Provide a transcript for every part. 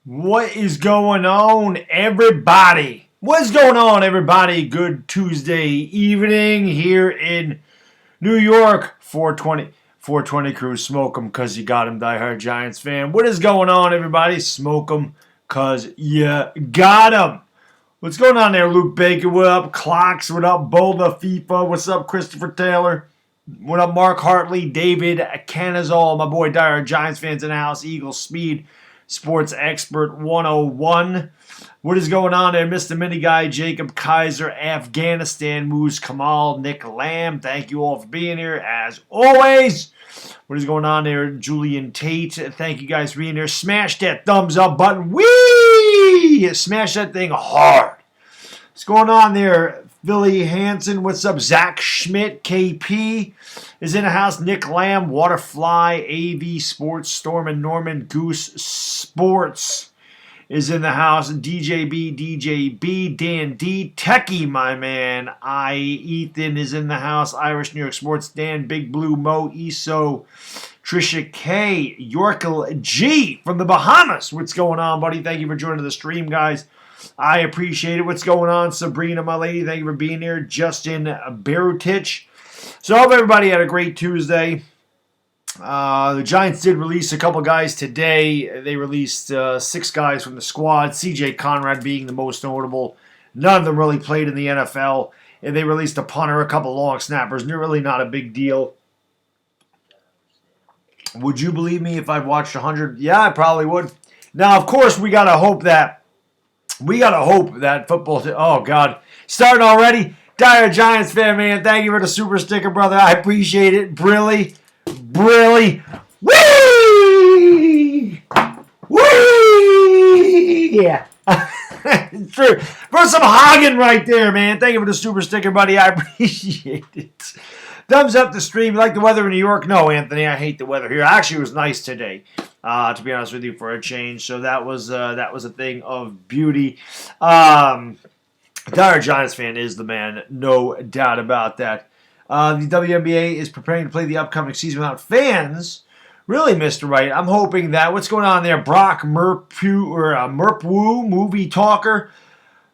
What is going on, everybody? What's going on, everybody? Good Tuesday evening here in New York. 420 crew. Smoke 'em cause you got 'em, diehard Giants fan. What is going on, everybody? Smoke 'em cause you got 'em. What's going on there, Luke Baker? What up, Clocks? What up, Boulder FIFA? What's up, Christopher Taylor? What up, Mark Hartley? David Canizol, my boy, diehard Giants fans in the house. Eagle Speed. Sports Expert 101. What is going on there, Mr. Mini Guy, Jacob Kaiser, Afghanistan Moose, Kamal, Nick Lamb. Thank you all for being here, as always. What is going on there, Julian Tate? Thank you guys for being here. Smash that thumbs up button. Whee! Smash that thing hard. What's going on there, Philly Hansen? What's up, Zach Schmidt? KP is in the house. Nick Lamb, Waterfly, AV Sports, Storm and Norman, Goose Sports is in the house. DJB, Dan D, Techie, my man. Ethan is in the house. Irish New York Sports, Dan, Big Blue, Mo, Eso, Trisha K, Yorkel G from the Bahamas. What's going on, buddy? Thank you for joining the stream, guys. I appreciate it. What's going on, Sabrina, my lady? Thank you for being here. Justin Barutich. So I hope everybody had a great Tuesday. The Giants did release a couple guys today. They released 6 guys from the squad, C.J. Conrad being the most notable. None of them really played in the NFL. And they released a punter, a couple long snappers. They're really not a big deal. Would you believe me if I'd watched 100? Yeah, I probably would. Now, of course, we got to hope that football. Oh, God. Starting already? Dire Giants fan, man. Thank you for the super sticker, brother. I appreciate it. Brilly. Whee! Whee! Yeah. It's true. For some Hagen right there, man. Thank you for the super sticker, buddy. I appreciate it. Thumbs up the stream. You like the weather in New York? No, Anthony. I hate the weather here. Actually, it was nice today, to be honest with you, for a change. So that was a thing of beauty. Dire Giants fan is the man, no doubt about that. The WNBA is preparing to play the upcoming season without fans. Really, Mr. Wright, I'm hoping that. What's going on there? Brock Merpwoo, movie talker.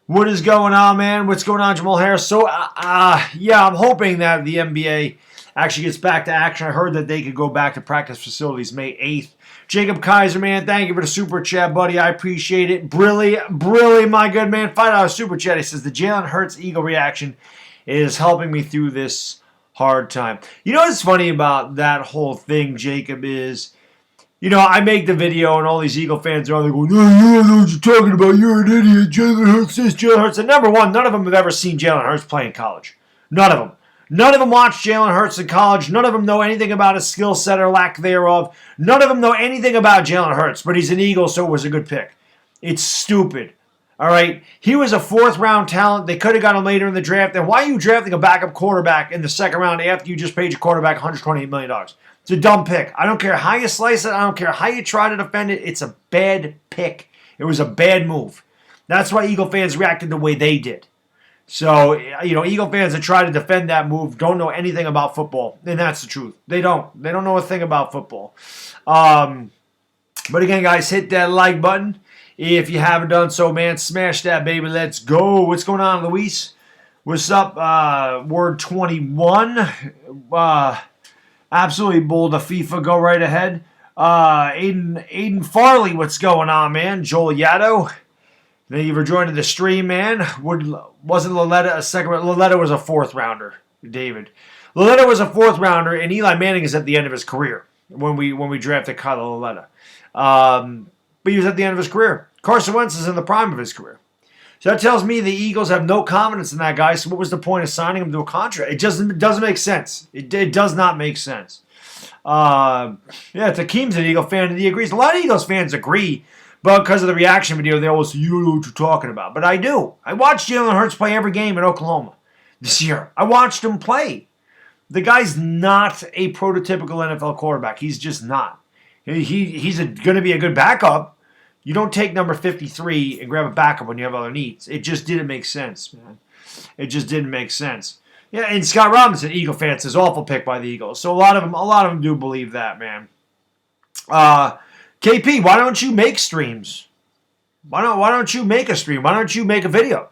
What is going on, man? What's going on, Jamal Harris? So, yeah, I'm hoping that the NBA actually gets back to action. I heard that they could go back to practice facilities May 8th. Jacob Kaiser, man, thank you for the super chat, buddy. I appreciate it. Brilly, my good man. $5 super chat. He says, the Jalen Hurts Eagle reaction is helping me through this hard time. You know what's funny about that whole thing, Jacob, is, you know, I make the video and all these Eagle fans are all going, no, you don't know what you're talking about. You're an idiot. Jalen Hurts this, Jalen Hurts. And number one, none of them have ever seen Jalen Hurts play in college. None of them. None of them watched Jalen Hurts in college. None of them know anything about his skill set or lack thereof. None of them know anything about Jalen Hurts, but he's an Eagle, so it was a good pick. It's stupid. All right? He was a 4th-round talent. They could have got him later in the draft. And why are you drafting a backup quarterback in the 2nd round after you just paid your quarterback $128 million? It's a dumb pick. I don't care how you slice it. I don't care how you try to defend it. It's a bad pick. It was a bad move. That's why Eagle fans reacted the way they did. So, you know, Eagle fans that try to defend that move don't know anything about football. And that's the truth. They don't. They don't know a thing about football. But again, guys, hit that like button. If you haven't done so, man, smash that, baby. Let's go. What's going on, Luis? What's up? Word 21. Absolutely bold of FIFA. Go right ahead. Aiden Farley, what's going on, man? Joel Yaddo. Thank you for joining the stream, man. Wasn't Laletta a second? Laletta was a 4th rounder, David. Laletta was a 4th rounder, and Eli Manning is at the end of his career when we drafted Kyle Laletta. But he was at the end of his career. Carson Wentz is in the prime of his career. So that tells me the Eagles have no confidence in that guy. So what was the point of signing him to a contract? It doesn't make sense. It does not make sense. Yeah, Takeem's an Eagle fan, and he agrees. A lot of Eagles fans agree. But because of the reaction video, they always say, you don't know what you're talking about. But I do. I watched Jalen Hurts play every game in Oklahoma this year. I watched him play. The guy's not a prototypical NFL quarterback. He's just not. He's going to be a good backup. You don't take number 53 and grab a backup when you have other needs. It just didn't make sense, man. It just didn't make sense. Yeah, and Scott Robinson, Eagle fan, says awful pick by the Eagles. So a lot of them do believe that, man. KP, why don't you make streams? Why don't you make a stream? Why don't you make a video?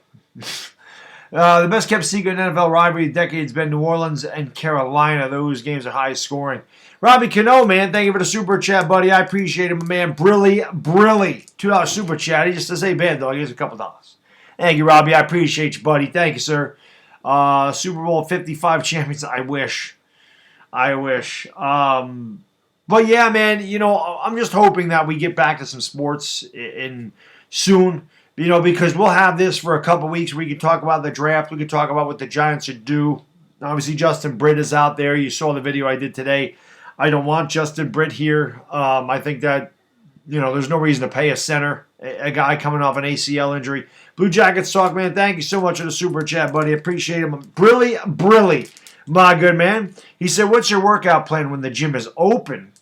The best kept secret in NFL rivalry decades been New Orleans and Carolina. Those games are high scoring. Robbie Cano, man, thank you for the super chat, buddy. I appreciate it, my man. Brilly, $2 super chat. He just says, hey, Baddog, here's a couple dollars. Thank you, Robbie. I appreciate you, buddy. Thank you, sir. Super Bowl 55 champions. I wish. But yeah, man, I'm just hoping that we get back to some sports in soon. Because we'll have this for a couple weeks. We can talk about the draft. We can talk about what the Giants should do. Obviously, Justin Britt is out there. You saw the video I did today. I don't want Justin Britt here. I think that, there's no reason to pay a center, a guy coming off an ACL injury. Blue Jackets talk, man. Thank you so much for the super chat, buddy. Appreciate him. Brilly, my good man. He said, what's your workout plan when the gym is open?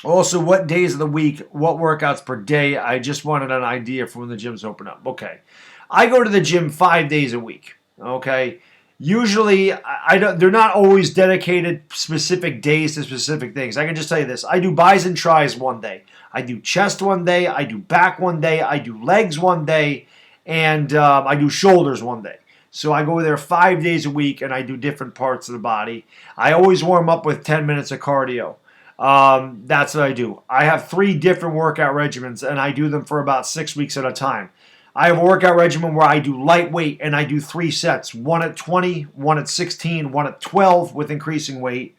Also, what days of the week, what workouts per day? I just wanted an idea for when the gyms open up. Okay. I go to the gym 5 days a week. Okay. Usually, they're not always dedicated specific days to specific things. I can just tell you this. I do bis and tris one day. I do chest one day. I do back one day. I do legs one day. And I do shoulders one day. So I go there 5 days a week, and I do different parts of the body. I always warm up with 10 minutes of cardio. That's what I do. I have 3 different workout regimens, and I do them for about 6 weeks at a time. I have a workout regimen where I do lightweight, and I do 3 sets. 1 at 20, 1 at 16, 1 at 12 with increasing weight.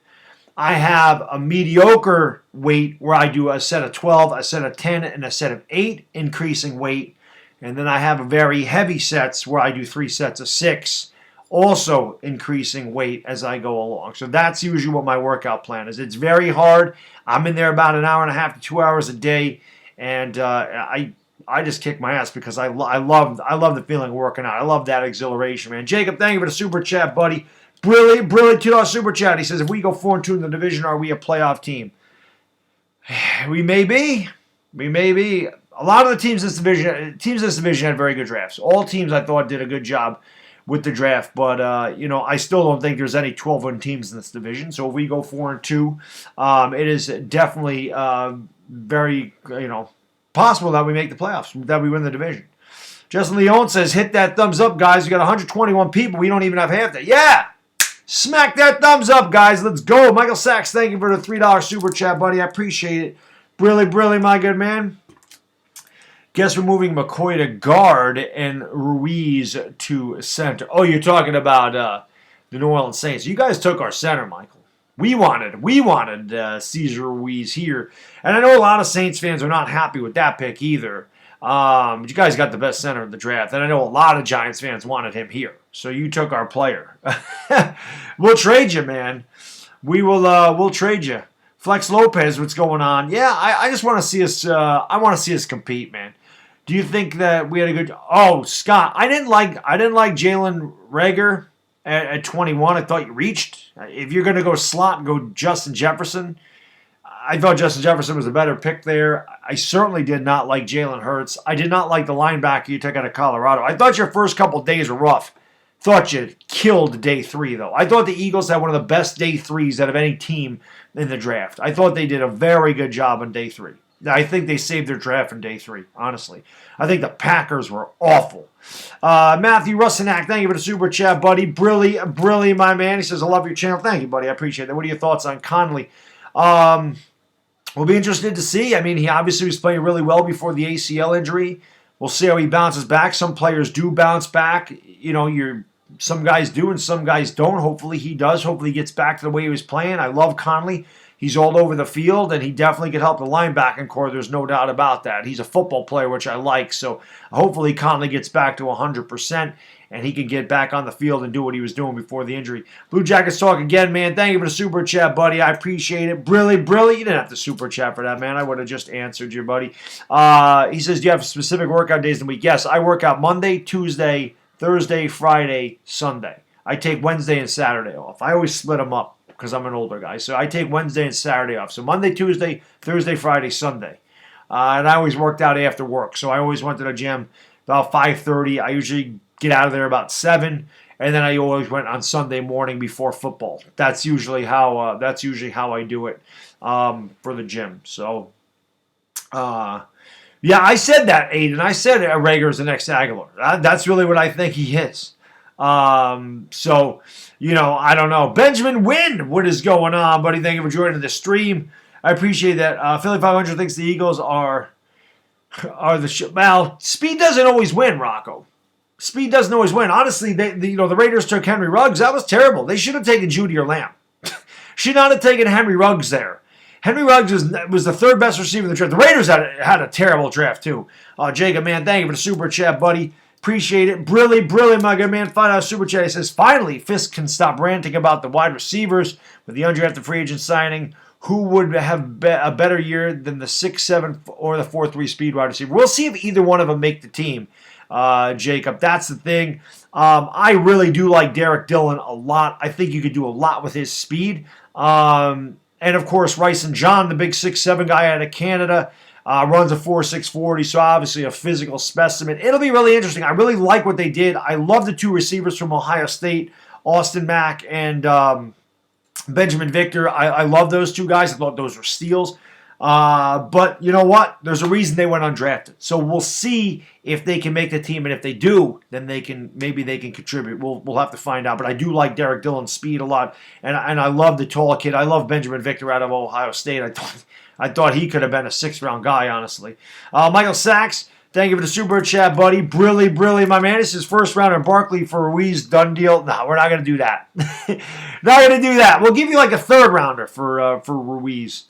I have a mediocre weight where I do a set of 12, a set of 10, and a set of 8 increasing weight. And then I have a very heavy sets where I do 3 sets of 6. Also increasing weight as I go along. So that's usually what my workout plan is. It's very hard. I'm in there about an hour and a half to 2 hours a day, and I just kick my ass because I love the feeling of working out. I love that exhilaration, man. Jacob, thank you for the super chat, buddy. Brilliant $2 super chat. He says, if we go 4-2 in the division, are we a playoff team? We may be. A lot of the teams in this division had very good drafts. All teams I thought did a good job with the draft, but I still don't think there's any 12-win teams in this division. So if we go 4-2, it is definitely very possible that we make the playoffs, that we win the division. Justin Leone says, "Hit that thumbs up, guys. We got 121 people. We don't even have half that. Yeah, smack that thumbs up, guys. Let's go." Michael Sachs, thank you for the $3 super chat, buddy. I appreciate it. Brilly, my good man. Guess we're moving McCoy to guard and Ruiz to center. Oh, you're talking about the New Orleans Saints. You guys took our center, Michael. We wanted Cesar Ruiz here. And I know a lot of Saints fans are not happy with that pick either. But you guys got the best center in the draft. And I know a lot of Giants fans wanted him here. So you took our player. We'll trade you, man. We'll trade you. Flex Lopez, what's going on? Yeah, I just want to see us. I want to see us compete, man. Do you think that we had a good? Oh, Scott, I didn't like Jalen Reagor at 21. I thought you reached. If you're going to go slot and go Justin Jefferson, I thought Justin Jefferson was a better pick there. I certainly did not like Jalen Hurts. I did not like the linebacker you took out of Colorado. I thought your first couple days were rough. Thought you killed day 3, though. I thought the Eagles had one of the best day 3s out of any team in the draft. I thought they did a very good job on day 3. I think they saved their draft in day 3, honestly. I think the Packers were awful. Matthew Russenack, thank you for the super chat, buddy. Brilly, my man. He says, I love your channel. Thank you, buddy. I appreciate that. What are your thoughts on Conley? We'll be interested to see. I mean, he obviously was playing really well before the ACL injury. We'll see how he bounces back. Some players do bounce back. Some guys do and some guys don't. Hopefully he does. Hopefully he gets back to the way he was playing. I love Conley. He's all over the field, and he definitely could help the linebacking core. There's no doubt about that. He's a football player, which I like. So hopefully Conley gets back to 100%, and he can get back on the field and do what he was doing before the injury. Blue Jackets talk again, man. Thank you for the super chat, buddy. I appreciate it. Brilly. You didn't have to super chat for that, man. I would have just answered you, buddy. He says, do you have specific workout days in the week? Yes, I work out Monday, Tuesday, Thursday, Friday, Sunday. I take Wednesday and Saturday off. I always split them up because I'm an older guy. So I take Wednesday and Saturday off. So Monday, Tuesday, Thursday, Friday, Sunday. And I always worked out after work. So I always went to the gym about 5:30. I usually get out of there about 7. And then I always went on Sunday morning before football. That's usually how I do it for the gym. So, Yeah, I said that, Aiden. I said Rager is the next Aguilar. That's really what I think he is. So, I don't know. Benjamin Wynn, what is going on, buddy? Thank you for joining the stream. I appreciate that. Philly 500 thinks the Eagles are the well. Speed doesn't always win, Rocco. Speed doesn't always win. Honestly, the Raiders took Henry Ruggs. That was terrible. They should have taken Judy or Lamb. Should not have taken Henry Ruggs there. Henry Ruggs was the third best receiver in the draft. The Raiders had a terrible draft, too. Jacob, man, thank you for the super chat, buddy. Appreciate it. Brilly, my good man. $5 super chat. He says, finally, Fisk can stop ranting about the wide receivers with the undrafted free agent signing. Who would have a better year than the 6'7" or the 4'3" speed wide receiver? We'll see if either one of them make the team, Jacob. That's the thing. I really do like Derek Dillon a lot. I think you could do a lot with his speed. And, of course, Rice and John, the big 6'7" guy out of Canada, runs a 4.6 40, so obviously a physical specimen. It'll be really interesting. I really like what they did. I love the two receivers from Ohio State, Austin Mack and Benjamin Victor. I love those two guys. I thought those were steals. But you know what? There's a reason they went undrafted. So we'll see if they can make the team, and if they do, then maybe they can contribute. We'll have to find out. But I do like Derek Dillon's speed a lot, and I love the tall kid. I love Benjamin Victor out of Ohio State. I thought he could have been a 6th-round guy, honestly. Michael Sachs, thank you for the super chat, buddy. Brilly, my man. This is first rounder Barkley for Ruiz. Done deal. No, we're not going to do that. Not going to do that. We'll give you like a 3rd rounder for Ruiz.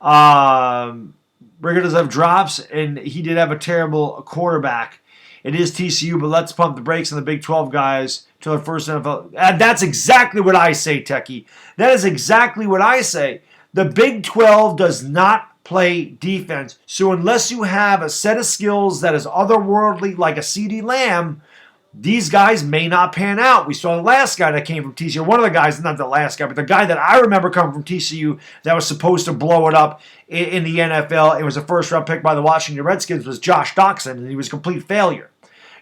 Rigger does have drops, and he did have a terrible quarterback. It is TCU, but let's pump the brakes on the Big 12 guys till their first NFL. That's exactly what I say, Techie. That is exactly what I say. The Big 12 does not play defense, so unless you have a set of skills that is otherworldly, like a CeeDee Lamb, these guys may not pan out. We saw the last guy that came from TCU. One of the guys, not the last guy, but the guy that I remember coming from TCU that was supposed to blow it up in the NFL. It was a first-round pick by the Washington Redskins, was Josh Doxson, and he was a complete failure.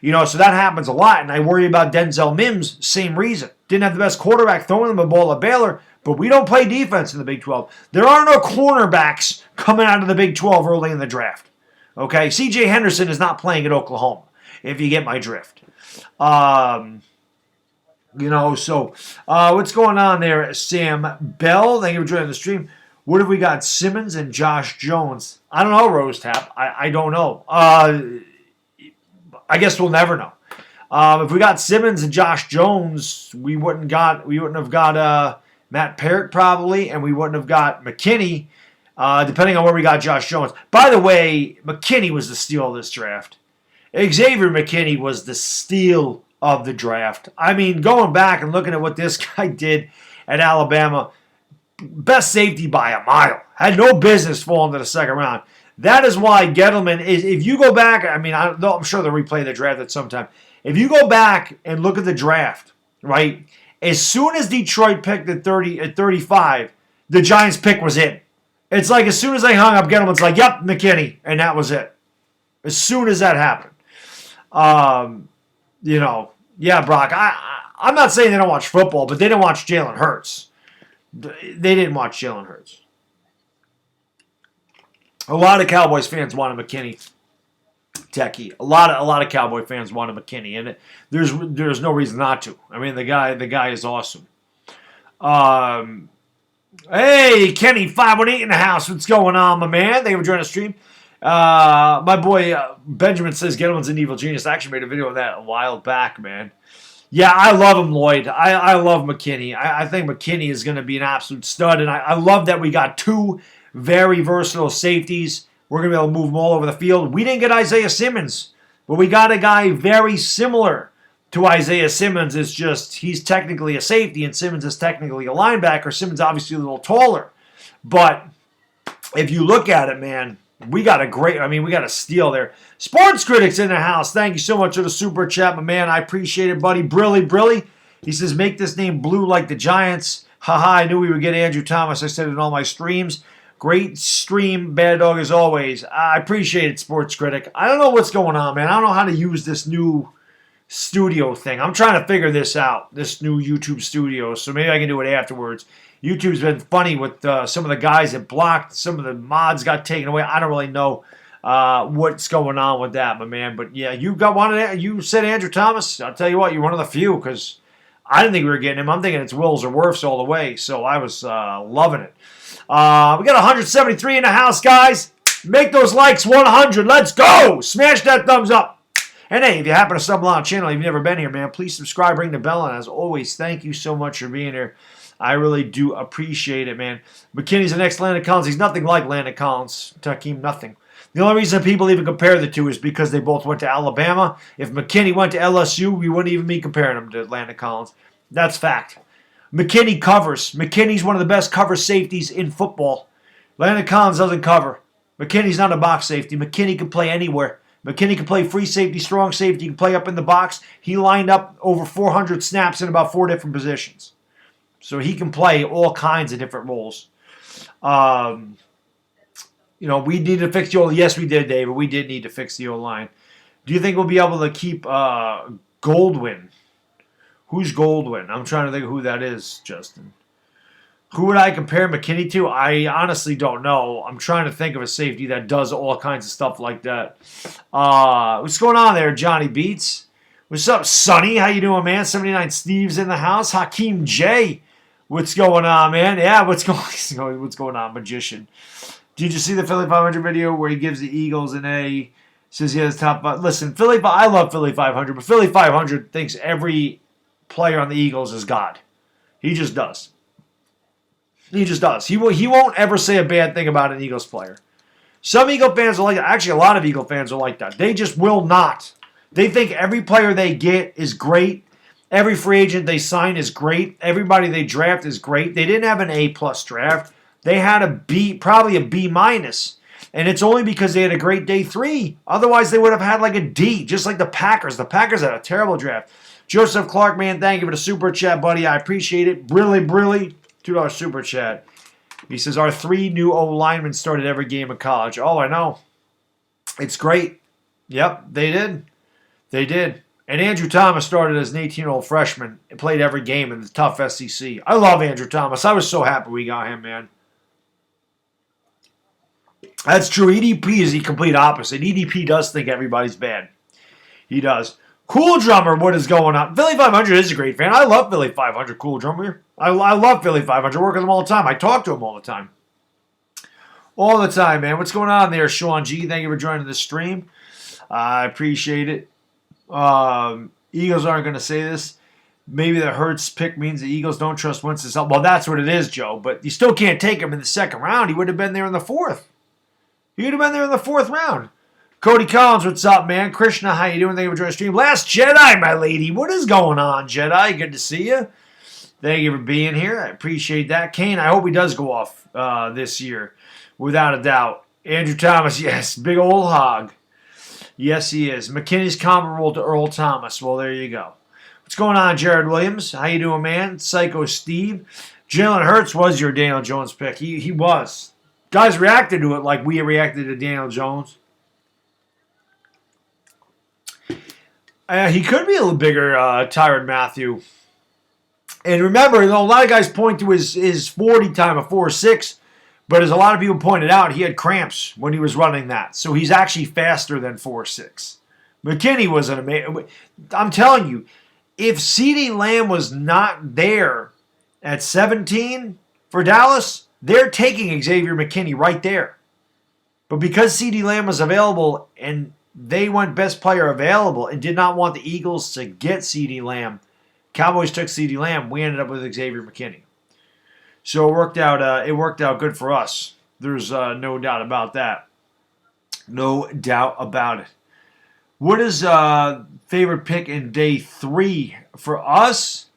So that happens a lot, and I worry about Denzel Mims, same reason. Didn't have the best quarterback throwing them the ball at Baylor, but we don't play defense in the Big 12. There are no cornerbacks coming out of the Big 12 early in the draft. Okay? C.J. Henderson is not playing at Oklahoma, if you get my drift. So what's going on there, Sam Bell? Thank you for joining the stream. What have we got? Simmons and Josh Jones. I don't know, Rose Tap. I don't know. I guess we'll never know. If we got Simmons and Josh Jones, we wouldn't have got Matt Parrott probably, and we wouldn't have got McKinney, depending on where we got Josh Jones. By the way, McKinney was the steal of this draft. Xavier McKinney was the steal of the draft. I mean, going back and looking at what this guy did at Alabama, best safety by a mile. Had no business falling to the 2nd round. That is why Gettleman is, if you go back, I mean, I'm sure they'll replay the draft at some time. If you go back and look at the draft, right, as soon as Detroit picked at 35, the Giants' pick was in. It's like as soon as they hung up, Gettleman's like, yep, McKinney, and that was it. As soon as that happened. Yeah, Brock, I'm not saying they don't watch football, but they didn't watch Jalen Hurts. They didn't watch Jalen Hurts. A lot of Cowboys fans wanted McKinney, Techie. A lot of Cowboy fans wanted McKinney, and there's no reason not to. I mean, the guy is awesome. Hey, Kenny 518 in the house. What's going on, my man? Thank you for joining the stream. My boy Benjamin says Gettleman's an evil genius. I actually made a video of that a while back, man. Yeah, I love him, Lloyd. I love McKinney. I think McKinney is going to be an absolute stud, and I love that we got 2 very versatile safeties. We're going to be able to move them all over the field. We didn't get Isaiah Simmons, but we got a guy very similar to Isaiah Simmons. It's just he's technically a safety, and Simmons is technically a linebacker. Simmons obviously a little taller. But if you look at it, man, we got a steal there. Sports Critics in the house. Thank you so much for the super chat, my man. I appreciate it, buddy. Brilly. He says, make this name blue like the Giants. Haha, I knew we would get Andrew Thomas. I said it in all my streams. Great stream, Baddog, as always. I appreciate it, Sports Critic. I don't know what's going on, man. I don't know how to use this new studio thing. I'm trying to figure this out, this new YouTube studio, so maybe I can do it afterwards. YouTube's been funny with some of the guys that blocked. Some of the mods got taken away. I don't really know what's going on with that, my man. But yeah, you got one of that. You said Andrew Thomas. I'll tell you what, you're one of the few because I didn't think we were getting him. I'm thinking it's Wills or Worfs all the way. So I was loving it. We got 173 in the house, guys. Make those likes 100. Let's go. Smash that thumbs up. And hey, if you happen to stumble on the channel, you've never been here, man, please subscribe, ring the bell, and as always, thank you so much for being here. I really do appreciate it, man. McKinney's the next Landon Collins. He's nothing like Landon Collins. Takeem, nothing. The only reason people even compare the two is because they both went to Alabama. If McKinney went to LSU, we wouldn't even be comparing him to Landon Collins. That's fact. McKinney covers. McKinney's one of the best cover safeties in football. Landon Collins doesn't cover. McKinney's not a box safety. McKinney can play anywhere. McKinney can play free safety, strong safety. He can play up in the box. He lined up over 400 snaps in about 4 different positions. So he can play all kinds of different roles. We need to fix the O-line. Yes, we did, David. We did need to fix the O-line. Do you think we'll be able to keep Goldwyn? Who's Goldwyn? I'm trying to think of who that is, Justin. Who would I compare McKinney to? I honestly don't know. I'm trying to think of a safety that does all kinds of stuff like that. What's going on there, Johnny Beats? What's up, Sonny? How you doing, man? 79 Steve's in the house. Hakeem J. What's going on, man? Yeah, what's going on, Magician? Did you see the Philly 500 video where he gives the Eagles an A? Says he has top 5. Listen, I love Philly 500, but Philly 500 thinks every player on the Eagles is God. He just does. He just does. He won't ever say a bad thing about an Eagles player. Some Eagle fans are like that. Actually, a lot of Eagle fans are like that. They just will not. They think every player they get is great. Every free agent they sign is great. Everybody they draft is great. They didn't have an A-plus draft. They had a B, probably a B-. And it's only because they had a great day 3. Otherwise, they would have had like a D, just like the Packers. The Packers had a terrible draft. Joseph Clark, man, thank you for the super chat, buddy. I appreciate it. Brilly. $2 super chat. He says, our 3 new O-linemen started every game of college. Oh, I know. It's great. Yep, they did. They did. And Andrew Thomas started as an 18-year-old freshman and played every game in the tough SEC. I love Andrew Thomas. I was so happy we got him, man. That's true. EDP is the complete opposite. EDP does think everybody's bad. He does. Cool Drummer, what is going on? Philly 500 is a great fan. I love Philly 500. Cool Drummer. I love Philly 500. I work with him all the time. I talk to him all the time. All the time, man. What's going on there, Sean G? Thank you for joining the stream. I appreciate it. Eagles aren't going to say this. Maybe the Hurts pick means the Eagles don't trust Winston's help. Well, that's what it is, Joe. But you still can't take him in the second round. He would have been there in the 4th. He would have been there in the 4th round. Cody Collins, what's up, man? Krishna, how you doing? Thank you for joining the stream. Last Jedi, my lady. What is going on, Jedi? Good to see you. Thank you for being here. I appreciate that. Kane, I hope he does go off this year, without a doubt. Andrew Thomas, yes. Big old hog. Yes, he is. McKinney's comparable to Earl Thomas. Well, there you go. What's going on, Jared Williams? How you doing, man? Psycho Steve. Jalen Hurts was your Daniel Jones pick. He was. Guys reacted to it like we reacted to Daniel Jones. He could be a little bigger, Tyrann Mathieu. And remember, a lot of guys point to his 40 time of 4.6, but as a lot of people pointed out, he had cramps when he was running that. So he's actually faster than 4.6. McKinney was an amazing. I'm telling you, if CeeDee Lamb was not there at 17 for Dallas, they're taking Xavier McKinney right there. But because CeeDee Lamb was available and they went best player available and did not want the Eagles to get CeeDee Lamb, Cowboys took CeeDee Lamb. We ended up with Xavier McKinney. So it worked out good for us. There's no doubt about that. No doubt about it. What is favorite pick in day 3 for us?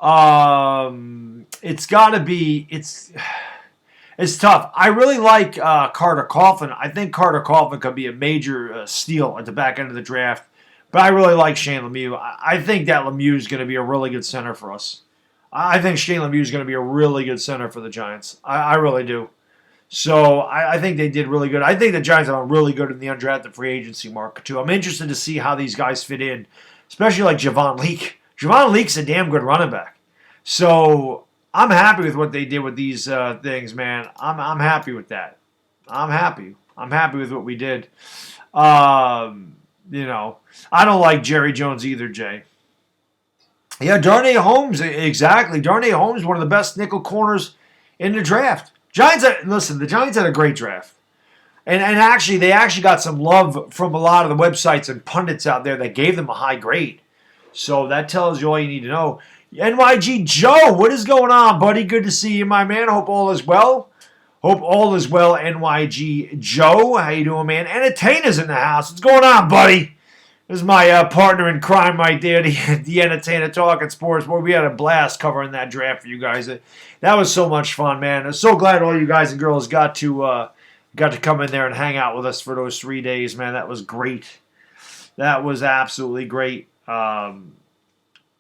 It's got to be it's tough. I really like Carter Coughlin. I think Carter Coughlin could be a major steal at the back end of the draft. But I really like Shane Lemieux. I think that Lemieux is going to be a really good center for us. I think Shane Lemieux is going to be a really good center for the Giants. I really do. So I think they did really good. I think the Giants are really good in the undrafted free agency market, too. I'm interested to see how these guys fit in, especially like Javon Leak. Javon Leak's a damn good running back. So I'm happy with what they did with these things, man. I'm happy with that. I'm happy. I'm happy with what we did. You know, I don't like Jerry Jones either, Jay. Yeah, Darnay Holmes, exactly. Darnay Holmes, one of the best nickel corners in the draft. The Giants had a great draft. And actually, they actually got some love from a lot of the websites and pundits out there that gave them a high grade. So that tells you all you need to know. NYG Joe, what is going on, buddy? Good to see you, my man. Hope all is well. Hope all is well, NYG Joe. How you doing, man? Entertainer's in the house. What's going on, buddy? This is my partner in crime right there, the Entertainer Talking Sports. Boy, we had a blast covering that draft for you guys. That was so much fun, man. I'm so glad all you guys and girls got to come in there and hang out with us for those 3 days, man. That was great. That was absolutely great. Conley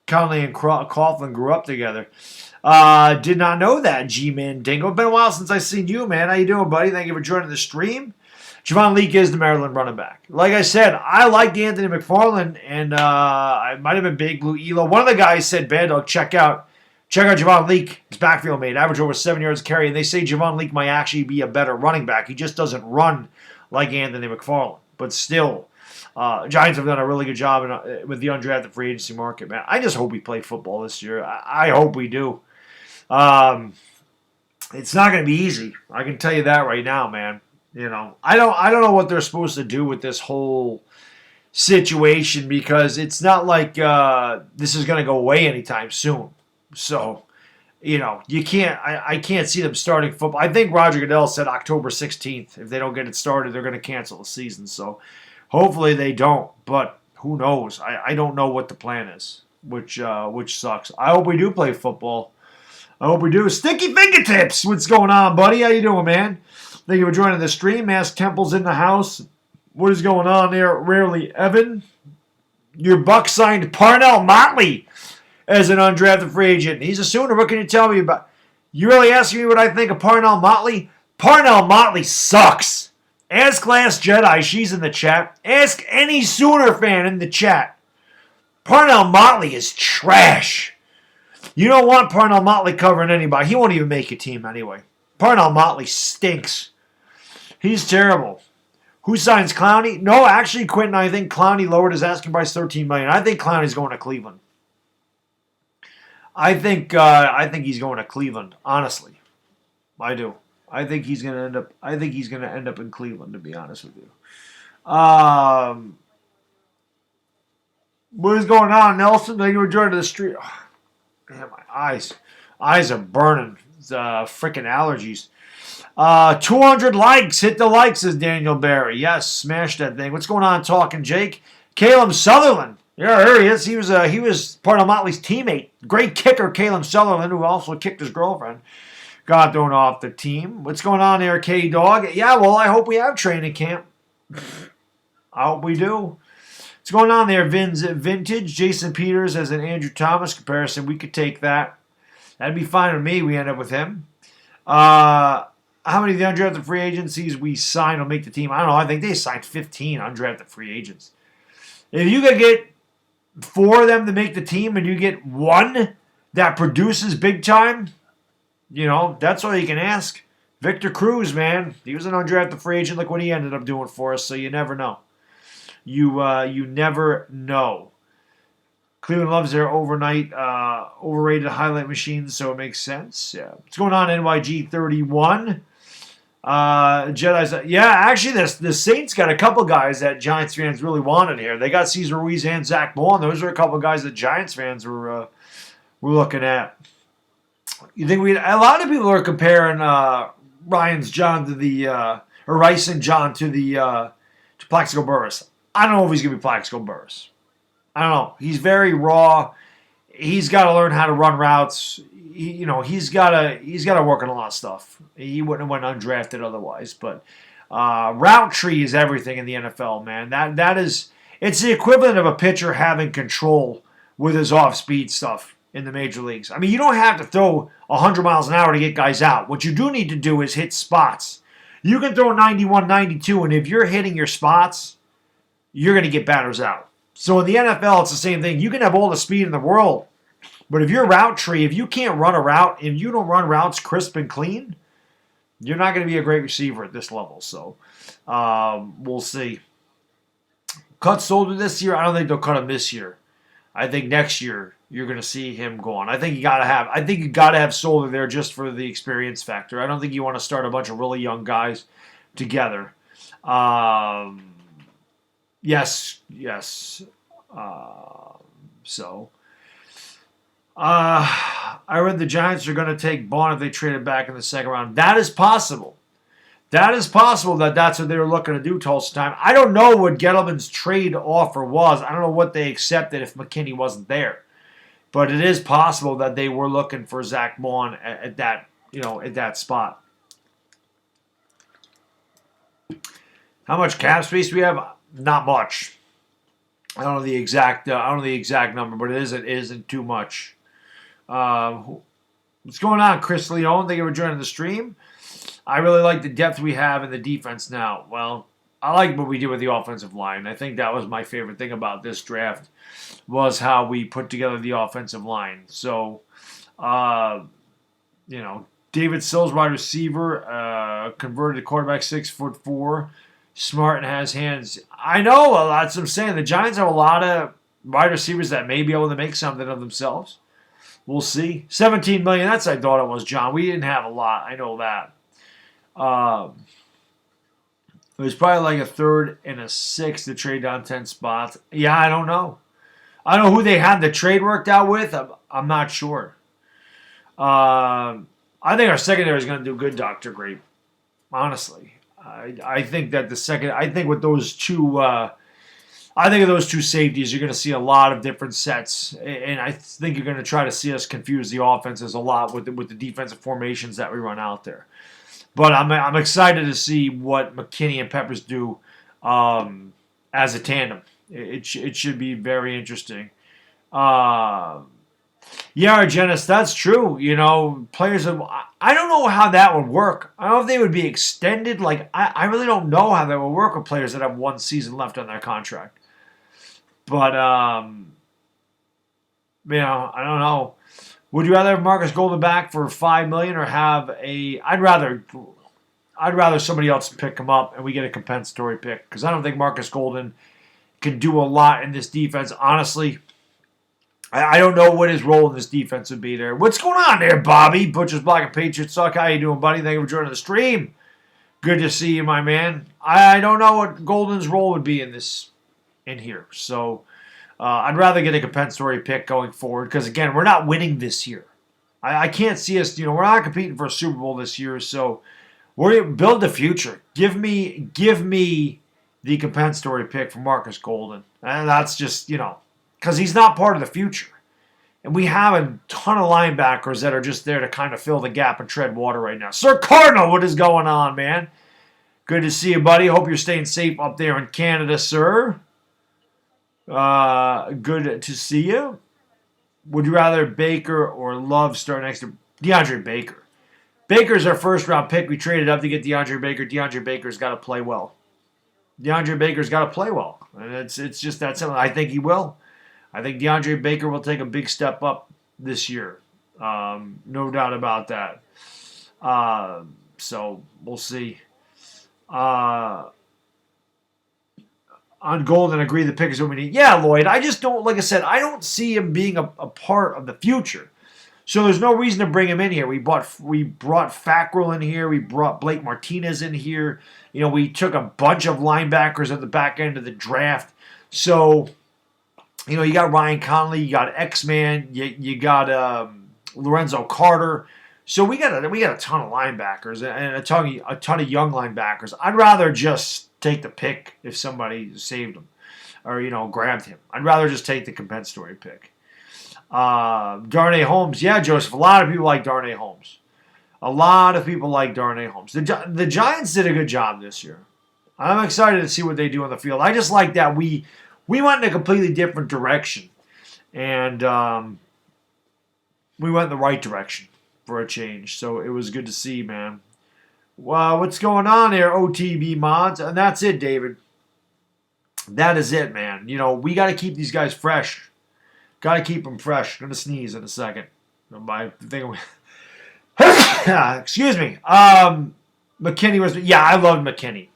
and Coughlin grew up together. Did not know that, G-Man Dingo. Been a while since I've seen you, man. How you doing, buddy? Thank you for joining the stream. Javon Leake is the Maryland running back. Like I said, I liked Anthony McFarland, and I might have been Big Blue Elo. One of the guys said, Baddog, check out Javon Leake. His backfield mate, average over 7 yards a carry, and they say Javon Leake might actually be a better running back. He just doesn't run like Anthony McFarland. But still, Giants have done a really good job with the undrafted free agency market, man. I just hope we play football this year. I hope we do. It's not going to be easy. I can tell you that right now, man. You know, I don't know what they're supposed to do with this whole situation because it's not like this is going to go away anytime soon. So, you know, you can't. I can't see them starting football. I think Roger Goodell said October 16th. If they don't get it started, they're going to cancel the season. So, hopefully they don't. But who knows? I don't know what the plan is, which sucks. I hope we do play football. I hope we do. Sticky Fingertips, what's going on, buddy? How you doing, man? Thank you for joining the stream. Mask Temple's in the house. What is going on there? Rarely Evan. Your Buck signed Parnell Motley as an undrafted free agent. He's a Sooner. What can you tell me about? You really asking me what I think of Parnell Motley? Parnell Motley sucks. Ask Last Jedi. She's in the chat. Ask any Sooner fan in the chat. Parnell Motley is trash. You don't want Parnell Motley covering anybody. He won't even make your team anyway. Parnell Motley stinks. He's terrible. Who signs Clowney? No, actually, Quentin, I think Clowney lowered his asking price $13 million. I think Clowney's going to Cleveland. I think he's going to Cleveland. Honestly, I do. I think he's going to end up. I think he's going to end up in Cleveland. To be honest with you. What is going on, Nelson? Thank you for joining the street. Oh, man, my eyes are burning. Freaking allergies. 200 likes. Hit the likes, says Daniel Barry. Yes, smash that thing. What's going on, Talking Jake? Caleb Sutherland. Yeah, here he is. He was part of Motley's teammate. Great kicker, Caleb Sutherland, who also kicked his girlfriend. Got thrown off the team. What's going on there, K-Dog? Yeah, well, I hope we have training camp. I hope we do. What's going on there, Vintage? Jason Peters as an Andrew Thomas comparison. We could take that. That'd be fine with me. We end up with him. How many of the undrafted free agencies we signed will make the team? I don't know. I think they signed 15 undrafted free agents. If you could get 4 of them to make the team and you get 1 that produces big time, you know, that's all you can ask. Victor Cruz, man. He was an undrafted free agent. Look what he ended up doing for us, so you never know. You never know. Cleveland loves their overrated highlight machines, so it makes sense. Yeah. What's going on, NYG 31? Jedi's. Yeah, actually, the Saints got a couple guys that Giants fans really wanted here. They got Cesar Ruiz and Zach Bourne. Those are a couple guys that Giants fans were looking at. You think a lot of people are comparing Ryan's John to the or Rice and John to to Plaxico Burress. I don't know if he's gonna be Plaxico Burress. I don't know. He's very raw. He's got to learn how to run routes. He's got to work on a lot of stuff. He wouldn't have went undrafted otherwise. But route tree is everything in the NFL, man. It's the equivalent of a pitcher having control with his off-speed stuff in the major leagues. I mean, you don't have to throw 100 miles an hour to get guys out. What you do need to do is hit spots. You can throw 91, 92, and if you're hitting your spots, you're going to get batters out. So in the NFL, it's the same thing. You can have all the speed in the world, but if your route tree, if you can't run a route, if you don't run routes crisp and clean, You're not going to be a great receiver at this level. So we'll see. Cut Solder this year. I don't think they'll cut him this year. I think next year you're going to see him go on. I think you got to have. I think you got to have Solder there just for the experience factor. I don't think you want to start a bunch of really young guys together. Yes. So. I read the Giants are going to take Bond if they trade it back in the second round. That is possible. That is possible that's what they were looking to do Tulsa time. I don't know what Gettleman's trade offer was. I don't know what they accepted if McKinney wasn't there. But it is possible that they were looking for Zach Bond at that spot. How much cap space do we have? Not much. I don't know the exact number, but it isn't too much. What's going on, Chris Leone? Thank you for joining the stream. I really like the depth we have in the defense now. Well, I like what we did with the offensive line. I think that was my favorite thing about this draft was how we put together the offensive line. So, David Sills, wide receiver, converted quarterback, 6'4", smart and has hands. I know, that's what I'm saying. The Giants have a lot of wide receivers that may be able to make something of themselves. We'll see. $17 million, that's what I thought it was, John. We didn't have a lot. I know that. It was probably like a third and a sixth to trade down 10 spots. Yeah, I don't know. I don't know who they had the trade worked out with. I'm not sure. I think our secondary is going to do good, Dr. Grape. Honestly. I think that I think with those two safeties, you're going to see a lot of different sets, and I think you're going to try to see us confuse the offenses a lot with the defensive formations that we run out there. But I'm excited to see what McKinney and Peppers do as a tandem. It should be very interesting. Yeah, Argenis, that's true. Players I don't know how that would work. I don't know if they would be extended. Like, I really don't know how that would work with players that have one season left on their contract. But, I don't know. Would you rather have Marcus Golden back for $5 million or have I'd rather somebody else pick him up and we get a compensatory pick because I don't think Marcus Golden can do a lot in this defense. Honestly, I don't know what his role in this defense would be there. What's going on there, Bobby? Butcher's Block and Patriots Suck. How you doing, buddy? Thank you for joining the stream. Good to see you, my man. I don't know what Golden's role would be in here. So I'd rather get a compensatory pick going forward because, again, we're not winning this year. I can't see us, we're not competing for a Super Bowl this year, so we're going to build the future. Give me the compensatory pick for Marcus Golden. And that's just, because he's not part of the future. And we have a ton of linebackers that are just there to kind of fill the gap and tread water right now. Sir Cardinal, what is going on, man? Good to see you, buddy. Hope you're staying safe up there in Canada, sir. Good to see you. Would you rather Baker or Love start next to DeAndre Baker? Baker's our first-round pick. We traded up to get DeAndre Baker. DeAndre Baker's got to play well. And it's just that simple. I think he will. I think DeAndre Baker will take a big step up this year. No doubt about that. So we'll see. On Golden, agree the pick is what we need. Yeah, Lloyd, I just don't, like I said, I don't see him being a part of the future. So there's no reason to bring him in here. We brought Fackrell in here. We brought Blake Martinez in here. We took a bunch of linebackers at the back end of the draft. So, you got Ryan Conley, you got X-Man, you got Lorenzo Carter. So we got a ton of linebackers and a ton of young linebackers. I'd rather just take the pick if somebody saved him or, grabbed him. I'd rather just take the compensatory pick. Darnay Holmes. Yeah, Joseph, a lot of people like Darnay Holmes. The Giants did a good job this year. I'm excited to see what they do on the field. I just like that we went in a completely different direction. And we went in the right direction for a change. So it was good to see, man. Wow, what's going on here, OTB mods? And that's it, David. That is it, man. We got to keep these guys fresh. Got to keep them fresh. Going to sneeze in a second. My thing. Excuse me. McKinney was, yeah, I loved McKinney.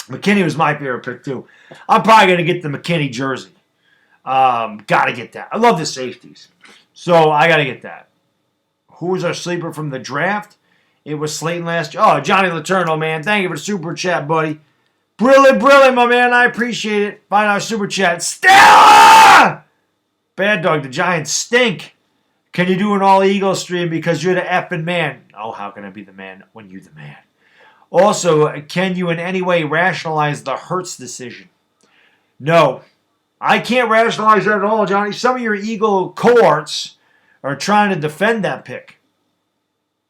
McKinney was my favorite pick, too. I'm probably going to get the McKinney jersey. Got to get that. I love the safeties. So I got to get that. Who was our sleeper from the draft? It was Slayton last year. Oh, Johnny Letourneau, man. Thank you for the super chat, buddy. Brilliant, my man. I appreciate it. Find our super chat. Stella! Baddog, the Giants stink. Can you do an all Eagle stream because you're the effing man? Oh, how can I be the man when you're the man? Also, can you in any way rationalize the Hurts decision? No. I can't rationalize that at all, Johnny. Some of your Eagle cohorts are trying to defend that pick.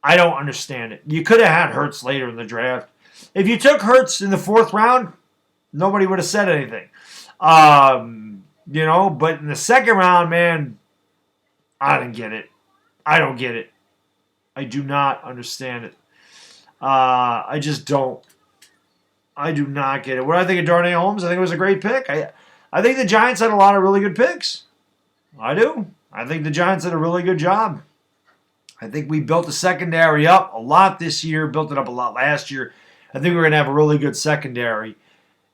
I don't understand it. You could have had Hurts later in the draft. If you took Hurts in the 4th round, nobody would have said anything. But in the 2nd round, man, I didn't get it. I don't get it. I do not understand it. I just don't. I do not get it. What do I think of Darnay Holmes? I think it was a great pick. I think the Giants had a lot of really good picks. I do. I think the Giants did a really good job. I think we built the secondary up a lot this year, built it up a lot last year. I think we're going to have a really good secondary.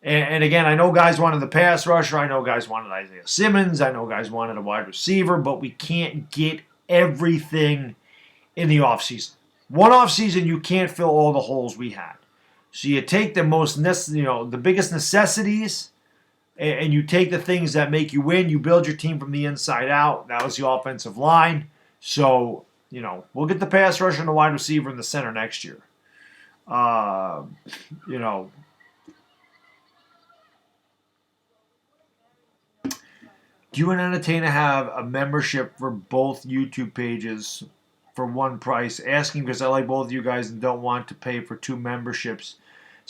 And again, I know guys wanted the pass rusher. I know guys wanted Isaiah Simmons. I know guys wanted a wide receiver, but we can't get everything in the offseason. One offseason, you can't fill all the holes we had. So you take the biggest necessities, and you take the things that make you win. You build your team from the inside out. That was the offensive line. So, we'll get the pass rusher and the wide receiver in the center next year. Do you and Entertainer have a membership for both YouTube pages for one price? Asking because I like both of you guys and don't want to pay for 2 memberships.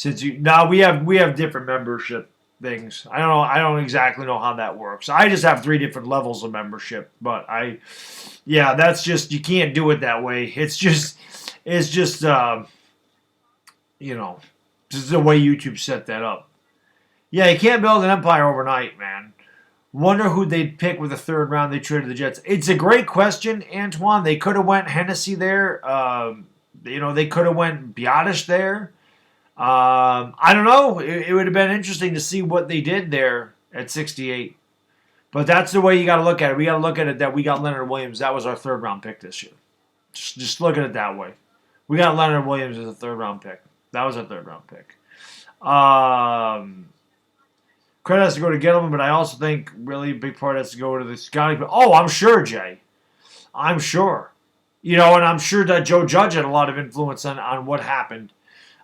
We have different membership things. I don't exactly know how that works. I just have 3 different levels of membership, but that's just, you can't do it that way. It's just this is the way YouTube set that up. Yeah, you can't build an empire overnight, man. Wonder who they'd pick with the 3rd round they traded the Jets. It's a great question, Antoine. They could have went Hennessy there. They could have went Biotish there. I don't know. It would have been interesting to see what they did there at 68. But that's the way you got to look at it. We got to look at it that we got Leonard Williams. That was our 3rd round pick this year. Just look at it that way. We got Leonard Williams as a 3rd round pick. That was a 3rd round pick. Credit has to go to Gettleman, but I also think really a big part has to go to the scouting. Oh, I'm sure, Jay. I'm sure. And I'm sure that Joe Judge had a lot of influence on what happened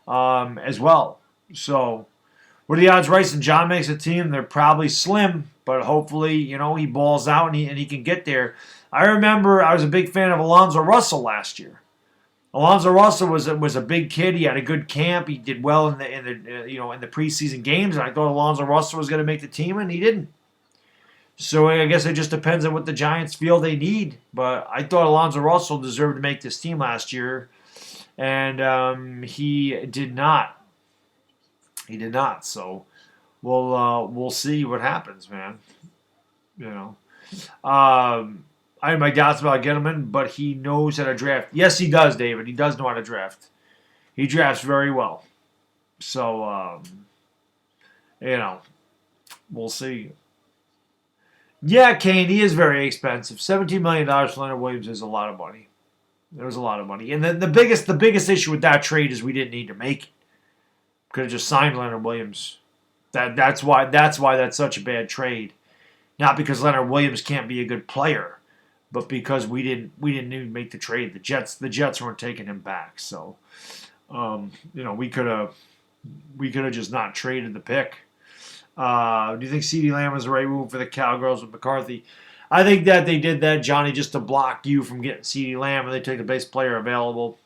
as well. So, what are the odds Rice and John makes a team? They're probably slim, but hopefully, he balls out and he can get there. I remember I was a big fan of Alonzo Russell last year. Alonzo Russell was a big kid. He had a good camp. He did well in the preseason games, and I thought Alonzo Russell was going to make the team, and he didn't. So I guess it just depends on what the Giants feel they need. But I thought Alonzo Russell deserved to make this team last year, and he did not. He did not. So we'll see what happens, man. I have my doubts about Gettleman, but he knows how to draft. Yes, he does, David. He does know how to draft. He drafts very well. So, we'll see. Yeah, Kane, he is very expensive. $17 million for Leonard Williams is a lot of money. It was a lot of money. And the biggest issue with that trade is we didn't need to make it. Could have just signed Leonard Williams. That's why that's such a bad trade. Not because Leonard Williams can't be a good player, but because we didn't even make the trade. The Jets weren't taking him back. So, we could have just not traded the pick. Do you think CeeDee Lamb was the right move for the Cowgirls with McCarthy? I think that they did that, Johnny, just to block you from getting CeeDee Lamb, and they took the best player available.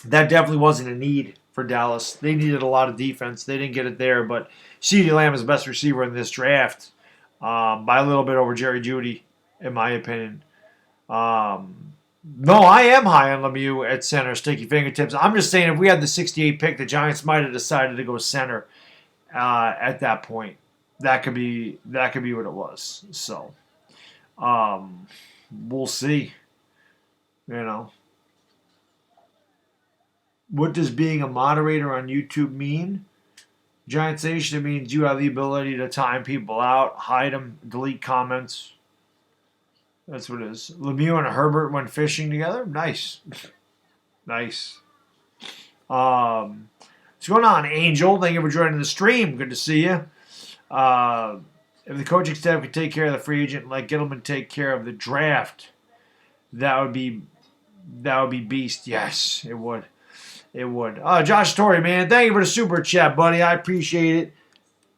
That definitely wasn't a need for Dallas. They needed a lot of defense. They didn't get it there, but CeeDee Lamb is the best receiver in this draft by a little bit over Jerry Jeudy, in my opinion. No, I am high on Lemieux at center, sticky fingertips. I'm just saying if we had the 68 pick, the Giants might have decided to go center at that point. That could be what it was. So, we'll see. What does being a moderator on YouTube mean? Giants Nation, it means you have the ability to time people out, hide them, delete comments. That's what it is. Lemieux and Herbert went fishing together. Nice. Nice. What's going on, Angel? Thank you for joining the stream. Good to see you. If the coaching staff could take care of the free agent and let Gettleman take care of the draft, that would be beast. Yes, it would. It would. Josh Torrey, man, thank you for the super chat, buddy. I appreciate it.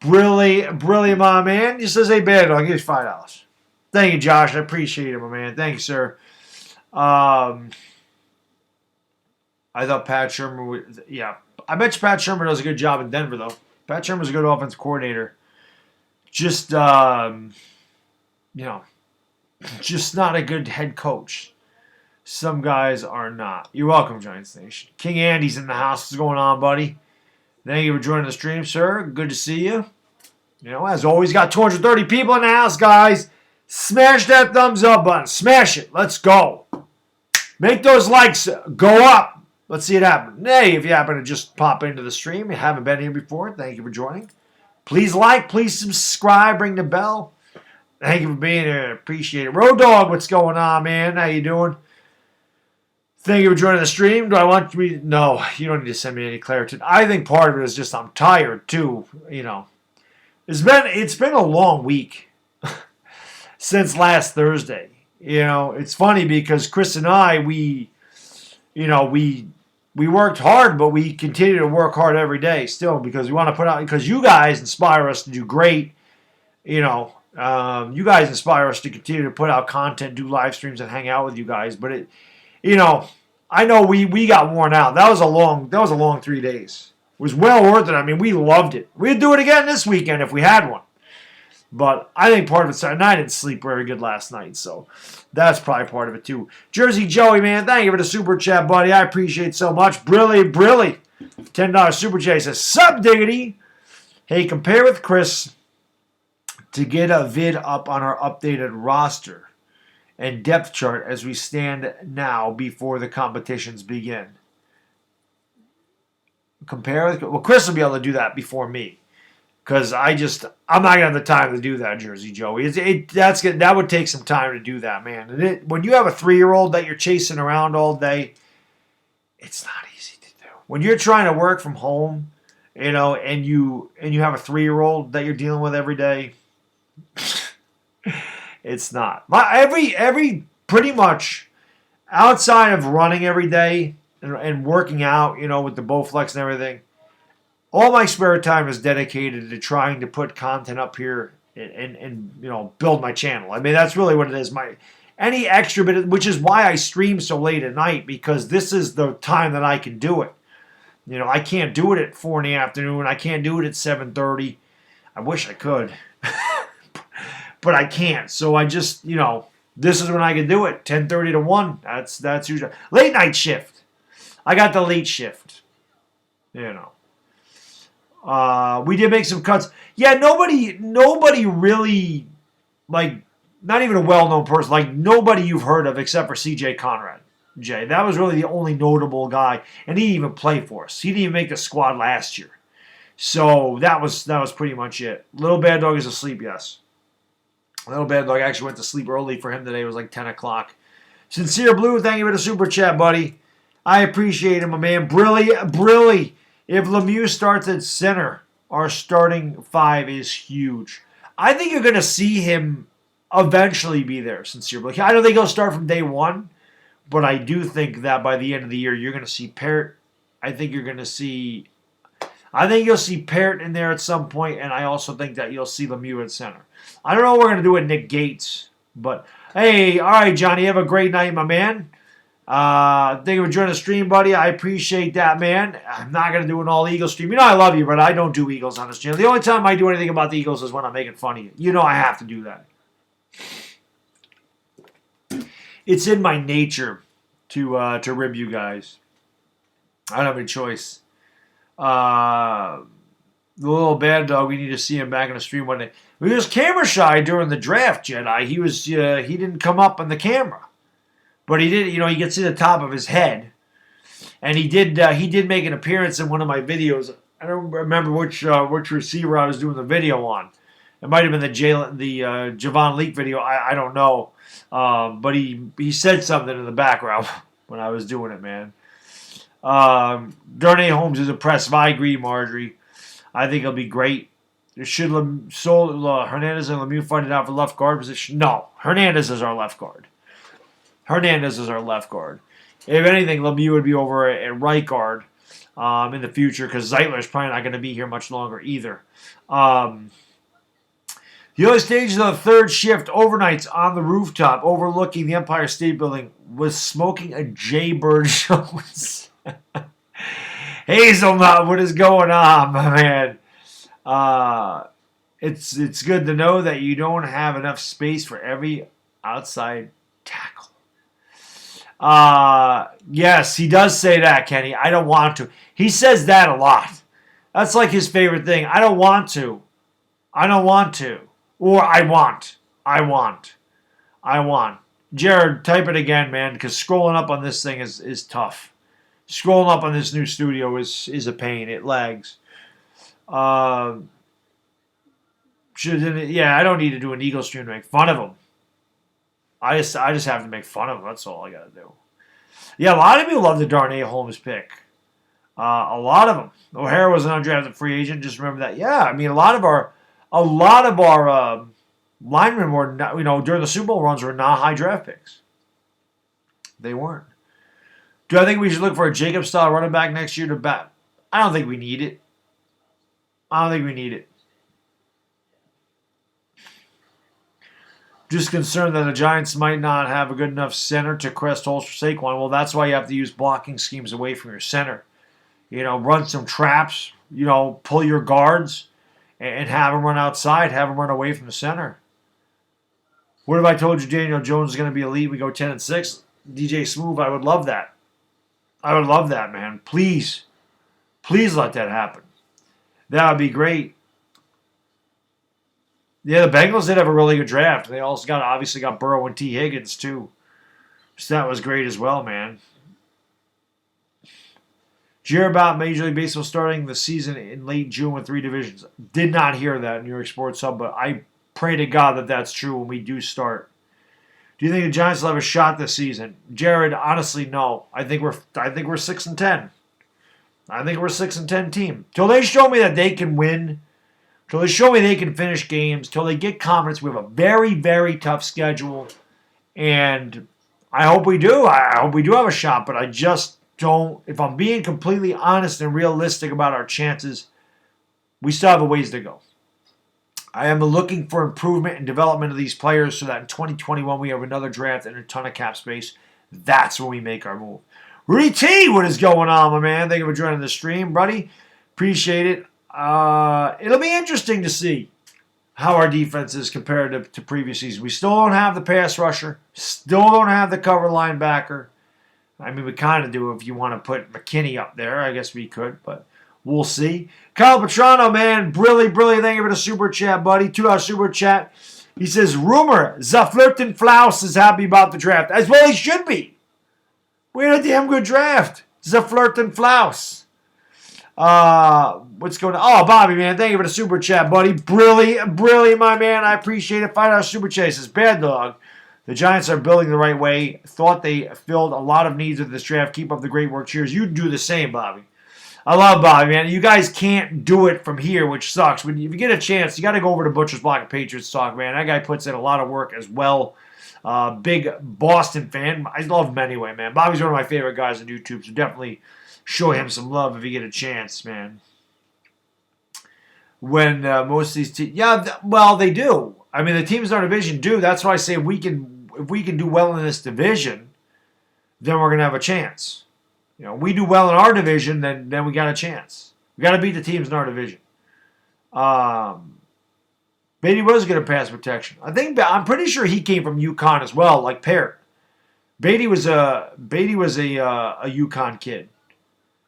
Brilliant, my man. He says, hey, Baddog, here's $5. Thank you, Josh. I appreciate it, my man. Thank you, sir. I thought Pat Shermer would, yeah. I bet you Pat Shermer does a good job in Denver, though. Pat Shermer's a good offensive coordinator. Just, just not a good head coach. Some guys are not. You're welcome, Giants Nation. King Andy's in the house. What's going on, buddy? Thank you for joining the stream, sir. Good to see you. As always, got 230 people in the house, guys. Smash that thumbs up button. Smash it. Let's go. Make those likes go up. Let's see it happen. Hey, if you happen to just pop into the stream, you haven't been here before, thank you for joining. Please like, please subscribe, ring the bell. Thank you for being here. Appreciate it. Road Dog, what's going on, man? How you doing? Thank you for joining the stream. Do I want to be? No, you don't need to send me any clarity. I think part of it is just I'm tired too. It's been a long week since last Thursday. It's funny because Chris and I we worked hard, but we continue to work hard every day still because we want to put out because you guys inspire us to do great. You guys inspire us to continue to put out content, do live streams, and hang out with you guys. But I know we got worn out. That was a long 3 days. It was well worth it. I mean, we loved it. We'd do it again this weekend if we had one. But I think part of it's and I didn't sleep very good last night, so that's probably part of it too. Jersey Joey, man, thank you for the super chat, buddy. I appreciate it so much. Brilly, $10 super chat. He says, sup, diggity. Hey, compare with Chris to get a vid up on our updated roster and depth chart as we stand now before the competitions begin. Chris will be able to do that before me. Because I'm not going to have the time to do that, Jersey Joey. That would take some time to do that, man. And when you have a 3-year-old that you're chasing around all day, it's not easy to do. When you're trying to work from home, and you have a 3-year-old that you're dealing with every day, it's not. Every pretty much outside of running every day and working out, with the Bowflex and everything, all my spare time is dedicated to trying to put content up here and build my channel. I mean, that's really what it is. Any extra bit, which is why I stream so late at night, because this is the time that I can do it. I can't do it at 4 in the afternoon. I can't do it at 7:30. I wish I could, but I can't. So I just, this is when I can do it. 10:30 to 1. That's usually late night shift. I got the late shift. We did make some cuts. Yeah, nobody really, not even a well-known person, nobody you've heard of except for C.J. Conrad. Jay, that was really the only notable guy, and he didn't even play for us. He didn't even make the squad last year. So that was pretty much it. Little Bad Dog is asleep, yes. Little Bad Dog actually went to sleep early for him today. It was 10 o'clock. Sincere Blue, thank you for the super chat, buddy. I appreciate him, my man. Brilly. If Lemieux starts at center, our starting 5 is huge. I think you're going to see him eventually be there, sincerely. I don't think he'll start from day one, but I do think that by the end of the year, you're going to see Parrott. I think you'll see Parrott in there at some point, and I also think that you'll see Lemieux at center. I don't know what we're going to do with Nick Gates, but hey, all right, Johnny, have a great night, my man. Thank you for joining the stream, buddy. I appreciate that, man. I'm not going to do an all Eagles stream. I love you, but I don't do Eagles on this channel. The only time I do anything about the Eagles is when I'm making fun of you. I have to do that. It's in my nature to rib you guys. I don't have any choice. The little Bad Dog, we need to see him back in the stream one day. He was camera shy during the draft, Jedi. He didn't come up on the camera. But he did, you can see the top of his head. And he did make an appearance in one of my videos. I don't remember which receiver I was doing the video on. It might have been the Javon Leak video. I don't know. But he said something in the background when I was doing it, man. Darnay Holmes is impressive. I agree, Marjorie. I think it'll be great. Should Hernandez and Lemieux fight it out for left guard position? No. Hernandez is our left guard. If anything, Lemieux would be over at right guard in the future because Zeitler's probably not going to be here much longer either. The early stages of the third shift overnights on the rooftop overlooking the Empire State Building was smoking a Jaybird Jones. Hazelnut, what is going on, my man? It's good to know that you don't have enough space for every outside tackle. Yes, he does say that, Kenny. I don't want to. He says that a lot. That's like his favorite thing. I don't want to. Or I want. Jared, type it again, man, because scrolling up on this thing is tough. Scrolling up on this new studio is a pain. It lags. I don't need to do an Eagle stream to make fun of him. I just have to make fun of him. That's all I got to do. Yeah, a lot of people love the Darnay Holmes pick. A lot of them. O'Hara was an undrafted free agent. Just remember that. Yeah, I mean, a lot of our linemen were not, during the Super Bowl runs were not high draft picks. They weren't. Do I think we should look for a Jacob-style running back next year to bat? I don't think we need it. Just concerned that the Giants might not have a good enough center to crest holes for Saquon. Well, that's why you have to use blocking schemes away from your center. Run some traps, pull your guards, and have them run outside, have them run away from the center. What if I told you Daniel Jones is going to be elite? We go 10-6. DJ Smooth, I would love that. Man. Please let that happen. That would be great. Yeah, the Bengals did have a really good draft. They also obviously got Burrow and T. Higgins, too. So that was great as well, man. Did you hear about Major League Baseball starting the season in late June with 3 divisions? Did not hear that in New York Sports Hub, but I pray to God that that's true when we do start. Do you think the Giants will have a shot this season? Jared, honestly, no. I think we're 6-10. I think we're a 6-10 team. Till they show me that they can win, till they show me they can finish games, till they get confidence. We have a very, very tough schedule, and I hope we do. I hope we do have a shot, but I just don't. If I'm being completely honest and realistic about our chances, we still have a ways to go. I am looking for improvement and development of these players so that in 2021 we have another draft and a ton of cap space. That's when we make our move. Rudy T, what is going on, my man? Thank you for joining the stream, buddy. Appreciate it. It'll be interesting to see how our defense is compared to previous seasons. We still don't have the pass rusher. Still don't have the cover linebacker. I mean, we kind of do if you want to put McKinney up there. I guess we could, but we'll see. Kyle Petrano, man, brilliant. Thank you for the super chat, buddy. $2 super chat. He says, rumor, Zaflirten Flaus is happy about the draft. As well he should be. We had a damn good draft. Zaflirten Flaus. What's going on? Oh, Bobby, man, thank you for the super chat, buddy. Brilliant, my man. I appreciate it. $5 super chat. He says, Baddog. The Giants are building the right way. Thought they filled a lot of needs with this draft. Keep up the great work. Cheers. You do the same, Bobby. I love Bobby, man. You guys can't do it from here, which sucks. But if you get a chance, you got to go over to Butcher's Block of Patriots Talk, man. That guy puts in a lot of work as well. Big Boston fan. I love him anyway, man. Bobby's one of my favorite guys on YouTube, so definitely show him some love if you get a chance, man. When most of these teams, they do. I mean, the teams in our division do. That's why I say if we can do well in this division, then we're gonna have a chance. We do well in our division, then we got a chance. We got to beat the teams in our division. Beatty was good at pass protection. I'm pretty sure he came from UConn as well, like Parrott. Beatty was a UConn kid.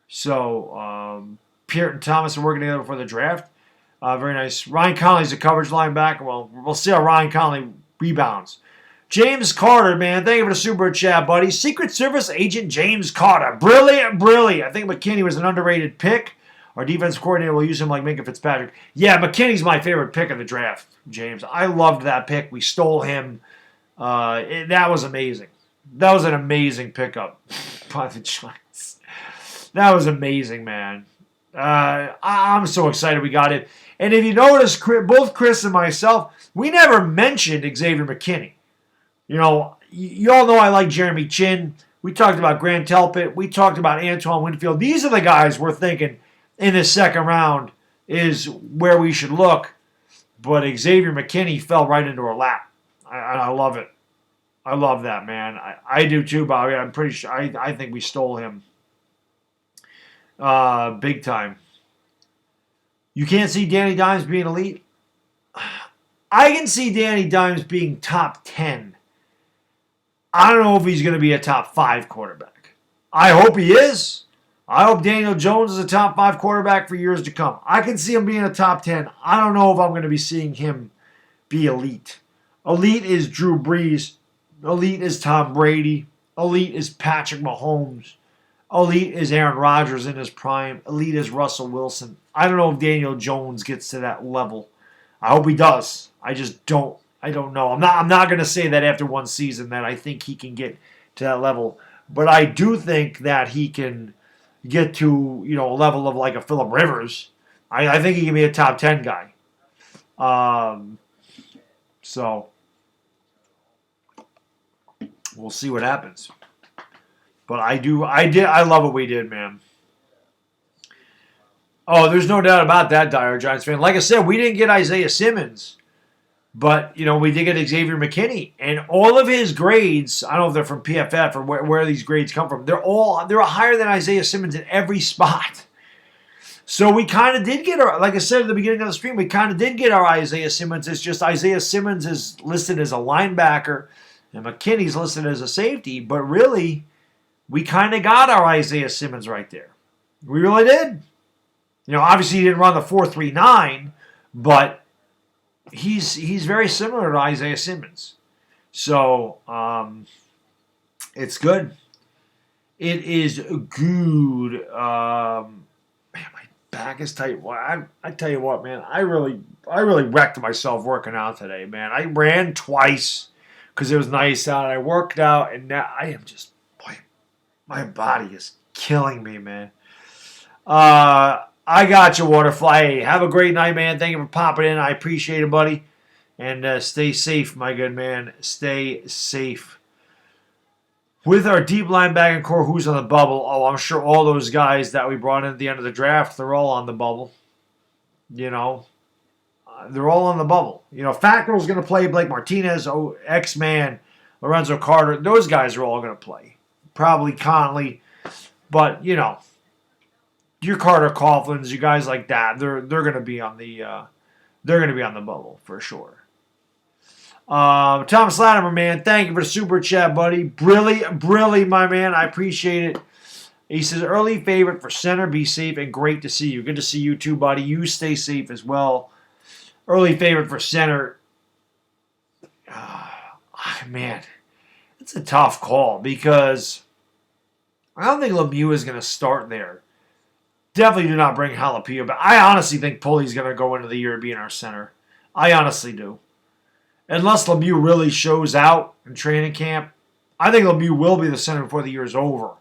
So Pierre and Thomas are working together before the draft. Very nice. Ryan Conley's a coverage linebacker. Well, we'll see how Ryan Conley rebounds. James Carter, man. Thank you for the super chat, buddy. Secret Service Agent James Carter. Brilliant, brilliant. I think McKinney was an underrated pick. Our defense coordinator will use him like Minka Fitzpatrick. Yeah, McKinney's my favorite pick of the draft, James. I loved that pick. We stole him. That was amazing. That was an amazing pickup by the Giants. That was amazing, man. I'm so excited we got it. And if you notice, both Chris and myself, we never mentioned Xavier McKinney. You know, you all know I like Jeremy Chin. We talked about Grant Telpett. We talked about Antoine Winfield. These are the guys we're thinking in the second round is where we should look. But Xavier McKinney fell right into our lap. I love it. I love that, man. I do too, Bobby. I'm pretty sure. I think we stole him. Big time. You can't see Danny Dimes being elite? I can see Danny Dimes being top 10. I don't know if he's going to be a top 5 quarterback. I hope he is. I hope Daniel Jones is a top 5 quarterback for years to come. I can see him being a top 10. I don't know if I'm going to be seeing him be elite. Elite is Drew Brees. Elite is Tom Brady. Elite is Patrick Mahomes. Elite is Aaron Rodgers in his prime. Elite is Russell Wilson. I don't know if Daniel Jones gets to that level. I hope he does. I just don't. I don't know. I'm not going to say that after one season that I think he can get to that level. But I do think that he can get to, a level of like a Phillip Rivers. I think he can be a top 10 guy. So we'll see what happens. But I love what we did, man. Oh, there's no doubt about that, Dire Giants fan. Like I said, we didn't get Isaiah Simmons, but we did get Xavier McKinney, and all of his grades. I don't know if they're from PFF or where these grades come from. They're higher than Isaiah Simmons in every spot. So we kind of did get our, like I said at the beginning of the stream, we kind of did get our Isaiah Simmons. It's just Isaiah Simmons is listed as a linebacker, and McKinney's listed as a safety. But really, we kind of got our Isaiah Simmons right there. We really did. Obviously he didn't run the 4.39, but he's very similar to Isaiah Simmons. So it's good. It is good. Man, my back is tight. I tell you what, man, I really wrecked myself working out today, man. I ran twice because it was nice out. I worked out, and now I am just, boy, my body is killing me, man. I got you, Waterfly. Hey, have a great night, man. Thank you for popping in. I appreciate it, buddy. And stay safe, my good man. Stay safe. With our deep linebacking core, who's on the bubble? Oh, I'm sure all those guys that we brought in at the end of the draft, they're all on the bubble. They're all on the bubble. Fackrell's going to play. Blake Martinez, X-Man, Lorenzo Carter. Those guys are all going to play. Probably Conley. But, your Carter Coughlin's, you guys like that, they're going to be on the bubble for sure. Thomas Latimer, man, thank you for the super chat, buddy. Brilly, my man, I appreciate it. He says, early favorite for center, be safe and great to see you. Good to see you too, buddy. You stay safe as well. Early favorite for center. Man, it's a tough call because I don't think Lemieux is going to start there. Definitely do not bring Jalapeno back. I honestly think Pulley's going to go into the year being our center. I honestly do. Unless Lemieux really shows out in training camp. I think Lemieux will be the center before the year is over.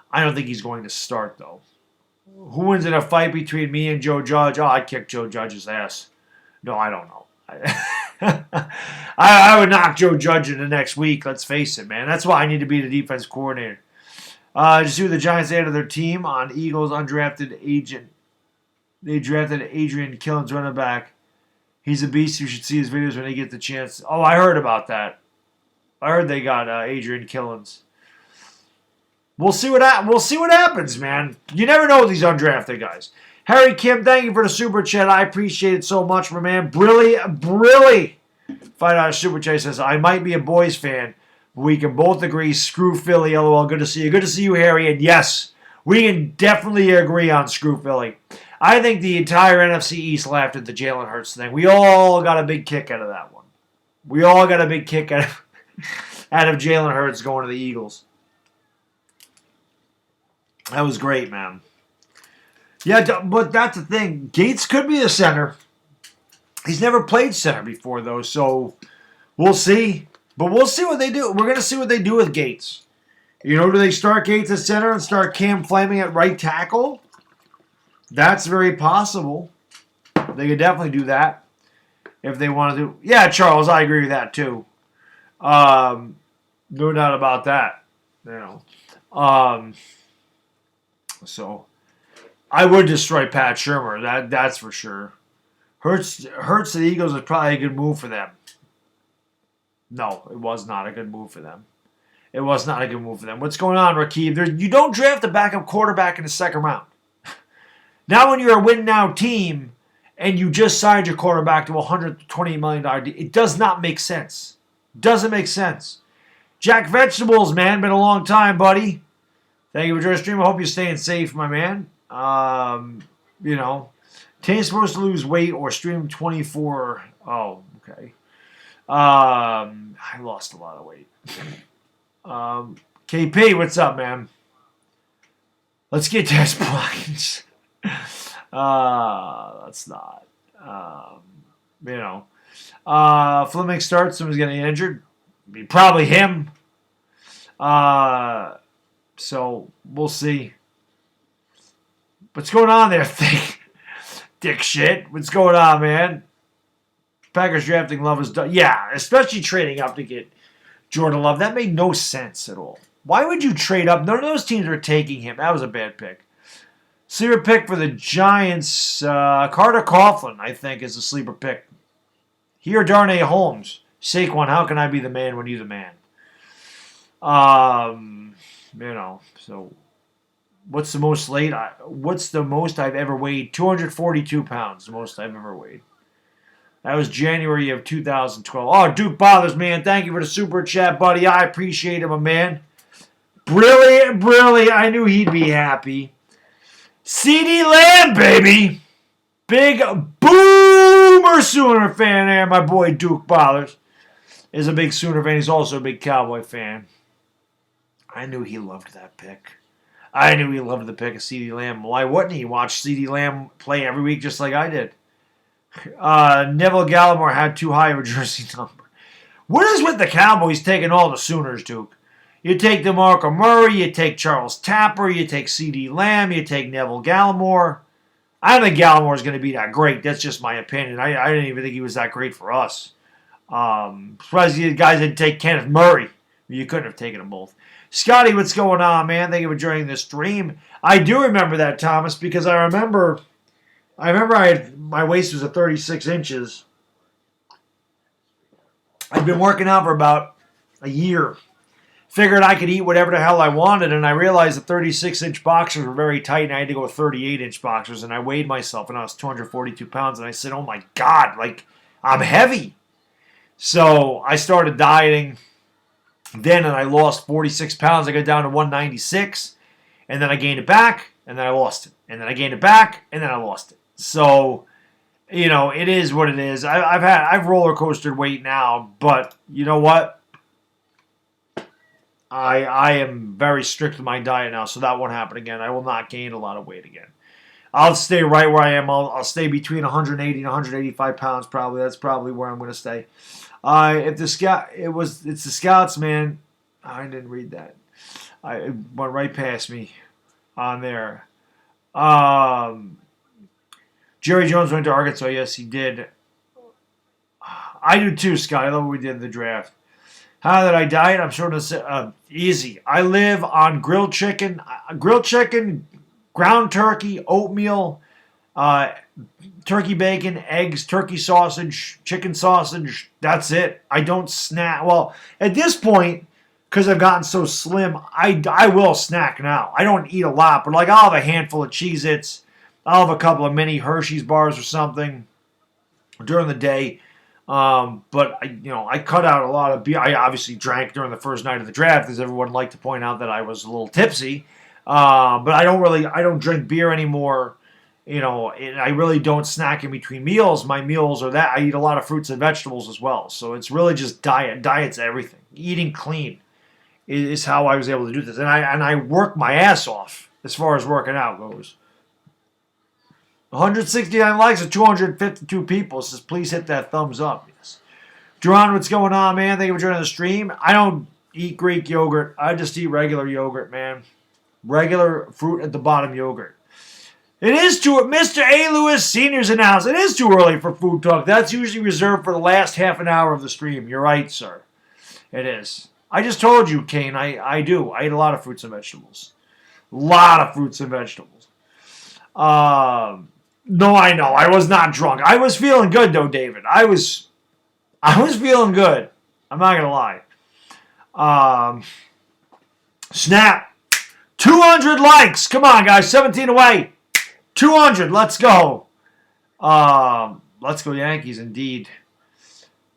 I don't think he's going to start, though. Who wins in a fight between me and Joe Judge? Oh, I'd kick Joe Judge's ass. No, I don't know. I would knock Joe Judge in the next week, let's face it, man. That's why I need to be the defense coordinator. Just see what the Giants added to their team on Eagles undrafted agent. They drafted Adrian Killins, running back. He's a beast. You should see his videos when he gets the chance. Oh, I heard about that. I heard they got Adrian Killins. We'll see what happens, man. You never know with these undrafted guys. Harry Kim, thank you for the super chat. I appreciate it so much, my man. Brilly. $5 super chat says, I might be a boys fan. We can both agree, screw Philly, LOL. Good to see you. Good to see you, Harry. And yes, we can definitely agree on screw Philly. I think the entire NFC East laughed at the Jalen Hurts thing. We all got a big kick out of that one. We all got a big kick out of out of Jalen Hurts going to the Eagles. That was great, man. Yeah, but that's the thing. Gates could be a center. He's never played center before, though, so we'll see. But we'll see what they do. We're going to see what they do with Gates. You know, do they start Gates at center and start Cam Fleming at right tackle? That's very possible. They could definitely do that if they want to do. Yeah, Charles, I agree with that too. No doubt about that. You know, so I would destroy Pat Shurmur. That's for sure. Hurts the Eagles is probably a good move for them. No, it was not a good move for them. It was not a good move for them. What's going on, Rakeem? You don't draft a backup quarterback in the second round. Now when you're a win-now team and you just signed your quarterback to a $120 million deal, it does not make sense. Doesn't make sense. Jack Vegetables, man. Been a long time, buddy. Thank you for joining the stream. I hope you're staying safe, my man. You know, Tane's supposed to lose weight or stream 24. Oh, okay. I lost a lot of weight. KP, what's up, man? Let's get to his points. Let's not. You know. Fleming starts, someone's getting injured. Probably him. So we'll see. What's going on there, dick shit? What's going on, man? Packers drafting Love is done. Yeah, especially trading up to get Jordan Love. That made no sense at all. Why would you trade up? None of those teams were taking him. That was a bad pick. Sleeper pick for the Giants. Carter Coughlin, I think, is a sleeper pick. He or Darnay Holmes. Saquon, how can I be the man when you're the man? You know, so what's the most I've ever weighed? 242 pounds, the most I've ever weighed. That was January of 2012. Oh, Duke Bothers, man. Thank you for the super chat, buddy. I appreciate him, man. Brilliant. I knew he'd be happy. CD Lamb, baby. Big boomer Sooner fan there. My boy Duke Bothers is a big Sooner fan. He's also a big Cowboy fan. I knew he loved that pick. I knew he loved the pick of CD Lamb. Why wouldn't he watch CD Lamb play every week just like I did? Neville Gallimore had too high of a jersey number. What is with the Cowboys taking all the Sooners, Duke? You take DeMarco Murray, you take Charles Tapper, you take C.D. Lamb, you take Neville Gallimore. I don't think Gallimore's going to be that great. That's just my opinion. I didn't even think he was that great for us. Surprised you guys didn't take Kenneth Murray. You couldn't have taken them both. Scotty, what's going on, man? Thank you for joining this stream. I do remember that, Thomas, because I remember my waist was at 36 inches. I'd been working out for about a year. Figured I could eat whatever the hell I wanted, and I realized the 36-inch boxers were very tight, and I had to go with 38-inch boxers, and I weighed myself, and I was 242 pounds, and I said, oh my God, like, I'm heavy. So I started dieting then, and I lost 46 pounds. I got down to 196, and then I gained it back, and then I lost it. And then I gained it back, and then I lost it. So, you know, it is what it is. I've roller coastered weight now, but you know what? I am very strict with my diet now, so that won't happen again. I will not gain a lot of weight again. I'll stay right where I am. I'll stay between 180 and 185 pounds probably. That's probably where I'm going to stay. It's the Scouts, man. I didn't read that. It went right past me on there. Jerry Jones went to Arkansas. Yes, he did. I do too, Scott. I love what we did in the draft. How did I diet? I'm sure to say easy. I live on grilled chicken, ground turkey, oatmeal, turkey bacon, eggs, turkey sausage, chicken sausage. That's it. I don't snack. Well, at this point, because I've gotten so slim, I will snack now. I don't eat a lot, but like I'll have a handful of Cheez-Its. I'll have a couple of mini Hershey's bars or something during the day. But I cut out a lot of beer. I obviously drank during the first night of the draft, as everyone liked to point out that I was a little tipsy. But I don't drink beer anymore. And I really don't snack in between meals. My meals are that I eat a lot of fruits and vegetables as well. So it's really just diet. Diet's everything. Eating clean is how I was able to do this, and I work my ass off as far as working out goes. 169 likes and 252 people. Says please hit that thumbs up. Yes. Duran, what's going on, man? Thank you for joining the stream. I don't eat Greek yogurt. I just eat regular yogurt, man. Regular fruit at the bottom yogurt. It is too, Mr. A. Lewis Sr.'s announced. It is too early for food talk. That's usually reserved for the last half an hour of the stream. You're right, sir. It is. I just told you, Kane, I do. I eat a lot of fruits and vegetables. A lot of fruits and vegetables. No, I know. I was not drunk. I was feeling good, though, David. I was feeling good. I'm not going to lie. Snap. 200 likes. Come on, guys. 17 away. 200. Let's go. Let's go Yankees, indeed.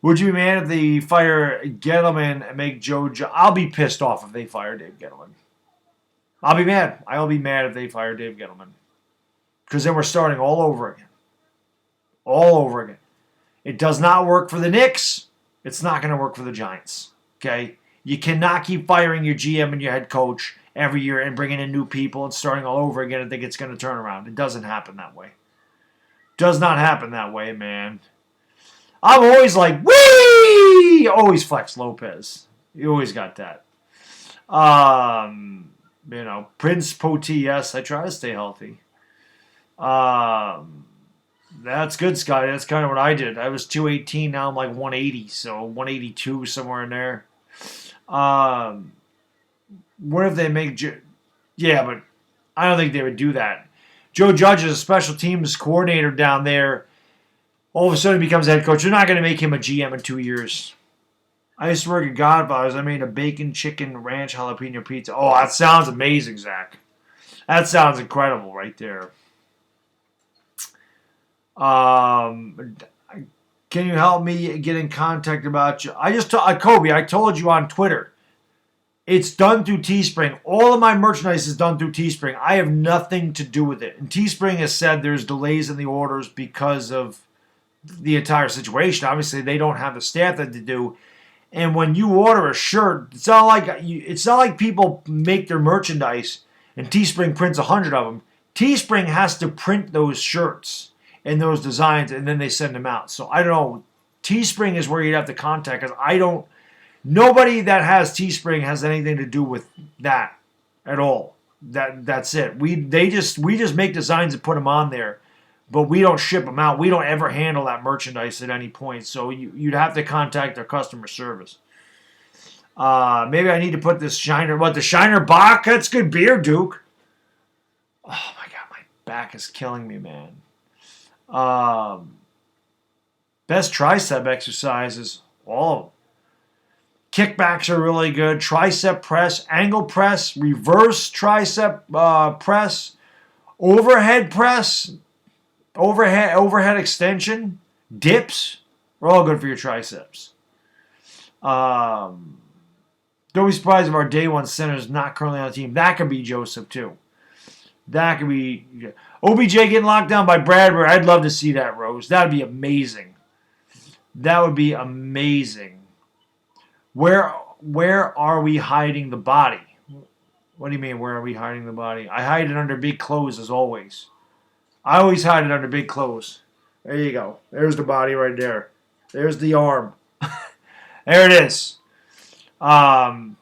Would you be mad if they fire Gettleman and make Joe? I'll be pissed off if they fire Dave Gettleman. I'll be mad. I'll be mad if they fire Dave Gettleman. Because then we're starting all over again. All over again. It does not work for the Knicks. It's not going to work for the Giants. Okay? You cannot keep firing your GM and your head coach every year and bringing in new people and starting all over again and think it's going to turn around. It doesn't happen that way. Does not happen that way, man. I'm always like, wee! Always Flex Lopez. You always got that. Prince Poti, yes, I try to stay healthy. That's good, Scotty. That's kind of what I did. I was 218, now I'm like 180, so 182, somewhere in there. What if they make... Yeah, but I don't think they would do that. Joe Judge is a special teams coordinator down there. All of a sudden he becomes a head coach. You're not going to make him a GM in 2 years. I used to work at Godfather's. I made a bacon, chicken, ranch, jalapeno pizza. Oh, that sounds amazing, Zach. That sounds incredible right there. Can you help me get in contact about you? Kobe, I told you on Twitter. It's done through Teespring. All of my merchandise is done through Teespring. I have nothing to do with it. And Teespring has said there's delays in the orders because of the entire situation. Obviously, they don't have the staff that they do. And when you order a shirt, it's not like people make their merchandise and Teespring prints 100 of them. Teespring has to print those shirts and those designs, and then they send them out. So I don't know. Teespring is where you'd have to contact us. Nobody that has Teespring has anything to do with that at all. That's it. We just make designs and put them on there, but we don't ship them out. We don't ever handle that merchandise at any point. So you'd have to contact their customer service. Maybe I need to put this Shiner. What, the Shiner Bach? That's good beer, Duke. Oh my God, my back is killing me, man. Best tricep exercises. All of them. Kickbacks are really good. Tricep press, angle press, reverse tricep press, overhead press, overhead extension, dips. Are all good for your triceps. Don't be surprised if our day one center is not currently on the team. That could be Joseph too. That could be OBJ getting locked down by Bradbury. I'd love to see that, Rose. That would be amazing. That would be amazing. Where are we hiding the body? What do you mean, where are we hiding the body? I hide it under big clothes as always. I always hide it under big clothes. There you go. There's the body right there. There's the arm. There it is. I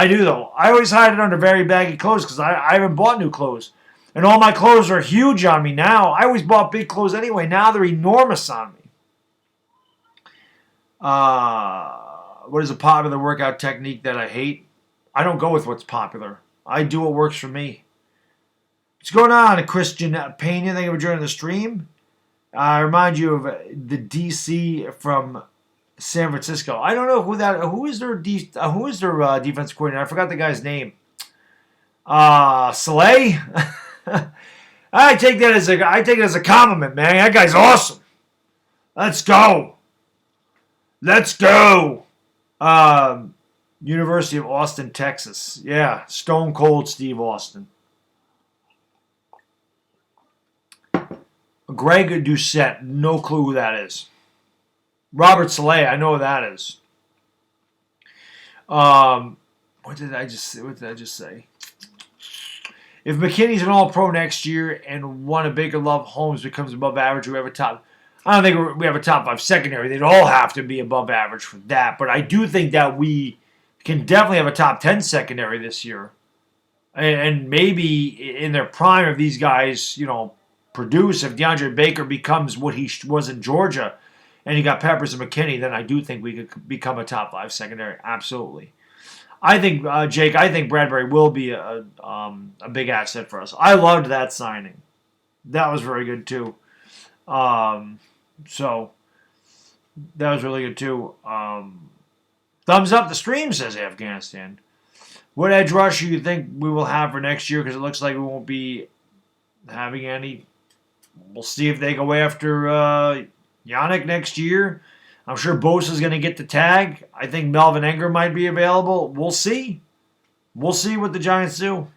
do, though. I always hide it under very baggy clothes because I haven't bought new clothes. And all my clothes are huge on me now. I always bought big clothes anyway. Now they're enormous on me. What is a popular workout technique that I hate? I don't go with what's popular. I do what works for me. What's going on, Christian Pena? Thank you for joining the stream. I remind you of the DC from San Francisco. I don't know who is their defensive coordinator. I forgot the guy's name. Saleh. I take that as a compliment, man. That guy's awesome. Let's go. Let's go. University of Austin, Texas. Yeah, Stone Cold Steve Austin. Greg Doucette, no clue who that is. Robert Saleh, I know who that is. What did I just say? If McKinney's an All-Pro next year and one of Baker Love Holmes becomes above average, we have a top. I don't think we have a top 5 secondary. They'd all have to be above average for that. But I do think that we can definitely have a top 10 secondary this year. And maybe in their prime, if these guys, produce, if DeAndre Baker becomes what he was in Georgia, and you got Peppers and McKinney, then I do think we could become a top 5 secondary. Absolutely. I think, Jake, Bradbury will be a big asset for us. I loved that signing. That was very good, too. So, that was really good, too. Thumbs up the stream, says Afghanistan. What edge rusher you think we will have for next year? Because it looks like we won't be having any. We'll see if they go after Yannick next year. I'm sure Bosa's going to get the tag. I think Melvin Ingram might be available. We'll see. We'll see what the Giants do.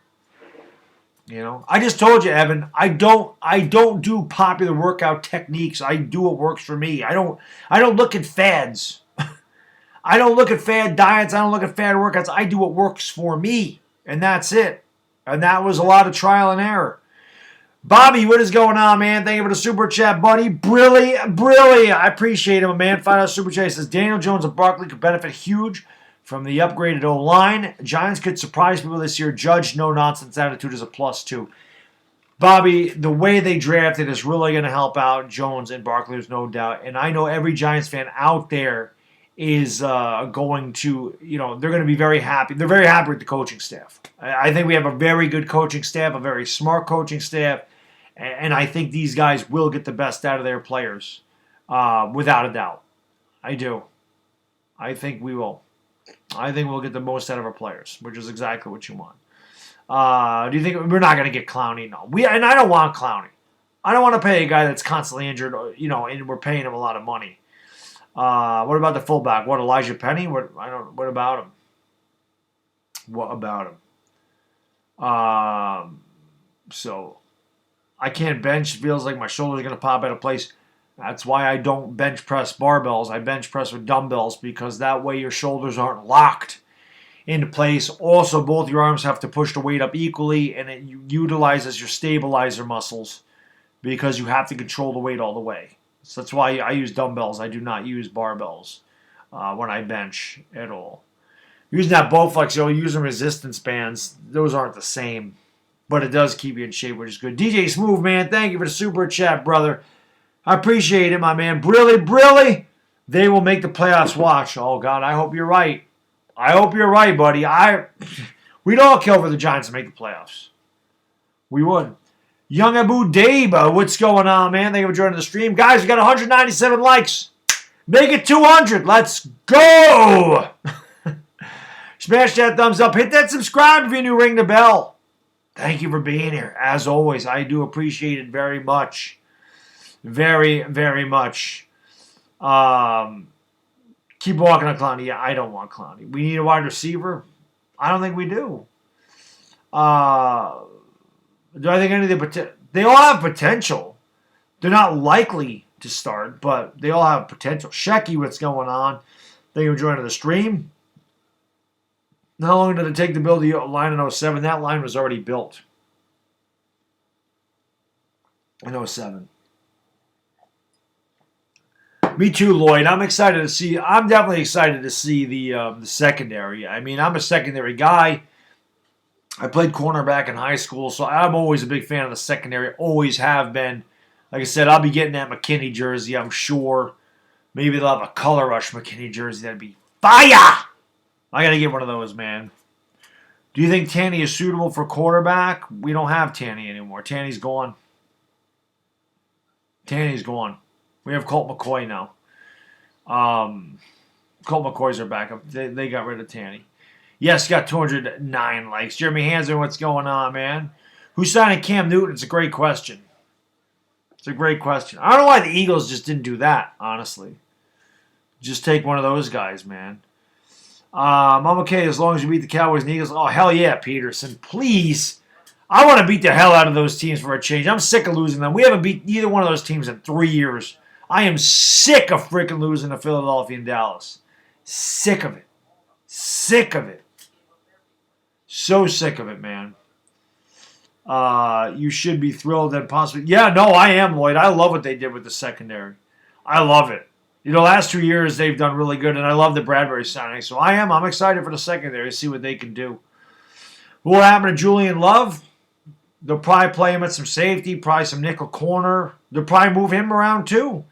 I just told you, Evan. I don't do popular workout techniques. I do what works for me. I don't look at fads. I don't look at fad diets. I don't look at fad workouts. I do what works for me, and that's it. And that was a lot of trial and error. Bobby, what is going on, man? Thank you for the super chat, buddy. Brilliant. I appreciate him, man. $5 super chat. He says Daniel Jones and Barkley could benefit huge from the upgraded O-line. Giants could surprise people this year. Judge no-nonsense attitude is a plus, too. Bobby, the way they drafted is really going to help out Jones and Barkley, there's no doubt. And I know every Giants fan out there is going to, they're going to be very happy. They're very happy with the coaching staff. I think we have a very good coaching staff, a very smart coaching staff, and I think these guys will get the best out of their players, without a doubt. I do. I think we will. I think we'll get the most out of our players, which is exactly what you want. Do you think we're not going to get Clowney? No. And I don't want Clowney. I don't want to pay a guy that's constantly injured, and we're paying him a lot of money. What about the fullback? What, Elijah Penny? What about him? What about him? So I can't bench. Feels like my shoulder's going to pop out of place. That's why I don't bench press barbells. I bench press with dumbbells because that way your shoulders aren't locked into place. Also, both your arms have to push the weight up equally, and it utilizes your stabilizer muscles because you have to control the weight all the way. So that's why I use dumbbells. I do not use barbells when I bench at all. Using that Bowflex, using resistance bands, those aren't the same. But it does keep you in shape, which is good. DJ Smooth, man, thank you for the super chat, brother. I appreciate it, my man. Brilly. They will make the playoffs watch. Oh, God, I hope you're right. I hope you're right, buddy. We'd all kill for the Giants to make the playoffs. We would. Young Abu Daba, what's going on, man? Thank you for joining the stream. Guys, we got 197 likes. Make it 200. Let's go. Smash that thumbs up. Hit that subscribe if you're new. Ring the bell. Thank you for being here. As always, I do appreciate it very much. Very, very much. Keep walking on Clowney. Yeah, I don't want Clowney. We need a wide receiver. I don't think we do. Do I think any of the potential? They all have potential. They're not likely to start, but they all have potential. Shecky, what's going on? Thank you for joining the stream. How long did it take to build the line in 07? That line was already built in 07. Me too, Lloyd. I'm excited to see. I'm definitely excited to see the secondary. I mean, I'm a secondary guy. I played cornerback in high school, so I'm always a big fan of the secondary. Always have been. Like I said, I'll be getting that McKinney jersey, I'm sure. Maybe they'll have a color rush McKinney jersey. That'd be fire! I got to get one of those, man. Do you think Tanny is suitable for quarterback? We don't have Tanny anymore. Tanny's gone. We have Colt McCoy now. Colt McCoy's our backup. They got rid of Tanny. Yes, got 209 likes. Jeremy Hansen, what's going on, man? Who's signing Cam Newton? It's a great question. I don't know why the Eagles just didn't do that, honestly. Just take one of those guys, man. I'm okay as long as you beat the Cowboys and Eagles. Oh, hell yeah, Peterson. Please. I want to beat the hell out of those teams for a change. I'm sick of losing them. We haven't beat either one of those teams in 3 years. I am sick of freaking losing to Philadelphia and Dallas. Sick of it. Sick of it. So sick of it, man. You should be thrilled and possibly... Yeah, no, I am, Lloyd. I love what they did with the secondary. I love it. Last 2 years they've done really good, and I love the Bradbury signing. So I'm excited for the secondary to see what they can do. What will happen to Julian Love? They'll probably play him at some safety, probably some nickel corner. They'll probably move him around too.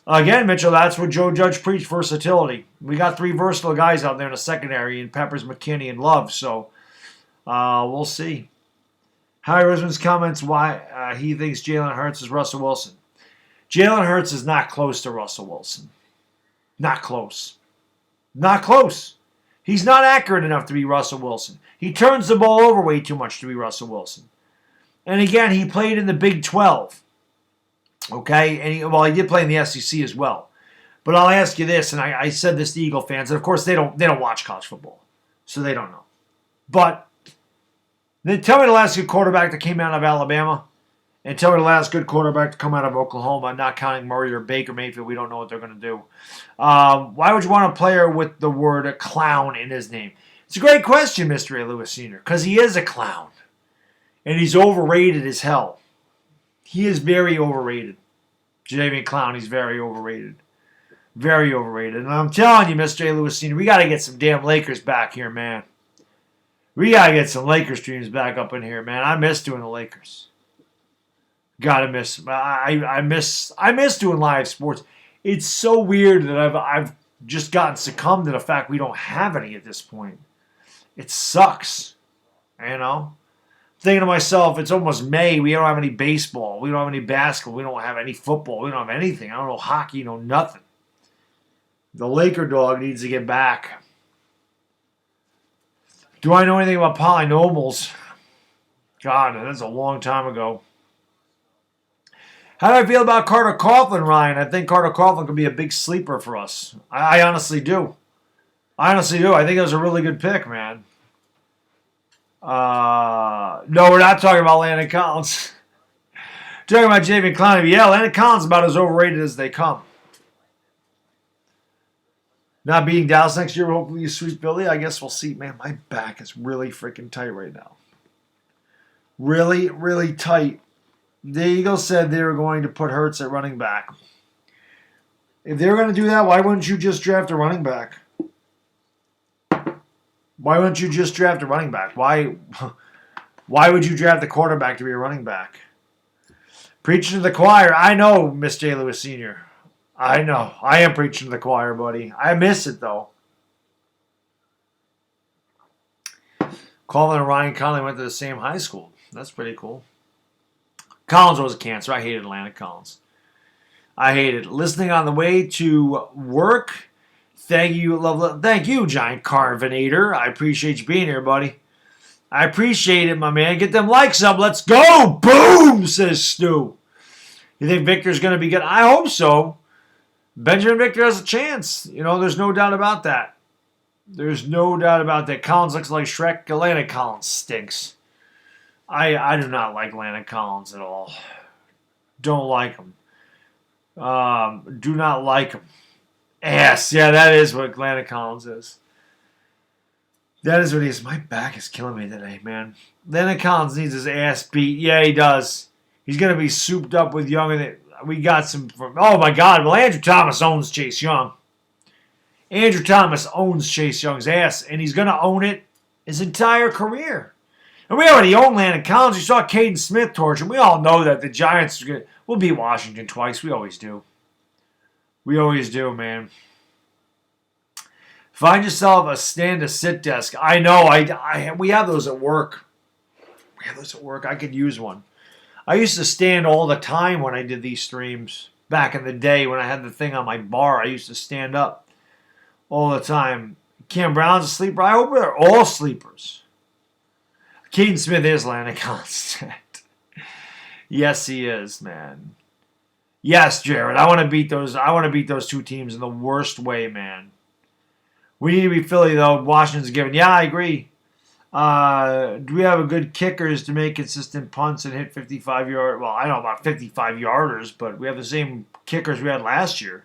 Again, Mitchell, that's what Joe Judge preached, versatility. We got 3 versatile guys out there in the secondary, in Peppers, McKinney, and Love. So we'll see. Howie Roseman's comments why he thinks Jalen Hurts is Russell Wilson. Jalen Hurts is not close to Russell Wilson. Not close. Not close. He's not accurate enough to be Russell Wilson. He turns the ball over way too much to be Russell Wilson. And again, he played in the Big 12. Okay? And he did play in the SEC as well. But I'll ask you this, and I said this to Eagle fans, and of course they don't watch college football. So they don't know. But then tell me the last good quarterback that came out of Alabama, and tell me the last good quarterback to come out of Oklahoma, not counting Murray or Baker Mayfield. We don't know what they're going to do. Why would you want a player with the word clown in his name? It's a great question, Mr. A. Lewis Sr., because he is a clown. And he's overrated as hell. He is very overrated. Jadeveon Clown, he's very overrated. Very overrated. And I'm telling you, Mr. A. Lewis Sr., we got to get some damn Lakers back here, man. We got to get some Lakers streams back up in here, man. I miss doing the Lakers. Gotta miss. I miss doing live sports. It's so weird that I've just gotten succumbed to the fact we don't have any at this point. It sucks. Thinking to myself, it's almost May. We don't have any baseball. We don't have any basketball. We don't have any football. We don't have anything. I don't know hockey. No nothing. The Laker dog needs to get back. Do I know anything about polynomials? God, that's a long time ago. How do I feel about Carter Coughlin, Ryan? I think Carter Coughlin could be a big sleeper for us. I honestly do. I honestly do. I think it was a really good pick, man. No, we're not talking about Landon Collins. Talking about Jadeveon Clowney. Yeah, Landon Collins is about as overrated as they come. Not beating Dallas next year, hopefully you sweep Philly. I guess we'll see. Man, my back is really freaking tight right now. Really, really tight. The Eagles said they were going to put Hurts at running back. If they were going to do that, why wouldn't you just draft a running back? Why wouldn't you just draft a running back? Why would you draft the quarterback to be a running back? Preaching to the choir. I know, Miss J. Lewis Sr. I know. I am preaching to the choir, buddy. I miss it, though. Colin and Ryan Conley went to the same high school. That's pretty cool. Collins was a cancer. I hated Atlanta Collins. I hated it. Listening on the way to work. Thank you, Giant Carvinator. I appreciate you being here, buddy. I appreciate it, my man. Get them likes up. Let's go. Boom, says Stu. You think Victor's going to be good? I hope so. Benjamin Victor has a chance. There's no doubt about that. There's no doubt about that. Collins looks like Shrek. Atlanta Collins stinks. I do not like Landon Collins at all. Don't like him. Do not like him. Yes, yeah, that is what Landon Collins is. That is what he is. My back is killing me today, man. Landon Collins needs his ass beat. Yeah, he does. He's going to be souped up with Young. We got some from... Oh, my God. Well, Andrew Thomas owns Chase Young. Andrew Thomas owns Chase Young's ass, and he's going to own it his entire career. And we already own Landon Collins. We saw Caden Smith torch him. We all know that the Giants will beat Washington twice. We always do. We always do, man. Find yourself a stand-to-sit desk. I know. We have those at work. I could use one. I used to stand all the time when I did these streams. Back in the day when I had the thing on my bar, I used to stand up all the time. Cam Brown's a sleeper. I hope they're all sleepers. Caden Smith is Landon Collins. Yes, he is, man. Yes, Jared. I want to beat those two teams in the worst way, man. We need to be Philly, though. Washington's given. Yeah, I agree. Do we have a good kickers to make consistent punts and hit 55-yard? Well, I don't know about 55-yarders, but we have the same kickers we had last year.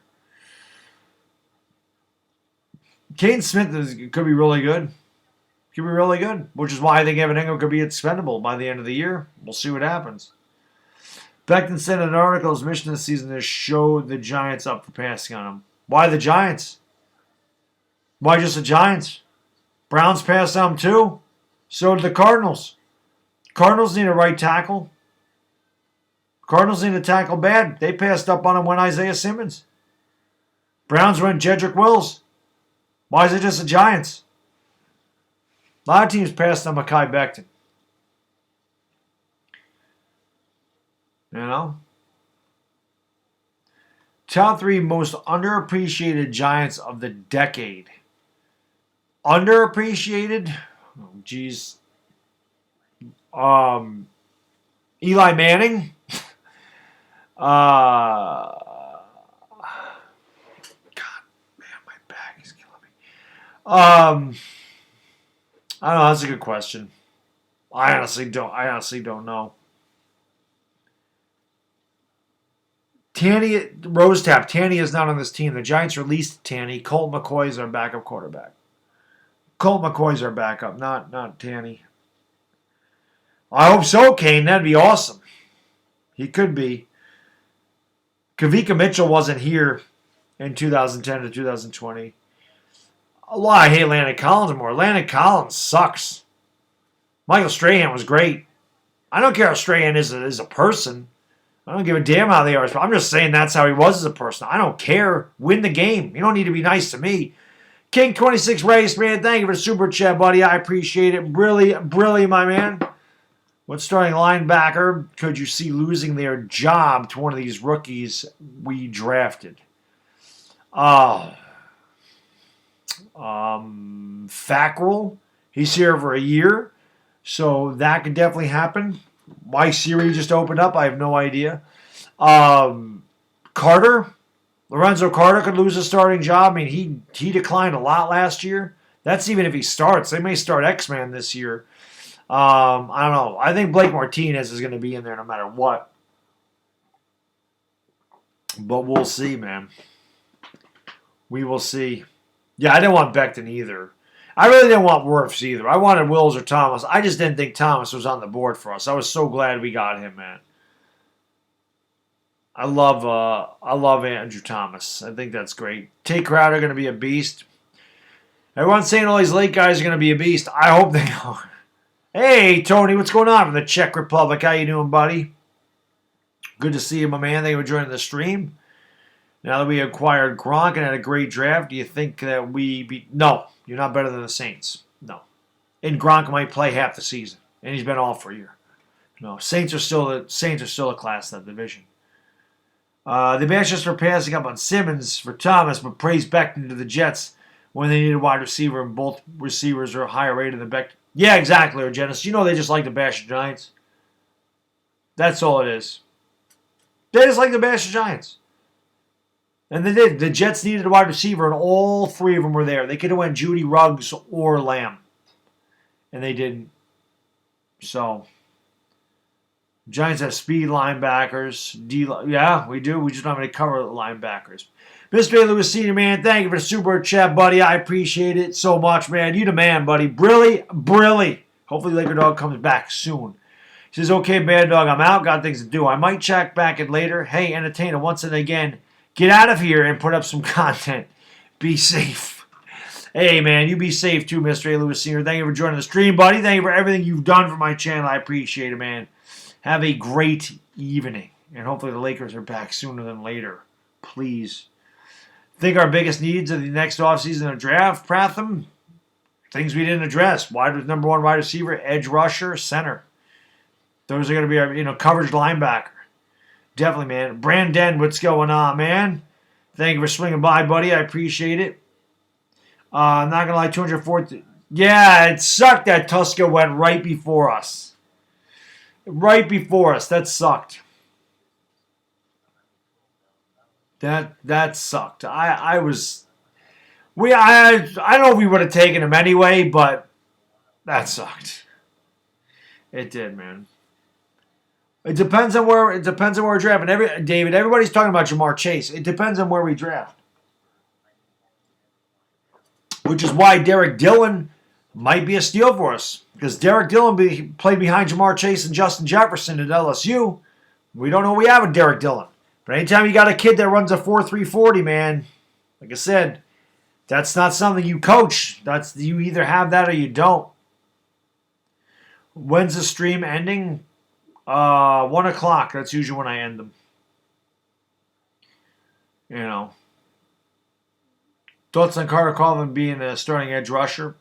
Kane Smith could be really good. Could be really good, which is why I think Evan Ingram could be expendable by the end of the year. We'll see what happens. Beckton sent an article his mission this season to show the Giants up for passing on him. Why the Giants? Why just the Giants? Browns passed on him too. So did the Cardinals. Cardinals need a right tackle. Cardinals need a tackle bad. They passed up on him when Isaiah Simmons. Browns went Jedrick Wills. Why is it just the Giants? A lot of teams passed on Mekhi Becton. You know? Top 3 most underappreciated Giants of the decade. Underappreciated? Oh, geez. Eli Manning. God, man, my back is killing me. I don't know. That's a good question. I honestly don't know. Rose Tap. Tanny is not on this team. The Giants released Tanny. Colt McCoy is our backup quarterback. Colt McCoy's our backup, not Tanny. I hope so, Kane. That'd be awesome. He could be. Kavika Mitchell wasn't here in 2010 to 2020. I hate Landon Collins more. Landon Collins sucks. Michael Strahan was great. I don't care how Strahan is as a person. I don't give a damn how they are. I'm just saying that's how he was as a person. I don't care. Win the game. You don't need to be nice to me. King 26 Race, man. Thank you for the super chat, buddy. I appreciate it. Really, my man. What starting linebacker could you see losing their job to one of these rookies we drafted? Fackrell. He's here for a year, so that could definitely happen. Why Siri just opened up, I have no idea. Carter. Lorenzo Carter could lose a starting job. I mean, he declined a lot last year. That's even if he starts. They may start X-Man this year. I don't know. I think Blake Martinez is going to be in there no matter what. But we'll see, man. We will see. Yeah, I didn't want Becton either. I really didn't want Wirfs either. I wanted Wills or Thomas. I just didn't think Thomas was on the board for us. I was so glad we got him, man. I love Andrew Thomas. I think that's great. Tate Crowder going to be a beast. Everyone's saying all these late guys are going to be a beast. I hope they are. Hey, Tony, what's going on from the Czech Republic? How you doing, buddy? Good to see you, my man. Thank you for joining the stream. Now that we acquired Gronk and had a great draft, do you think that we beat... No, you're not better than the Saints. No. And Gronk might play half the season, and he's been off for a year. No, Saints are still a class in that division. They bashed us for passing up on Simmons for Thomas, but praised Becton to the Jets when they needed a wide receiver, and both receivers are higher rated than Becton. Yeah, exactly, Genesis. You know they just like to bash the Giants. That's all it is. They just like to bash the Giants. And they did. The Jets needed a wide receiver, and all 3 of them were there. They could have went Judy, Ruggs, or Lamb. And they didn't. So, Giants have speed linebackers. Yeah, we do. We just don't have any cover linebackers. Mr. Lewis Senior, man, thank you for the super chat, buddy. I appreciate it so much, man. You the man, buddy. Brilly. Hopefully Laker Dog comes back soon. He says, okay, Bad Dog, I'm out. Got things to do. I might check back in later. Hey, entertainer, once and again, get out of here and put up some content. Be safe. Hey, man, you be safe too, Mr. Lewis Senior. Thank you for joining the stream, buddy. Thank you for everything you've done for my channel. I appreciate it, man. Have a great evening. And hopefully the Lakers are back sooner than later. Please. Think our biggest needs of the next offseason are draft, Pratham? Things we didn't address. Number 1 wide receiver, edge rusher, center. Those are going to be our, coverage linebacker. Definitely, man. Brandon, what's going on, man? Thank you for swinging by, buddy. I appreciate it. I'm not going to lie, 204th. Yeah, it sucked that Tuska went right before us. Right before us. That sucked. That sucked. I don't know if we would have taken him anyway, but That sucked. It did, man. It depends on where we're drafting. David, everybody's talking about Jamar Chase. It depends on where we draft. Which is why Derek Dillon might be a steal for us. Because Derek Dillon played behind Jamar Chase and Justin Jefferson at LSU. We don't know what we have with Derek Dillon. But anytime you got a kid that runs a 4.3 40, man, like I said, that's not something you coach. You either have that or you don't. When's the stream ending? 1 o'clock. That's usually when I end them. You know. Thoughts on Carter Colvin being a starting edge rusher?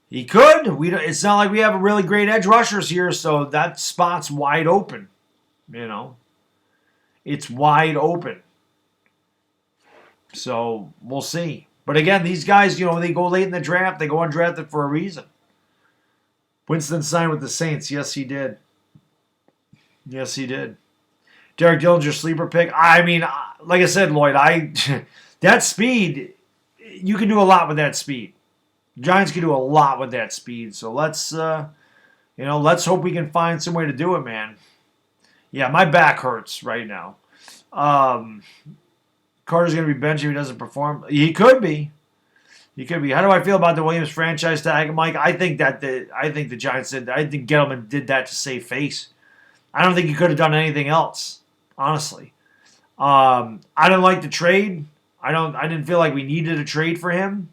He could. It's not like we have a really great edge rushers here, so that spot's wide open. You know. It's wide open. So we'll see. But again, these guys, they go late in the draft. They go undrafted for a reason. Winston signed with the Saints. Yes, he did. Yes, he did. Derek Dillon's your sleeper pick. I mean, like I said, Lloyd, that speed, you can do a lot with that speed. Giants can do a lot with that speed. So let's hope we can find some way to do it, man. Yeah, my back hurts right now. Carter's going to be benched if he doesn't perform. He could be. How do I feel about the Williams franchise tag, Mike? I think the Giants did. I think Gettleman did that to save face. I don't think he could have done anything else, honestly. I didn't like the trade. I didn't feel like we needed a trade for him.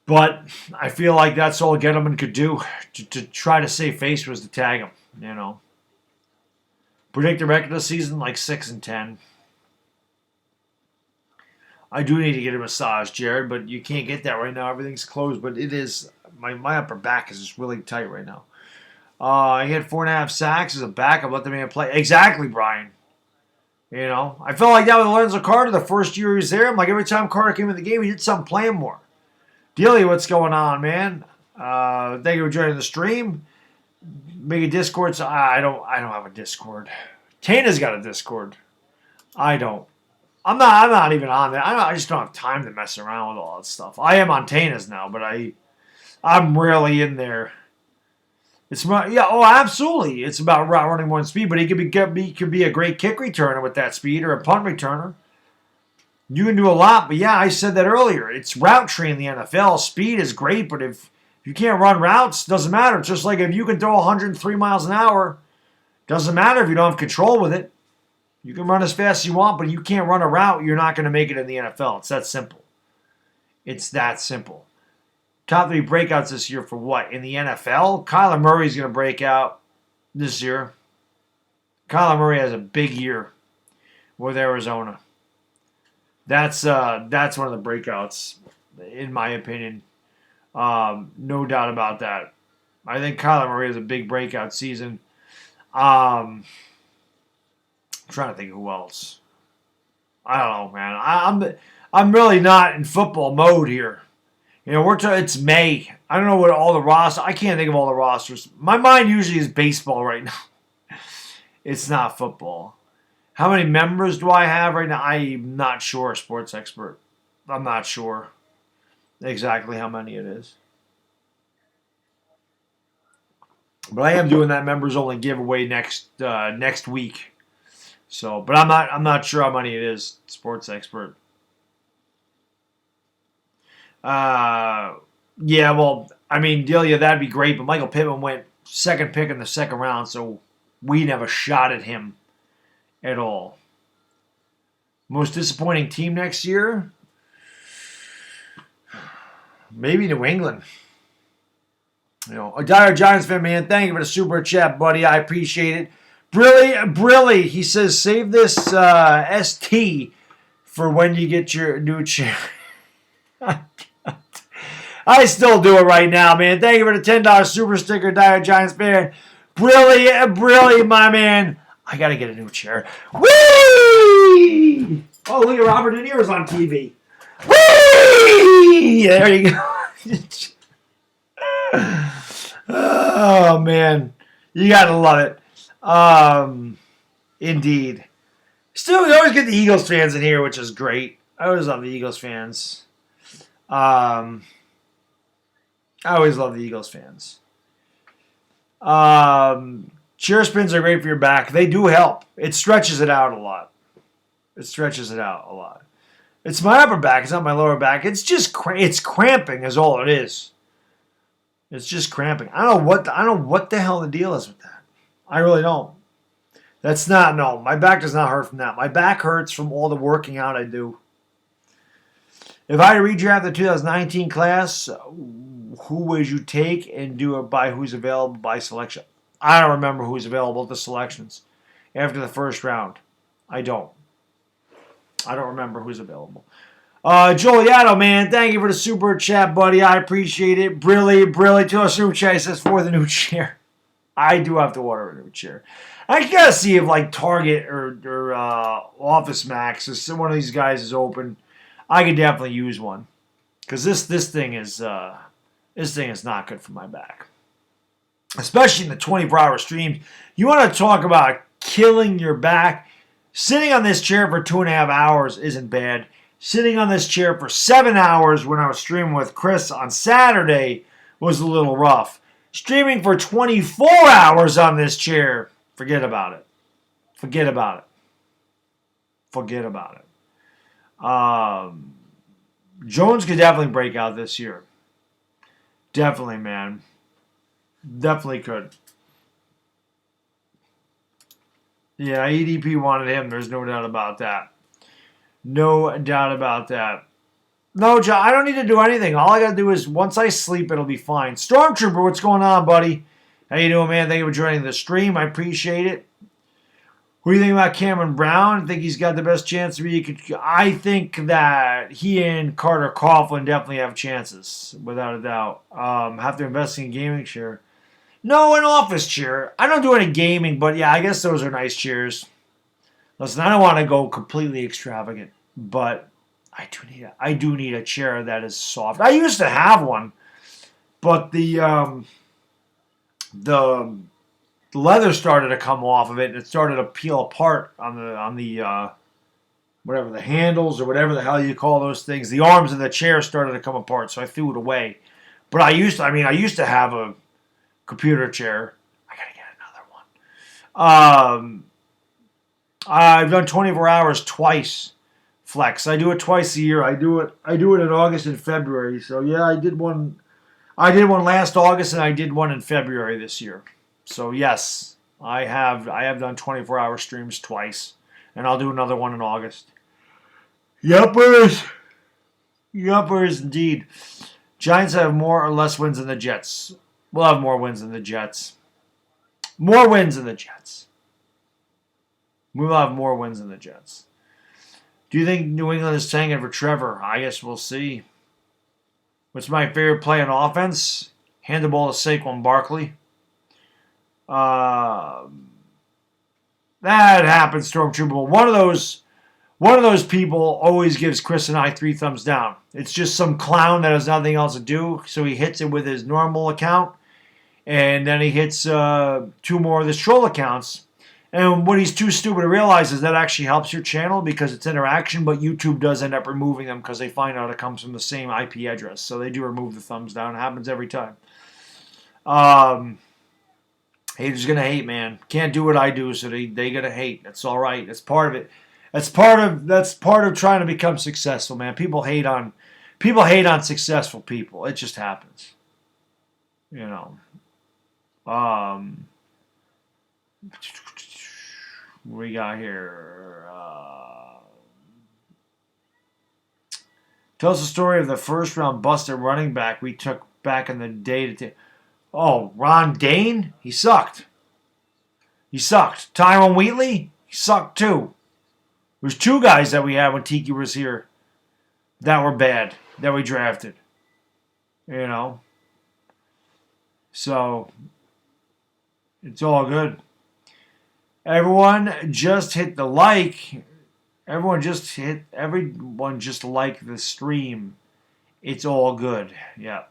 But I feel like that's all Gettleman could do to try to save face was to tag him. Predict the record of the season like 6-10. I do need to get a massage, Jared, but you can't get that right now. Everything's closed, but it is my upper back is just really tight right now. He had 4.5 sacks as a backup. Let the man play. Exactly, Brian. I felt like that with Lorenzo Carter the first year he was there. I'm like, every time Carter came in the game, he did something playing more. Dealey, what's going on, man? Thank you for joining the stream. Make a Discord. So I don't have a Discord. Tana's got a Discord. I don't. I'm not even on there. I just don't have time to mess around with all that stuff. I am on Tana's now, but I'm rarely in there. Absolutely. It's about route running one speed, but he could be a great kick returner with that speed or a punt returner. You can do a lot, but yeah, I said that earlier. It's route tree in the NFL. Speed is great, but if you can't run routes, doesn't matter. It's just like if you can throw 103 miles an hour, doesn't matter if you don't have control with it. You can run as fast as you want, but you can't run a route, you're not going to make it in the NFL. It's that simple. It's that simple. Top 3 breakouts this year for what? In the NFL? Kyler Murray's going to break out this year. Kyler Murray has a big year with Arizona. That's one of the breakouts, in my opinion. No doubt about that. I think Kyler Murray has a big breakout season. I'm trying to think of who else. I don't know, man. I'm really not in football mode here. It's May. I don't know what all the rosters. I can't think of all the rosters. My mind usually is baseball right now. It's not football. How many members do I have right now? I'm not sure, sports expert. I'm not sure exactly how many it is. But I am doing that members only giveaway next week. So, but I'm not sure how many it is, sports expert. Yeah, well, I mean, Delia, that'd be great, but Michael Pittman went second pick in the second round, so we never shot at him at all. Most disappointing team next year? Maybe New England. A dire Giants fan, man. Thank you for the super chat, buddy. I appreciate it. Brilly, he says, save this ST for when you get your new chair. I still do it right now, man. Thank you for the $10 super sticker, dire Giants fan. Brilly, my man. I got to get a new chair. Whee! Oh, look at Robert De Niro's on TV. Whee! There you go. Oh, man. You got to love it. Indeed. Still, we always get the Eagles fans in here, which is great. I always love the Eagles fans. I always love the Eagles fans. Chair spins are great for your back. They do help. It stretches it out a lot. It stretches it out a lot. It's my upper back. It's not my lower back. It's just it's cramping is all it is. It's just cramping. I don't know what the hell the deal is with that. I really don't. That's not, no. My back does not hurt from that. My back hurts from all the working out I do. If I had to redraft the 2019 class, who would you take and do it by who's available by selection? I don't remember who's available at the selections after the first round. I don't remember who's available. Joel Yaddo, man, thank you for the super chat, buddy. I appreciate it. Brilly, to a super chat. He says, for the new chair. I do have to order a new chair. I gotta see if like Target or Office Max, if one of these guys is open. I could definitely use one because this thing is not good for my back, especially in the 24-hour streams. You want to talk about killing your back? Sitting on this chair for 2.5 hours isn't bad. Sitting on this chair for 7 hours when I was streaming with Chris on Saturday was a little rough. Streaming for 24 hours on this chair, forget about it. Forget about it. Forget about it. Jones could definitely break out this year. Definitely, man. Definitely could. Yeah, EDP wanted him. There's no doubt about that. No doubt about that. No, John, I don't need to do anything. All I got to do is once I sleep, it'll be fine. Stormtrooper, what's going on, buddy? How you doing, man? Thank you for joining the stream. I appreciate it. Who do you think about Cameron Brown? I think he's got the best chance to be. I think that he and Carter Coughlin definitely have chances, without a doubt. Have to invest in a gaming chair. No, an office chair. I don't do any gaming, but yeah, I guess those are nice chairs. Listen, I don't want to go completely extravagant, but I do need a chair that is soft. I used to have one, but the leather started to come off of it, and it started to peel apart on the whatever the handles or whatever the hell you call those things. The arms of the chair started to come apart, so I threw it away. But I used to have a computer chair. I gotta get another one. I've done 24 hours twice. Flex. I do it twice a year. I do it in August and February. So yeah, I did one last August and I did one in February this year. So yes, I have done 24-hour streams twice, and I'll do another one in August. Yuppers indeed. Giants have more or less wins than the Jets. We'll have more wins than the Jets. More wins than the Jets. We will have more wins than the Jets. Do you think New England is tanking for Trevor? I guess we'll see. What's my favorite play on offense? Hand the ball to Saquon Barkley. That happens, Stormtrooper. One of those people always gives Chris and I 3 thumbs down. It's just some clown that has nothing else to do, so he hits it with his normal account, and then he hits 2 more of his troll accounts. And what he's too stupid to realize is that actually helps your channel because it's interaction, but YouTube does end up removing them because they find out it comes from the same IP address. So they do remove the thumbs down. It happens every time. Haters gonna hate, man. Can't do what I do, so they gonna hate. That's all right. That's part of it. That's part of trying to become successful, man. People hate on successful people. It just happens. You know. We got here. Tell us the story of the first round busted running back we took back in the day to. Oh, Ron Dane? He sucked. Tyrone Wheatley? He sucked too. There's 2 guys that we had when Tiki was here that were bad, that we drafted. You know? So, it's all good. Everyone just hit the like. Everyone just like the stream. It's all good. Yeah.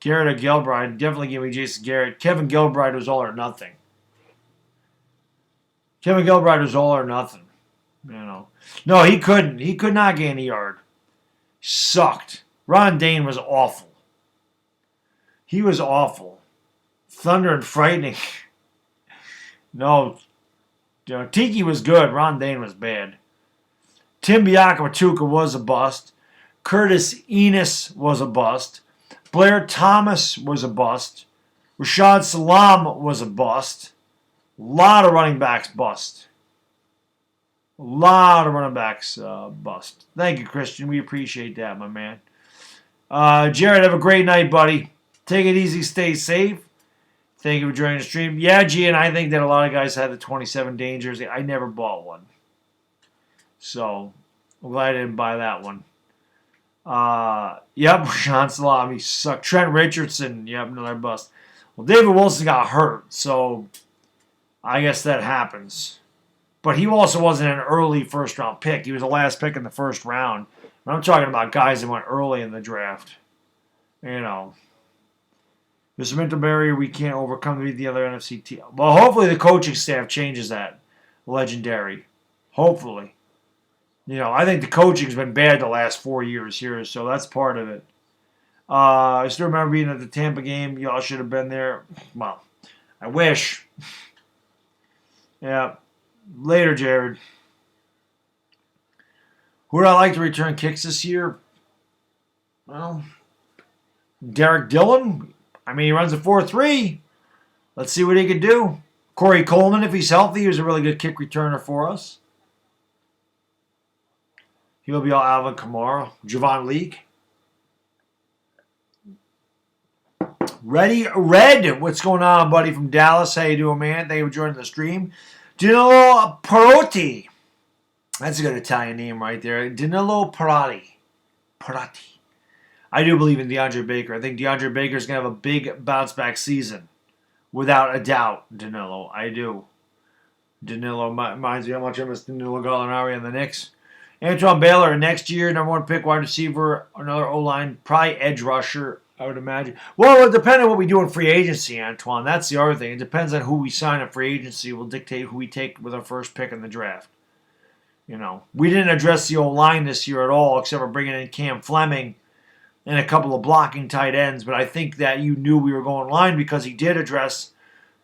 Garrett or Gilbride, definitely give me Jason Garrett. Kevin Gilbride was all or nothing. You know. No, he couldn't. He could not gain a yard. Sucked. Ron Dane was awful. He was awful. Thunder and frightening. No, Tiki was good. Ron Dane was bad. Tim Biakawatuka was a bust. Curtis Enos was a bust. Blair Thomas was a bust. Rashad Salam was a bust. A lot of running backs bust. A lot of running backs bust. Thank you, Christian. We appreciate that, my man. Jared, have a great night, buddy. Take it easy. Stay safe. Thank you for joining the stream. Yeah, G, and I think that a lot of guys had the 27 Dangers. I never bought one. So, I'm glad I didn't buy that one. Yep, Sean Salami sucked. Trent Richardson, yep, another bust. Well, David Wilson got hurt, so I guess that happens. But he also wasn't an early first-round pick. He was the last pick in the first round. And I'm talking about guys that went early in the draft. Mr. Minterberry, we can't overcome to beat the other NFC team. Well, hopefully the coaching staff changes that. Legendary. Hopefully. I think the coaching's been bad the last 4 years here, so that's part of it. I still remember being at the Tampa game. Y'all should have been there. Well, I wish. Yeah. Later, Jared. Who would I like to return kicks this year? Well, Derek Dillon. He runs a 4.3. Let's see what he could do. Corey Coleman, if he's healthy, he was a really good kick returner for us. He'll be all Alvin Kamara. Javon Leake. Ready? Red. What's going on, buddy, from Dallas? How you doing, man? Thank you for joining the stream. Danilo Perotti. That's a good Italian name right there. Danilo Perotti. I do believe in DeAndre Baker. I think DeAndre Baker is going to have a big bounce-back season. Without a doubt, Danilo. I do. Danilo reminds me how much I miss Danilo Gallinari on the Knicks. Antoine Baylor, next year, number 1 pick, wide receiver, another O-line, probably edge rusher, I would imagine. Well, it depends on what we do in free agency, Antoine. That's the other thing. It depends on who we sign in free agency will dictate who we take with our first pick in the draft. We didn't address the O-line this year at all, except for bringing in Cam Fleming and a couple of blocking tight ends. But I think that you knew we were going line because he did address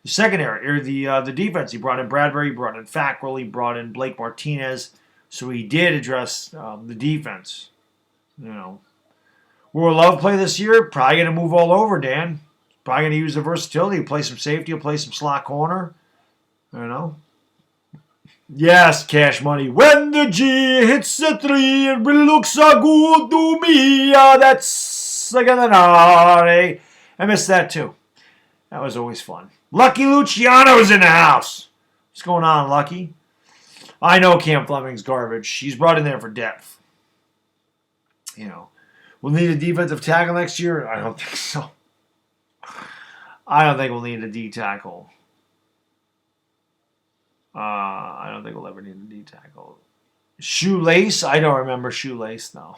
the secondary, or the defense. He brought in Bradbury, he brought in Fackrell, he brought in Blake Martinez. So he did address the defense. Will Love play this year? Probably going to move all over, Dan. Probably going to use the versatility. He'll play some safety. He'll play some slot corner. Yes, Cash Money. When the G hits the 3, it really looks so good to me. That's like an I missed that too. That was always fun. Lucky Luciano's in the house. What's going on, Lucky? I know Cam Fleming's garbage. He's brought in there for depth. We'll need a defensive tackle next year? I don't think so. I don't think we'll need a D tackle. I don't think we'll ever need a D tackle. Shoelace? I don't remember Shoelace, no.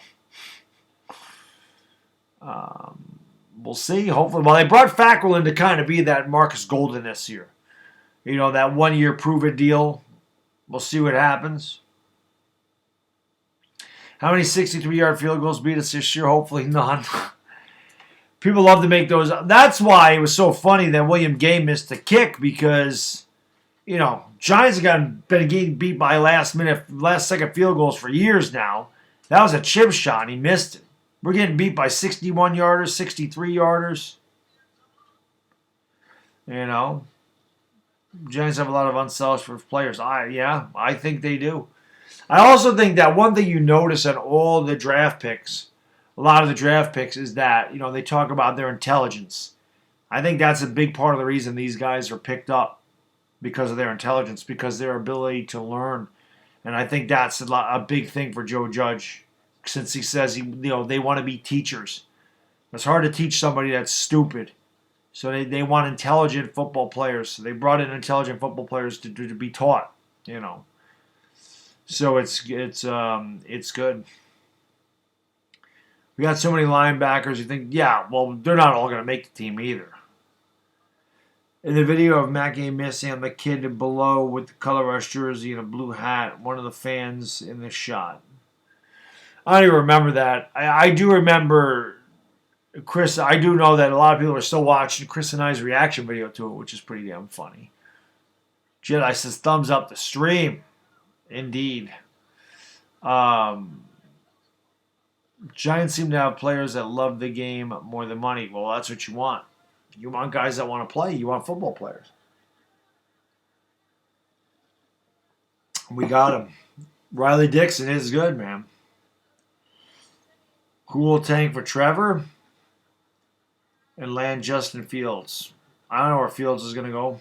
We'll see. Hopefully. Well, they brought Fackrell in to kind of be that Marcus Golden this year. That 1-year prove-it deal. We'll see what happens. How many 63-yard field goals beat us this year? Hopefully none. People love to make those. That's why it was so funny that William Gay missed the kick because, Giants have been getting beat by last-second field goals for years now. That was a chip shot, and he missed it. We're getting beat by 61-yarders, 63-yarders. Giants have a lot of unselfish players. I think they do. I also think that one thing you notice on all the draft picks, a lot of the draft picks, is that, they talk about their intelligence. I think that's a big part of the reason these guys are picked up, because of their intelligence, because their ability to learn. And I think that's a big thing for Joe Judge, since he says they want to be teachers. It's hard to teach somebody that's stupid. So they want intelligent football players. So they brought in intelligent football players to be taught, So it's good. We got so many linebackers. You think, they're not all going to make the team either. In the video of Matt Gay missing, the kid below with the color rush jersey and a blue hat, one of the fans in the shot. I don't even remember that. I do remember Chris, I do know that a lot of people are still watching Chris and I's reaction video to it, which is pretty damn funny. Jedi says thumbs up the stream. Indeed. Giants seem to have players that love the game more than money. Well, that's what you want. You want guys that want to play. You want football players. We got him. Riley Dixon is good, man. Who will tank for Trevor and land Justin Fields? I don't know where Fields is going to go.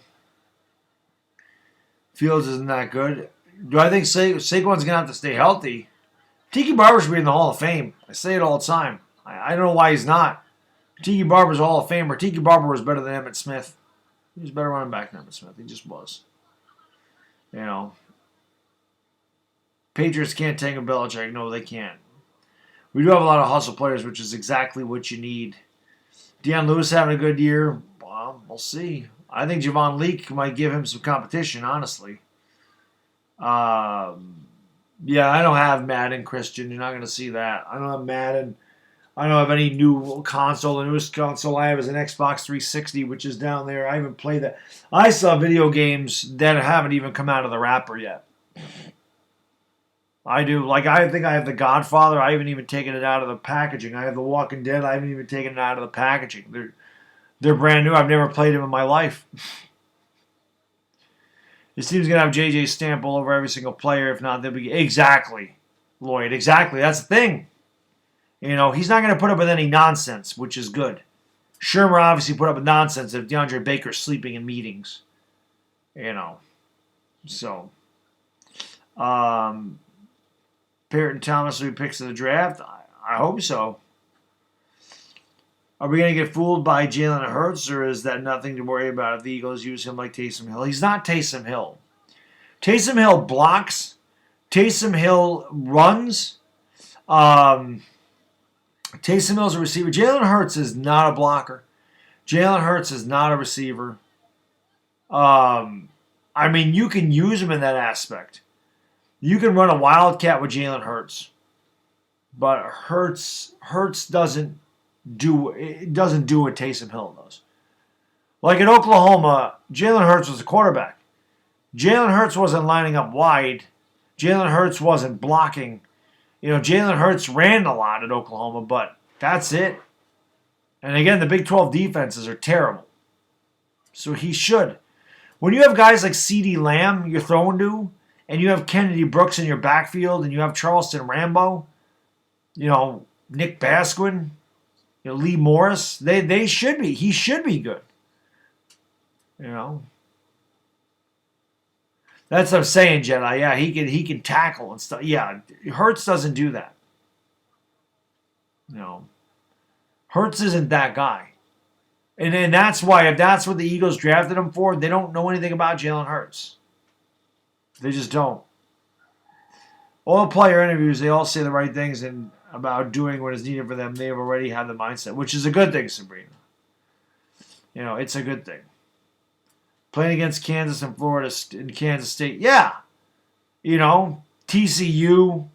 Fields isn't that good. Do I think Saquon's going to have to stay healthy? Tiki Barber should be in the Hall of Fame. I say it all the time. I don't know why he's not. Tiki Barber's a Hall of Famer. Tiki Barber was better than Emmitt Smith. He was better running back than Emmitt Smith. He just was. You know. Patriots can't tank a Belichick. No, they can't. We do have a lot of hustle players, which is exactly what you need. Deion Lewis having a good year. Well, we'll see. I think Javon Leake might give him some competition, honestly. Yeah, I don't have Madden, Christian. You're not going to see that. I don't have Madden. I don't have any new console. The newest console I have is an Xbox 360, which is down there. I haven't played that. I saw video games that haven't even come out of the wrapper yet. I do. Like, I think I have The Godfather. I haven't even taken it out of the packaging. I have The Walking Dead. I haven't even taken it out of the packaging. They're brand new. I've never played them in my life. This team's going to have JJ stamp all over every single player. If not, they'll be... Exactly, Lloyd. Exactly. That's the thing. You know, he's not going to put up with any nonsense, which is good. Shermer obviously put up with nonsense if DeAndre Baker's sleeping in meetings. You know. So... Parrott and Thomas will be picks of the draft. I hope so. Are we going to get fooled by Jalen Hurts, or is that nothing to worry about if the Eagles use him like Taysom Hill? He's not Taysom Hill. Taysom Hill blocks. Taysom Hill runs. Taysom Hill's a receiver. Jalen Hurts is not a blocker. Jalen Hurts is not a receiver. I mean, you can use him in that aspect. You can run a wildcat with Jalen Hurts, but Hurts doesn't do what Taysom Hill does. Like in Oklahoma, Jalen Hurts was the quarterback. Jalen Hurts wasn't lining up wide. Jalen Hurts wasn't blocking. You know, Jalen Hurts ran a lot at Oklahoma, but that's it. And again, the Big 12 defenses are terrible. So he should. When you have guys like CeeDee Lamb you're throwing to, and you have Kennedy Brooks in your backfield, and you have Charleston Rambo, you know, Nick Basquin, you know, Lee Morris, he should be good. You know. That's what I'm saying, Jedi. Yeah, he can tackle and stuff. Yeah, Hurts doesn't do that. You know. Hurts isn't that guy. And that's why, if that's what the Eagles drafted him for, they don't know anything about Jalen Hurts. They just don't. All the player interviews, they all say the right things and about doing what is needed for them. They have already had the mindset, which is a good thing, Sabrina. You know, it's a good thing. Playing against Kansas and Florida in Kansas State, yeah. You know, TCU,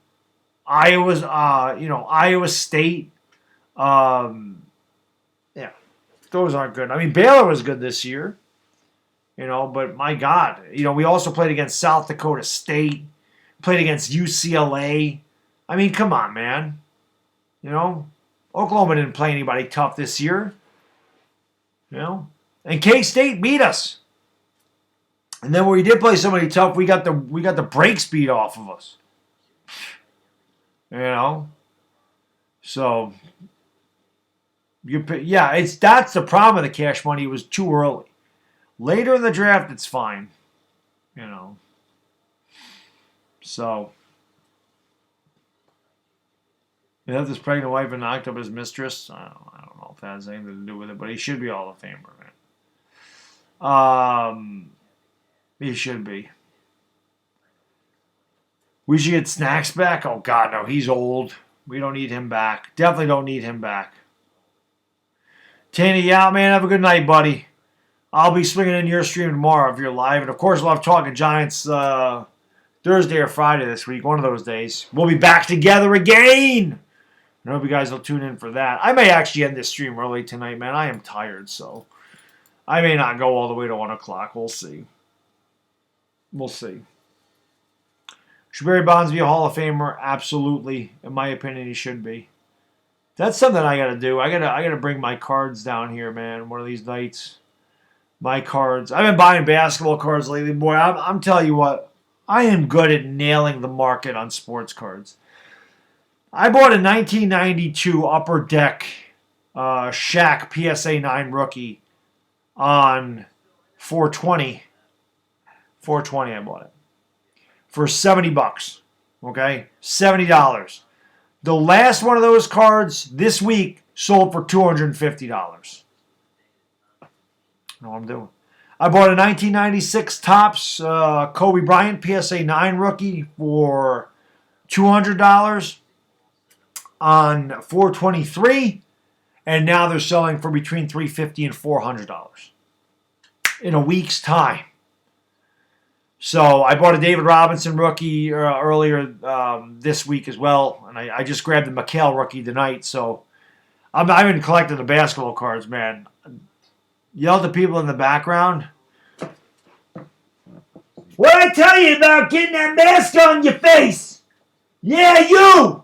Iowa State. Yeah, those aren't good. I mean, Baylor was good this year. You know, but my God, you know, we also played against South Dakota State, played against UCLA. I mean, come on, man. You know, Oklahoma didn't play anybody tough this year. You know, and K-State beat us. And then when we did play somebody tough, we got the brakes beat off of us. You know, so that's the problem with the cash money. It was too early. Later in the draft, it's fine. You know. So. You have this pregnant wife and knocked up his mistress. I don't know if that has anything to do with it, but he should be Hall of Famer, man. He should be. We should get Snacks back. Oh, God, no. He's old. We don't need him back. Definitely don't need him back. Tanny, yeah, man. Have a good night, buddy. I'll be swinging in your stream tomorrow if you're live. And, of course, we'll have Talking Giants Thursday or Friday this week, one of those days. We'll be back together again. I hope you guys will tune in for that. I may actually end this stream early tonight, man. I am tired, so I may not go all the way to 1 o'clock. We'll see. We'll see. Should Barry Bonds be a Hall of Famer? Absolutely. In my opinion, he should be. That's something I gotta do. I gotta bring my cards down here, man. One of these nights. My cards. I've been buying basketball cards lately, boy. I'm telling you what. I am good at nailing the market on sports cards. I bought a 1992 Upper Deck Shaq PSA 9 rookie on 420. 420 I bought it. For $70. Okay? $70. The last one of those cards this week sold for $250. Know what I'm doing. I bought a 1996 Topps Kobe Bryant PSA 9 rookie for $200 on 423, and now they're selling for between $350 and $400 in a week's time. So I bought a David Robinson rookie earlier this week as well, and I just grabbed the McHale rookie tonight. So I've been collecting the basketball cards, man. Yell at the people in the background. What I tell you about getting that mask on your face? Yeah, you!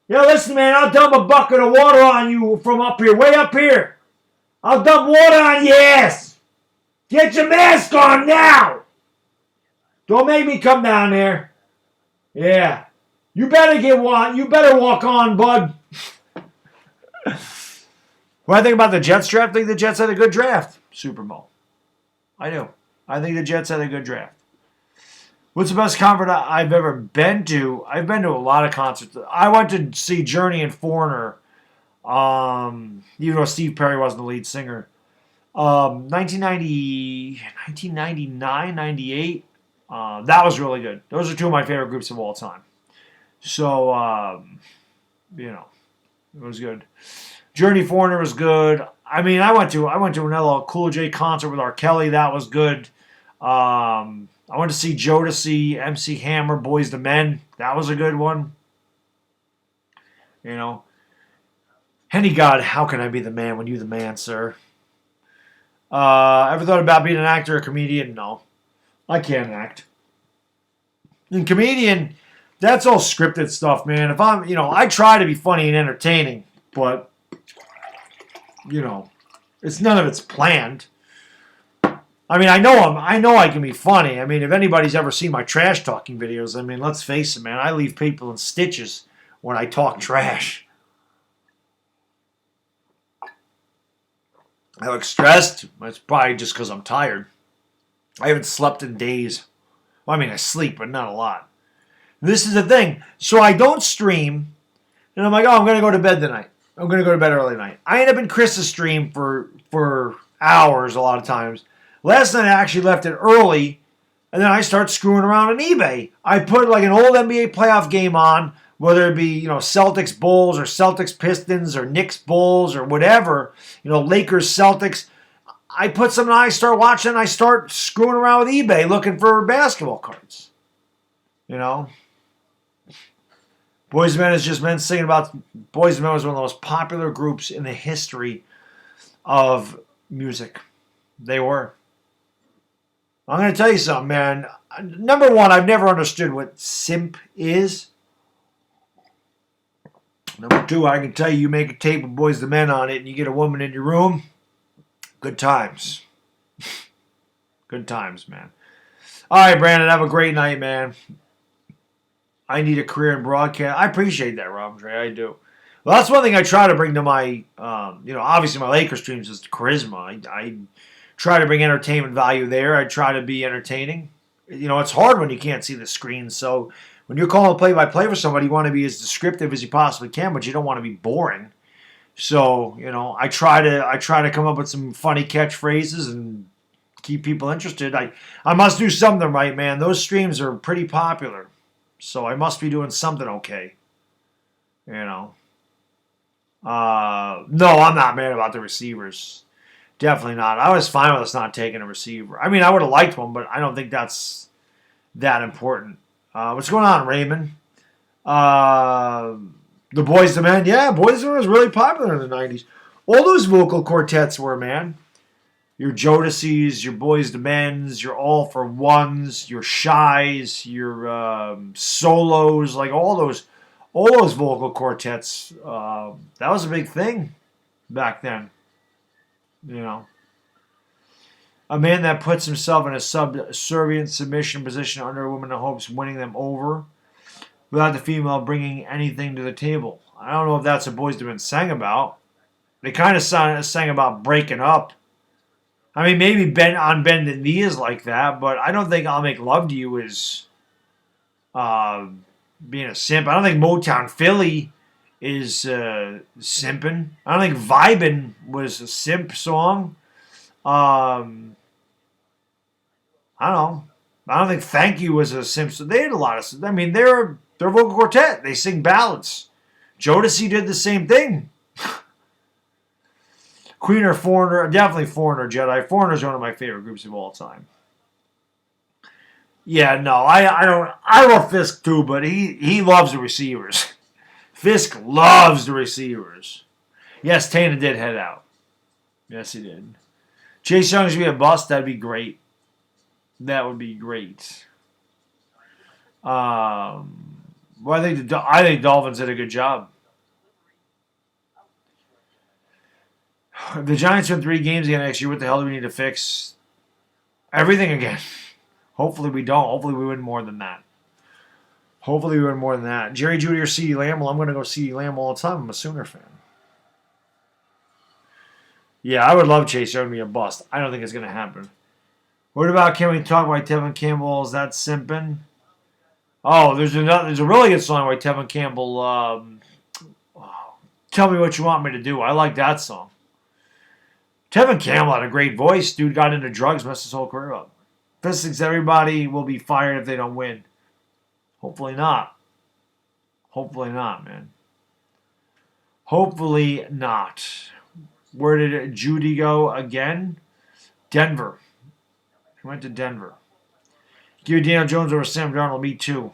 Yo, listen, man, I'll dump a bucket of water on you from up here, way up here. I'll dump water on your ass. Get your mask on now. Don't make me come down there. Yeah. You better walk on, bud. What I think about the Jets draft, I think the Jets had a good draft. Super Bowl. I do. I think the Jets had a good draft. What's the best concert I've ever been to? I've been to a lot of concerts. I went to see Journey and Foreigner, even though Steve Perry wasn't the lead singer. 1999, 98. That was really good. Those are two of my favorite groups of all time. So, it was good. Journey Foreigner was good. I mean, I went to another Cool J concert with R. Kelly. That was good. I went to see Jodeci, MC Hammer, Boys to Men. That was a good one. Henny God, how can I be the man when you the man, sir? Ever thought about being an actor or a comedian? No. I can't act. And comedian, that's all scripted stuff, man. If I'm, I try to be funny and entertaining, but it's none of it's planned. I mean, I know I can be funny. I mean, if anybody's ever seen my trash talking videos, I mean, let's face it, man. I leave people in stitches when I talk trash. I look stressed. It's probably just because I'm tired. I haven't slept in days. Well, I mean, I sleep, but not a lot. This is the thing. So I don't stream, and I'm like, oh, I'm going to go to bed tonight. I'm going to go to bed early tonight. I end up in Chris's stream for hours a lot of times. Last night I actually left it early, and then I start screwing around on eBay. I put like an old NBA playoff game on, whether it be Celtics Bulls or Celtics Pistons or Knicks Bulls or whatever, Lakers Celtics. I put something on, I start watching, and I start screwing around with eBay looking for basketball cards. Boys Men is just men singing about. Boys Men was one of the most popular groups in the history of music. They were. I'm going to tell you something, man. Number one, I've never understood what simp is. Number two, I can tell you make a tape with Boys the Men on it and you get a woman in your room. Good times. Good times, man. All right, Brandon, have a great night, man. I need a career in broadcast. I appreciate that, Rob Dre. I do. Well, that's one thing I try to bring to my, obviously my Lakers streams is charisma. I try to bring entertainment value there. I try to be entertaining. It's hard when you can't see the screen. So when you're calling play-by-play for somebody, you want to be as descriptive as you possibly can, but you don't want to be boring. So, I try to come up with some funny catchphrases and keep people interested. I must do something right, man. Those streams are pretty popular. So I must be doing something okay. No, I'm not mad about the receivers. Definitely not. I was fine with us not taking a receiver. I mean, I would have liked one, but I don't think that's that important. What's going on, Raymond? The Boys to Men, yeah, Boys to Men was really popular in the 90s. All those vocal quartets were, man. Your Jodeci's, your Boys to Men's, your All for Ones, your Shies, your solos, like all those vocal quartets. That was a big thing back then. You know, a man that puts himself in a subservient submission position under a woman and hopes winning them over without the female bringing anything to the table. I don't know if that's what Boys to Men sang about. They kind of sang about breaking up. I mean, maybe Bended Knee is like that, but I don't think I'll Make Love to You is being a simp. I don't think Motown Philly is simping. I don't think Vibin' was a simp song. I don't know. I don't think Thank You was a simp. So they had a lot of. I mean, they're a vocal quartet. They sing ballads. Jodeci did the same thing. Queen or Foreigner, definitely Foreigner Jedi. Foreigner's one of my favorite groups of all time. Yeah, no, I don't. I love Fisk too, but he loves the receivers. Fisk loves the receivers. Yes, Tana did head out. Yes, he did. Chase Young should be a bust. That'd be great. That would be great. Well, I think Dolphins did a good job. If the Giants win 3 games again next year, what the hell do we need to fix? Everything again. Hopefully we don't. Hopefully we win more than that. Jerry Jeudy or CeeDee Lamb? Well, I'm going to go CeeDee Lamb all the time. I'm a Sooner fan. Yeah, I would love Chase Young to be a bust. I don't think it's going to happen. What about, can we talk about Tevin Campbell? Is that simping? Oh, there's a really good song by Tevin Campbell. Tell Me What You Want Me to Do. I like that song. Tevin Campbell had a great voice. Dude got into drugs, messed his whole career up. Fist thinks everybody will be fired if they don't win. Hopefully not. Hopefully not, man. Hopefully not. Where did Judy go again? Denver. He went to Denver. Give Daniel Jones over Sam Darnold. Me too.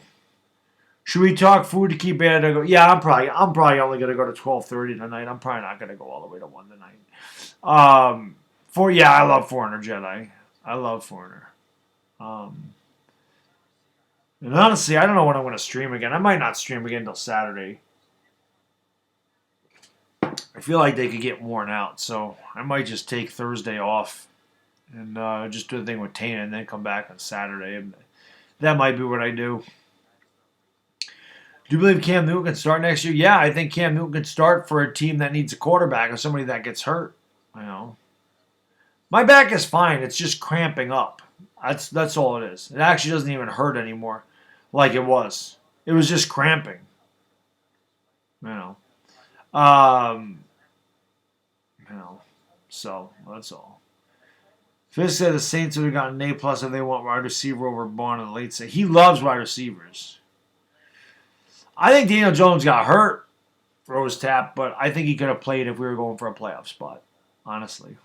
Should we talk food to keep Baddog? Yeah, I'm probably only gonna go to 12:30 tonight. I'm probably not gonna go all the way to 1 tonight. I love Foreigner Jedi. I love Foreigner. And honestly, I don't know when I'm gonna stream again. I might not stream again until Saturday. I feel like they could get worn out, so I might just take Thursday off and just do the thing with Tana and then come back on Saturday. That might be what I do. Do you believe Cam Newton can start next year? Yeah, I think Cam Newton can start for a team that needs a quarterback or somebody that gets hurt. You know, my back is fine. It's just cramping up. That's all it is. It actually doesn't even hurt anymore, like it was. It was just cramping. You know. So that's all. Fisk said the Saints would have gotten an A+ if they want wide receiver over Bond in the late set. He loves wide receivers. I think Daniel Jones got hurt, Rose Tap, but I think he could have played if we were going for a playoff spot. Honestly.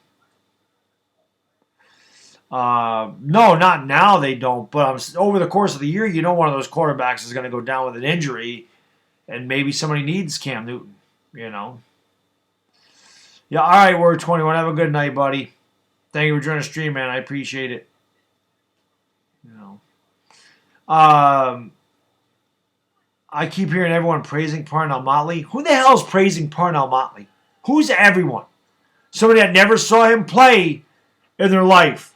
No, not now they don't. But over the course of the year, one of those quarterbacks is going to go down with an injury, and maybe somebody needs Cam Newton. Yeah, all right, Word 21. Have a good night, buddy. Thank you for joining the stream, man. I appreciate it. I keep hearing everyone praising Parnell Motley. Who the hell is praising Parnell Motley? Who's everyone? Somebody that never saw him play in their life.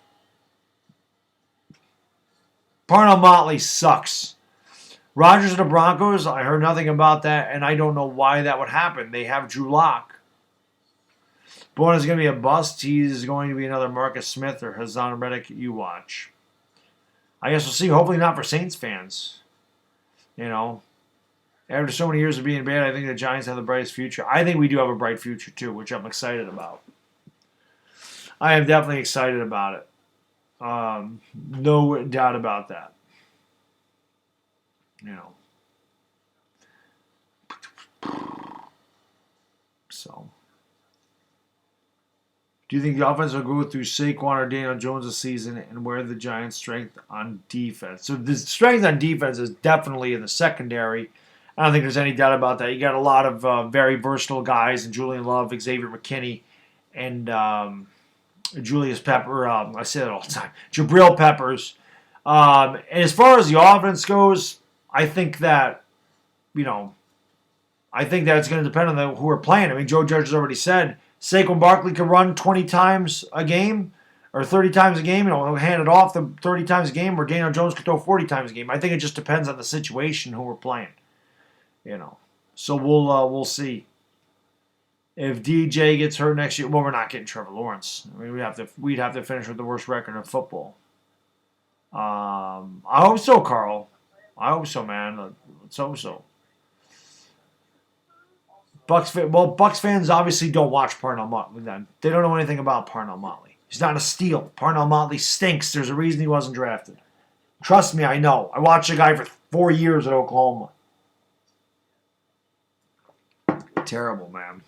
Parnell Motley sucks. Rodgers and the Broncos, I heard nothing about that, and I don't know why that would happen. They have Drew Lock. Bourne is going to be a bust. He's going to be another Marcus Smith or Hassan Reddick you watch. I guess we'll see. Hopefully not for Saints fans. After so many years of being bad, I think the Giants have the brightest future. I think we do have a bright future, too, which I'm excited about. I am definitely excited about it. No doubt about that. So, do you think the offense will go through Saquon or Daniel Jones this season, and where the Giants' strength on defense? So the strength on defense is definitely in the secondary, I don't think there's any doubt about that. You got a lot of very versatile guys, and Julian Love, Xavier McKinney, and Julius Pepper. I say that all the time. Jabril Peppers. And as far as the offense goes, I think that it's going to depend on who we're playing. I mean, Joe Judge has already said Saquon Barkley can run 20 times a game or 30 times a game. He'll hand it off the 30 times a game, or Daniel Jones could throw 40 times a game. I think it just depends on the situation, who we're playing. So we'll see. If DJ gets hurt next year, well, we're not getting Trevor Lawrence. I mean, we'd have to finish with the worst record in football. I hope so, Carl. I hope so, man. Let's hope so. Bucks fans obviously don't watch Parnell Motley. They don't know anything about Parnell Motley. He's not a steal. Parnell Motley stinks. There's a reason he wasn't drafted. Trust me, I know. I watched the guy for 4 years at Oklahoma. Terrible, man.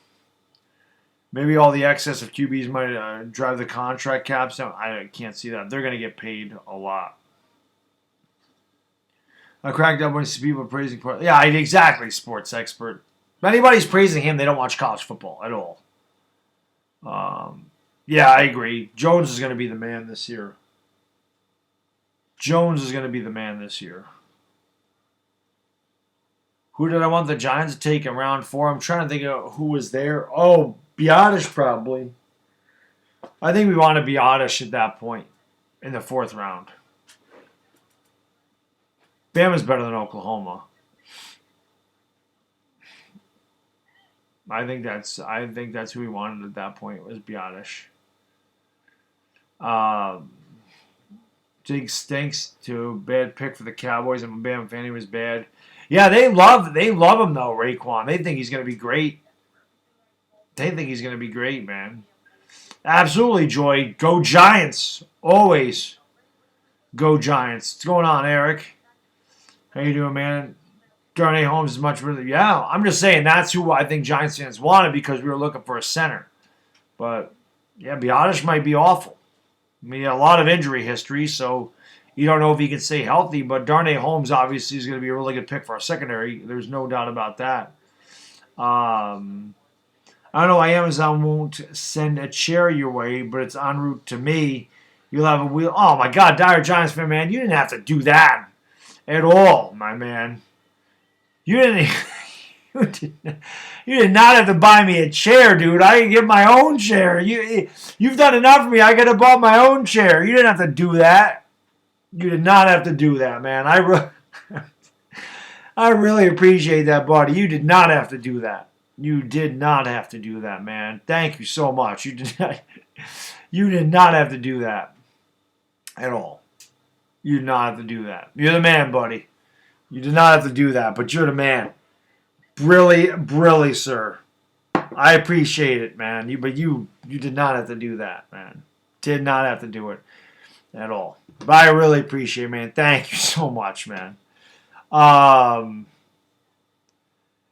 Maybe all the excess of QBs might drive the contract caps down. I can't see that. They're going to get paid a lot. I cracked up when people praising. Yeah, exactly, sports expert. If anybody's praising him, they don't watch college football at all. Yeah, I agree. Jones is going to be the man this year. Who did I want the Giants to take in round 4? I'm trying to think of who was there. Oh, Biotish probably. I think we want to Biotish at that point in the 4th round. Bama's better than Oklahoma. I think that's who we wanted at that point, was Biotish. Jake stinks to bad pick for the Cowboys, and Bama fan, he was bad. Yeah, they love him though, Raekwon. They think he's gonna be great. Man. Absolutely, Joy. Go Giants. Always. Go Giants. What's going on, Eric? How you doing, man? Darnay Holmes is much better. Yeah, I'm just saying that's who I think Giants fans wanted, because we were looking for a center. But yeah, Biotish might be awful. I mean, he had a lot of injury history, so you don't know if he can stay healthy. But Darnay Holmes obviously is going to be a really good pick for our secondary. There's no doubt about that. I don't know why Amazon won't send a chair your way, but it's en route to me. You'll have a wheel. Oh my God, Dire Giants fan, man, you didn't have to do that at all, my man. You didn't. You did not have to buy me a chair, dude. I can get my own chair. You've done enough for me. I could have bought my own chair. You didn't have to do that. You did not have to do that, man. I really appreciate that, buddy. You did not have to do that. You did not have to do that, man. Thank you so much. You did not have to do that at all. You did not have to do that. You're the man, buddy. You did not have to do that, but you're the man. Brilly, sir. I appreciate it, man. But you did not have to do that, man. Did not have to do it at all. But I really appreciate it, man. Thank you so much, man.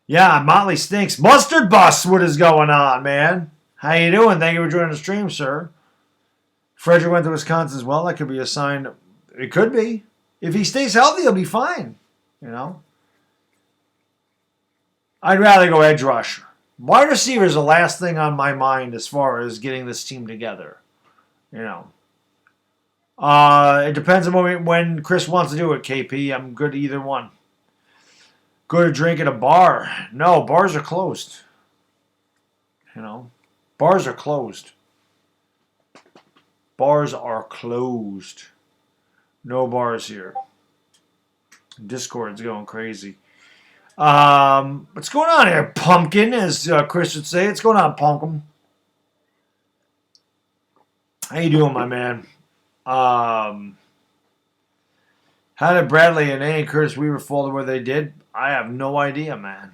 Yeah, Motley stinks. Mustard Bus, what is going on, man? How you doing? Thank you for joining the stream, sir. Frederick went to Wisconsin as well. That could be a sign. It could be. If he stays healthy, he'll be fine. I'd rather go edge rusher. Wide receiver is the last thing on my mind as far as getting this team together. It depends on when Chris wants to do it, KP. I'm good to either one. Go to drink at a bar. No, bars are closed. Bars are closed. Bars are closed. No bars here. Discord's going crazy. What's going on here, Pumpkin, as Chris would say? What's going on, Pumpkin? How you doing, my man? How did Bradley and Curtis Weaver fall to where they did? I have no idea, man.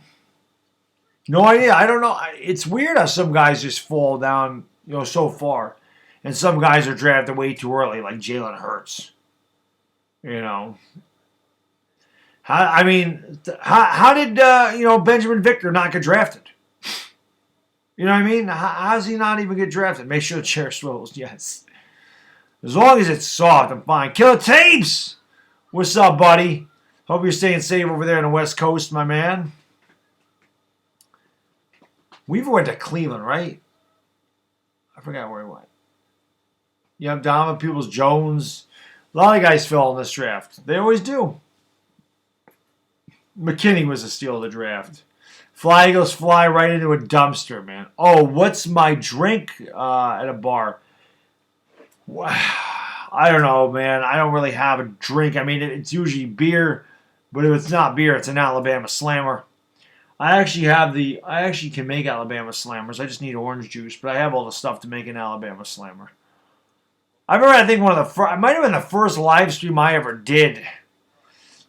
No idea. I don't know. It's weird how some guys just fall down, so far. And some guys are drafted way too early, like Jalen Hurts. How did Benjamin Victor not get drafted? You know what I mean? How does he not even get drafted? Make sure the chair swivels. Yes. As long as it's soft, I'm fine. Killer Tapes! What's up, buddy? Hope you're staying safe over there on the West Coast, my man. Weaver went to Cleveland, right? I forgot where he went. Yep, Donovan Peoples-Jones. A lot of guys fell in this draft. They always do. McKinney was a steal of the draft. Fly Eagles fly right into a dumpster, man. Oh, what's my drink at a bar? I don't know, man. I don't really have a drink. I mean, it's usually beer, but if it's not beer, it's an Alabama Slammer. I actually can make Alabama Slammers. I just need orange juice, but I have all the stuff to make an Alabama Slammer. I remember, I think it might have been the first live stream I ever did.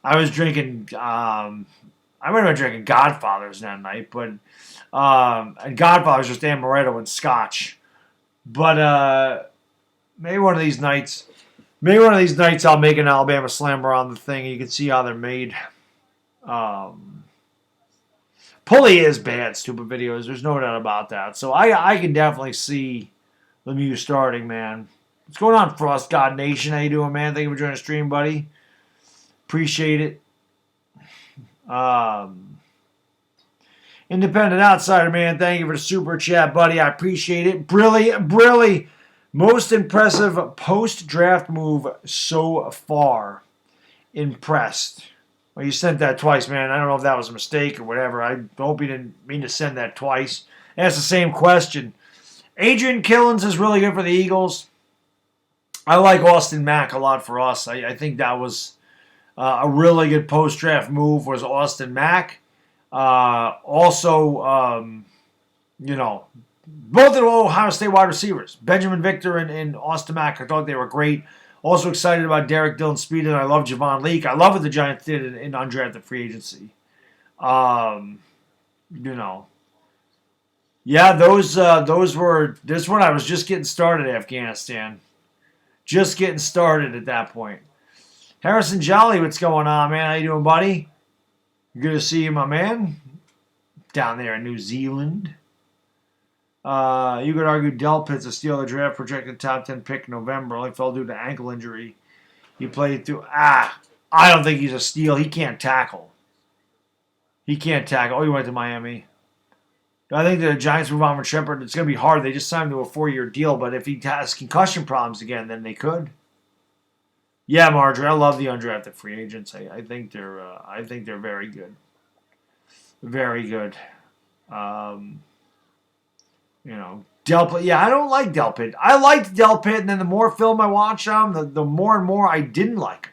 I was drinking, I might have been drinking Godfathers that night, but, and Godfathers just amaretto and scotch. But, maybe one of these nights I'll make an Alabama Slammer on the thing. You can see how they're made. Pulley is bad, stupid videos. There's no doubt about that. So I can definitely see Lemieux starting, man. What's going on, Frost God Nation? How you doing, man? Thank you for joining the stream, buddy. Appreciate it. Independent Outsider, man. Thank you for the super chat, buddy. I appreciate it. Brilly. Most impressive post-draft move so far. Impressed. Well, you sent that twice, man. I don't know if that was a mistake or whatever. I hope you didn't mean to send that twice. That's the same question. Adrian Killens is really good for the Eagles. I like Austin Mack a lot for us. I think that was a really good post-draft move was Austin Mack. Also, both of the Ohio State wide receivers, Benjamin Victor and Austin Mack, I thought they were great. Also excited about Derek Dillon Speed, and I love Javon Leake. I love what the Giants did in undrafted free agency. Yeah, those were. This one I was just getting started at Afghanistan. Just getting started at that point. Harrison Jolly, what's going on, man? How you doing, buddy? Good to see you, my man. Down there in New Zealand. You could argue Delpit's a steal of the draft, projected top 10 pick in November. Only fell due to ankle injury. He played through. I don't think he's a steal. He can't tackle. Oh, he went to Miami. I think the Giants move on with Shepard. It's going to be hard. They just signed him to a 4-year deal, but if he has concussion problems again, then they could. Yeah, Marjorie, I love the undrafted free agents. I think they're very good. Very good. Delpit. Yeah, I don't like Delpit. I liked Delpit, and then the more film I watched on him, the more and more I didn't like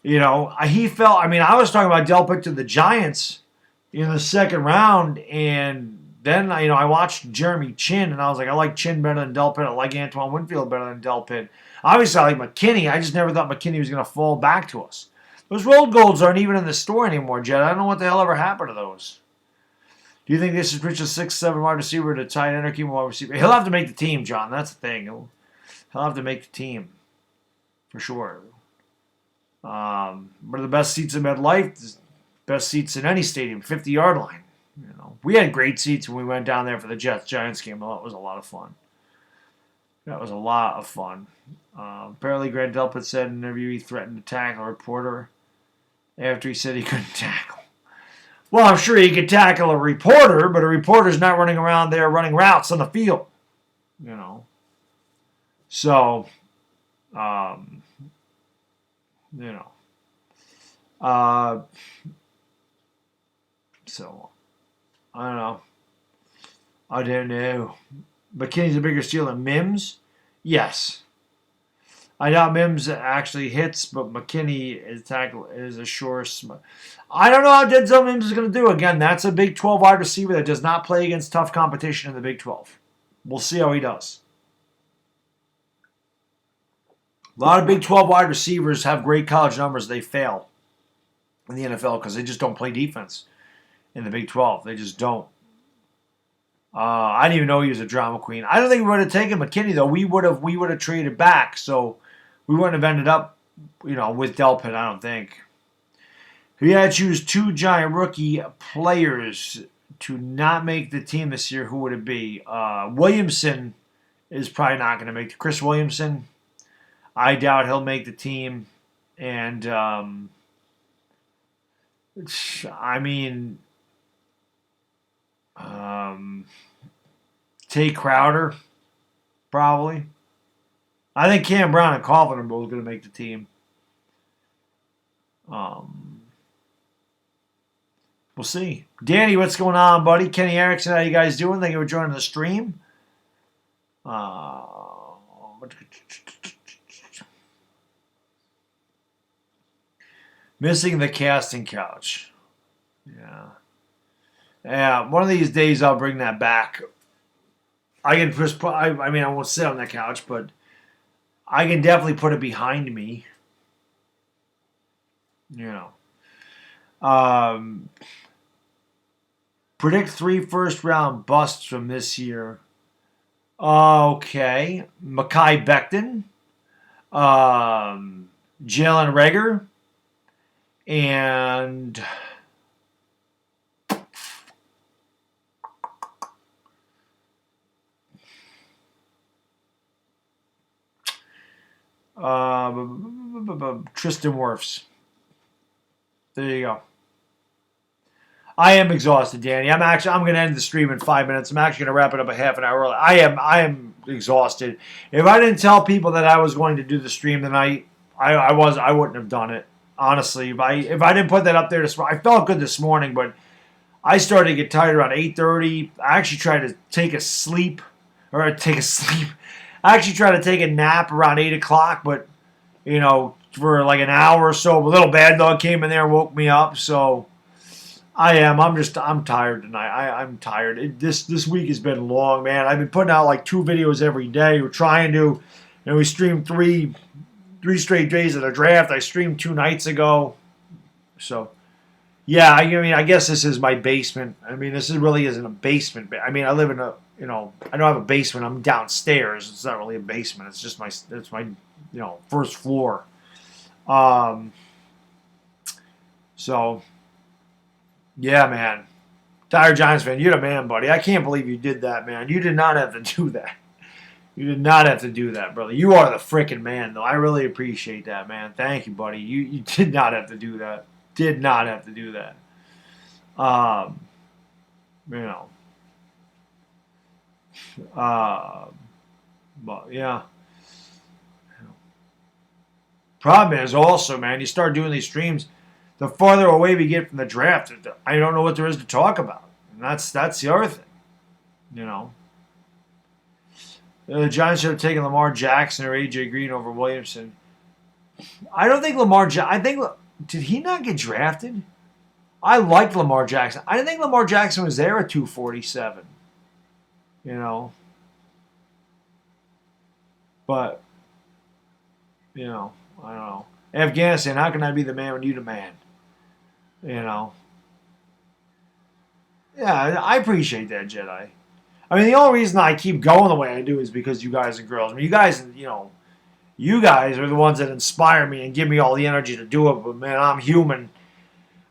him. He felt. I mean, I was talking about Delpit to the Giants in the second round, and then I watched Jeremy Chin, and I was like, I like Chin better than Delpit. I like Antoine Winfield better than Delpit. Obviously, I like McKinney. I just never thought McKinney was going to fall back to us. Those road goals aren't even in the store anymore, Jed. I don't know what the hell ever happened to those. Do you think this is Richard's 6'7" wide receiver to tight end or keep him wide receiver? He'll have to make the team, John. That's the thing. He'll have to make the team. For sure. One of the best seats in MetLife, best seats in any stadium, 50-yard line. We had great seats when we went down there for the Jets-Giants game. That was a lot of fun. Apparently, Grant Delpit said in an interview he threatened to tackle a reporter after he said he couldn't tackle. Well, I'm sure he could tackle a reporter, but a reporter's not running around there running routes on the field. So, I don't know. McKinney's a bigger steal than Mims? Yes. I doubt Mims actually hits, but McKinney is a sure. I don't know how Denzel Mims is going to do. Again, that's a Big 12 wide receiver that does not play against tough competition in the Big 12. We'll see how he does. A lot of Big 12 wide receivers have great college numbers. They fail in the NFL because they just don't play defense in the Big 12. They just don't. I didn't even know he was a drama queen. I don't think we would have taken McKinney, though. We would have traded back, so we wouldn't have ended up, with Delpit, I don't think. If you had to choose 2 Giant rookie players to not make the team this year, who would it be? Williamson is probably not going to make Chris Williamson. I doubt he'll make the team. And I mean, um, Tate Crowder, probably. I think Cam Brown and Coughlin are both going to make the team. Um, we'll see. Danny, what's going on, buddy? Kenny Erickson, how you guys doing? Thank you for joining the stream. Missing the casting couch. Yeah. Yeah, one of these days I'll bring that back. I can just put, I mean, I won't sit on the couch, but I can definitely put it behind me. You know. Predict 3 first-round busts from this year. Okay. Mekhi Becton. Jalen Reagor. And Tristan Wirfs. There you go. I am exhausted, Danny. I'm going to end the stream in 5 minutes. I'm actually going to wrap it up a half an hour early. I am exhausted. If I didn't tell people that I was going to do the stream tonight, I wouldn't have done it. Honestly, if I didn't put that up there this morning, I felt good this morning, but I started to get tired around 8:30. I actually tried to take a sleep. I actually tried to take a nap around 8 o'clock, but, for like an hour or so, a little Baddog came in there and woke me up, so I'm tired tonight. I'm tired. This week has been long, man. I've been putting out like 2 videos every day. We're trying to, we streamed three straight days of the draft. I streamed 2 nights ago. So, yeah, I guess this is my basement. I mean, this really isn't a basement. I mean, I live in a, I don't have a basement. I'm downstairs. It's not really a basement. It's just my first floor. So, yeah, man. Tired Giants fan, you're the man, buddy. I can't believe you did that, man. You did not have to do that. You did not have to do that, brother. You are the freaking man, though. I really appreciate that, man. Thank you, buddy. You did not have to do that. Did not have to do that. But yeah. Problem is also, man, you start doing these streams, the farther away we get from the draft, I don't know what there is to talk about. And that's the other thing, The Giants should have taken Lamar Jackson or A.J. Green over Williamson. I don't think did he not get drafted? I liked Lamar Jackson. I didn't think Lamar Jackson was there at 247. But, I don't know. Afghanistan, how can I be the man when you the man? Yeah, I appreciate that, Jedi. I mean, the only reason I keep going the way I do is because you guys and girls. I mean, you guys are the ones that inspire me and give me all the energy to do it. But, man, I'm human.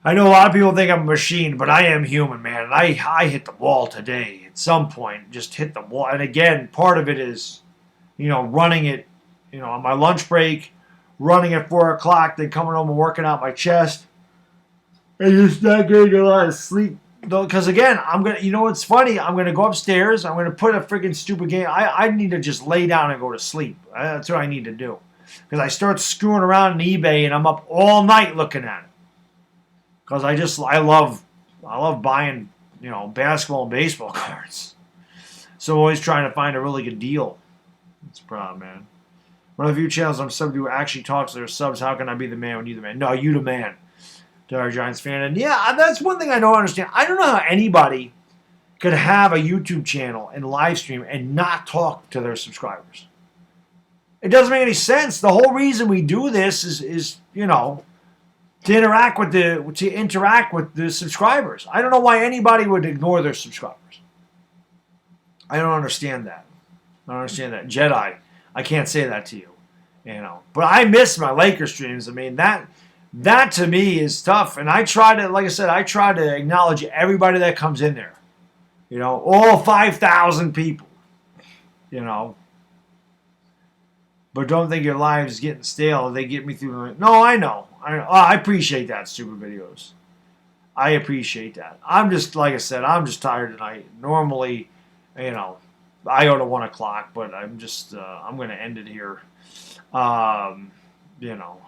I know a lot of people think I'm a machine, but I am human, man. And I hit the wall today at some point. Just hit the wall. And, again, part of it is, running it, on my lunch break, running at 4 o'clock, then coming home and working out my chest. And just not getting a lot of sleep. Because, again, I'm going to, what's funny? I'm going to go upstairs. I'm going to put a freaking stupid game. I need to just lay down and go to sleep. That's what I need to do. Because I start screwing around on eBay and I'm up all night looking at it. Because I love buying, basketball and baseball cards. So I'm always trying to find a really good deal. That's a problem, man. One of the few channels I'm subbed to actually talks to their subs. How can I be the man when you the man? No, you the man. Our Giants fan. And yeah, that's one thing I don't understand. I don't know how anybody could have a YouTube channel and live stream and not talk to their subscribers. It doesn't make any sense. The whole reason we do this is to interact with the subscribers. I don't know why anybody would ignore their subscribers. I don't understand that. Jedi, I can't say that to you. But I miss my Lakers streams. I mean, that to me is tough. And I try to acknowledge everybody that comes in there. All 5,000 people. But don't think your lives getting stale. They get me through. No, I know. I appreciate that, stupid videos. I appreciate that. I'm just, like I said, I'm just tired tonight. Normally, you know, I go to 1 o'clock, but I'm just, I'm going to end it here. Um, you know,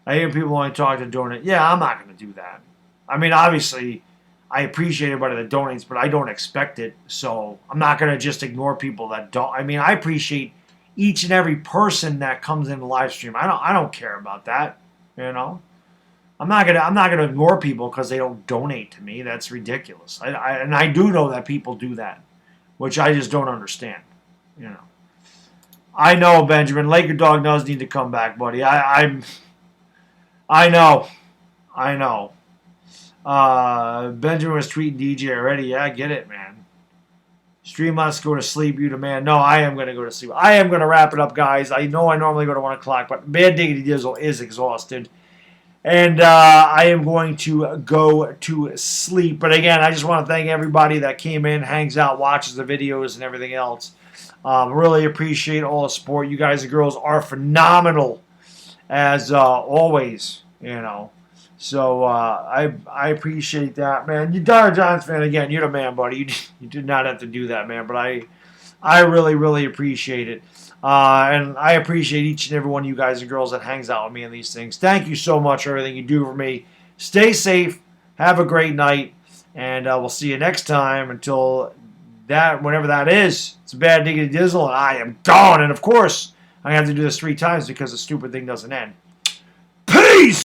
I hear people only talk to donate. Yeah, I'm not going to do that. I mean, obviously, I appreciate everybody that donates, but I don't expect it. So I'm not going to just ignore people that don't. I mean, I appreciate each and every person that comes in the live stream. I don't care about that. You know, I'm not gonna ignore people because they don't donate to me. That's ridiculous. And I do know that people do that, which I just don't understand. You know, I know Benjamin Laker Dog does need to come back, buddy. I know, I know. Benjamin was tweeting DJ already. Yeah, I get it, man. Stream us, go to sleep, you the man. No, I am going to go to sleep. I am going to wrap it up, guys. I know I normally go to 1 o'clock, but Bad Diggity Dizzle is exhausted. And I am going to go to sleep. But again, I just want to thank everybody that came in, hangs out, watches the videos, and everything else. Really appreciate all the support. You guys and girls are phenomenal, as always, you know. So I appreciate that, man. You Dyer Giants fan again. You're the man, buddy. You did not have to do that, man. But I really, really appreciate it. And I appreciate each and every one of you guys and girls that hangs out with me in these things. Thank you so much for everything you do for me. Stay safe. Have a great night. And we'll see you next time. Until that, whenever that is, it's a Bad Diggity Dizzle, and I am gone. And of course, I have to do this 3 times because the stupid thing doesn't end.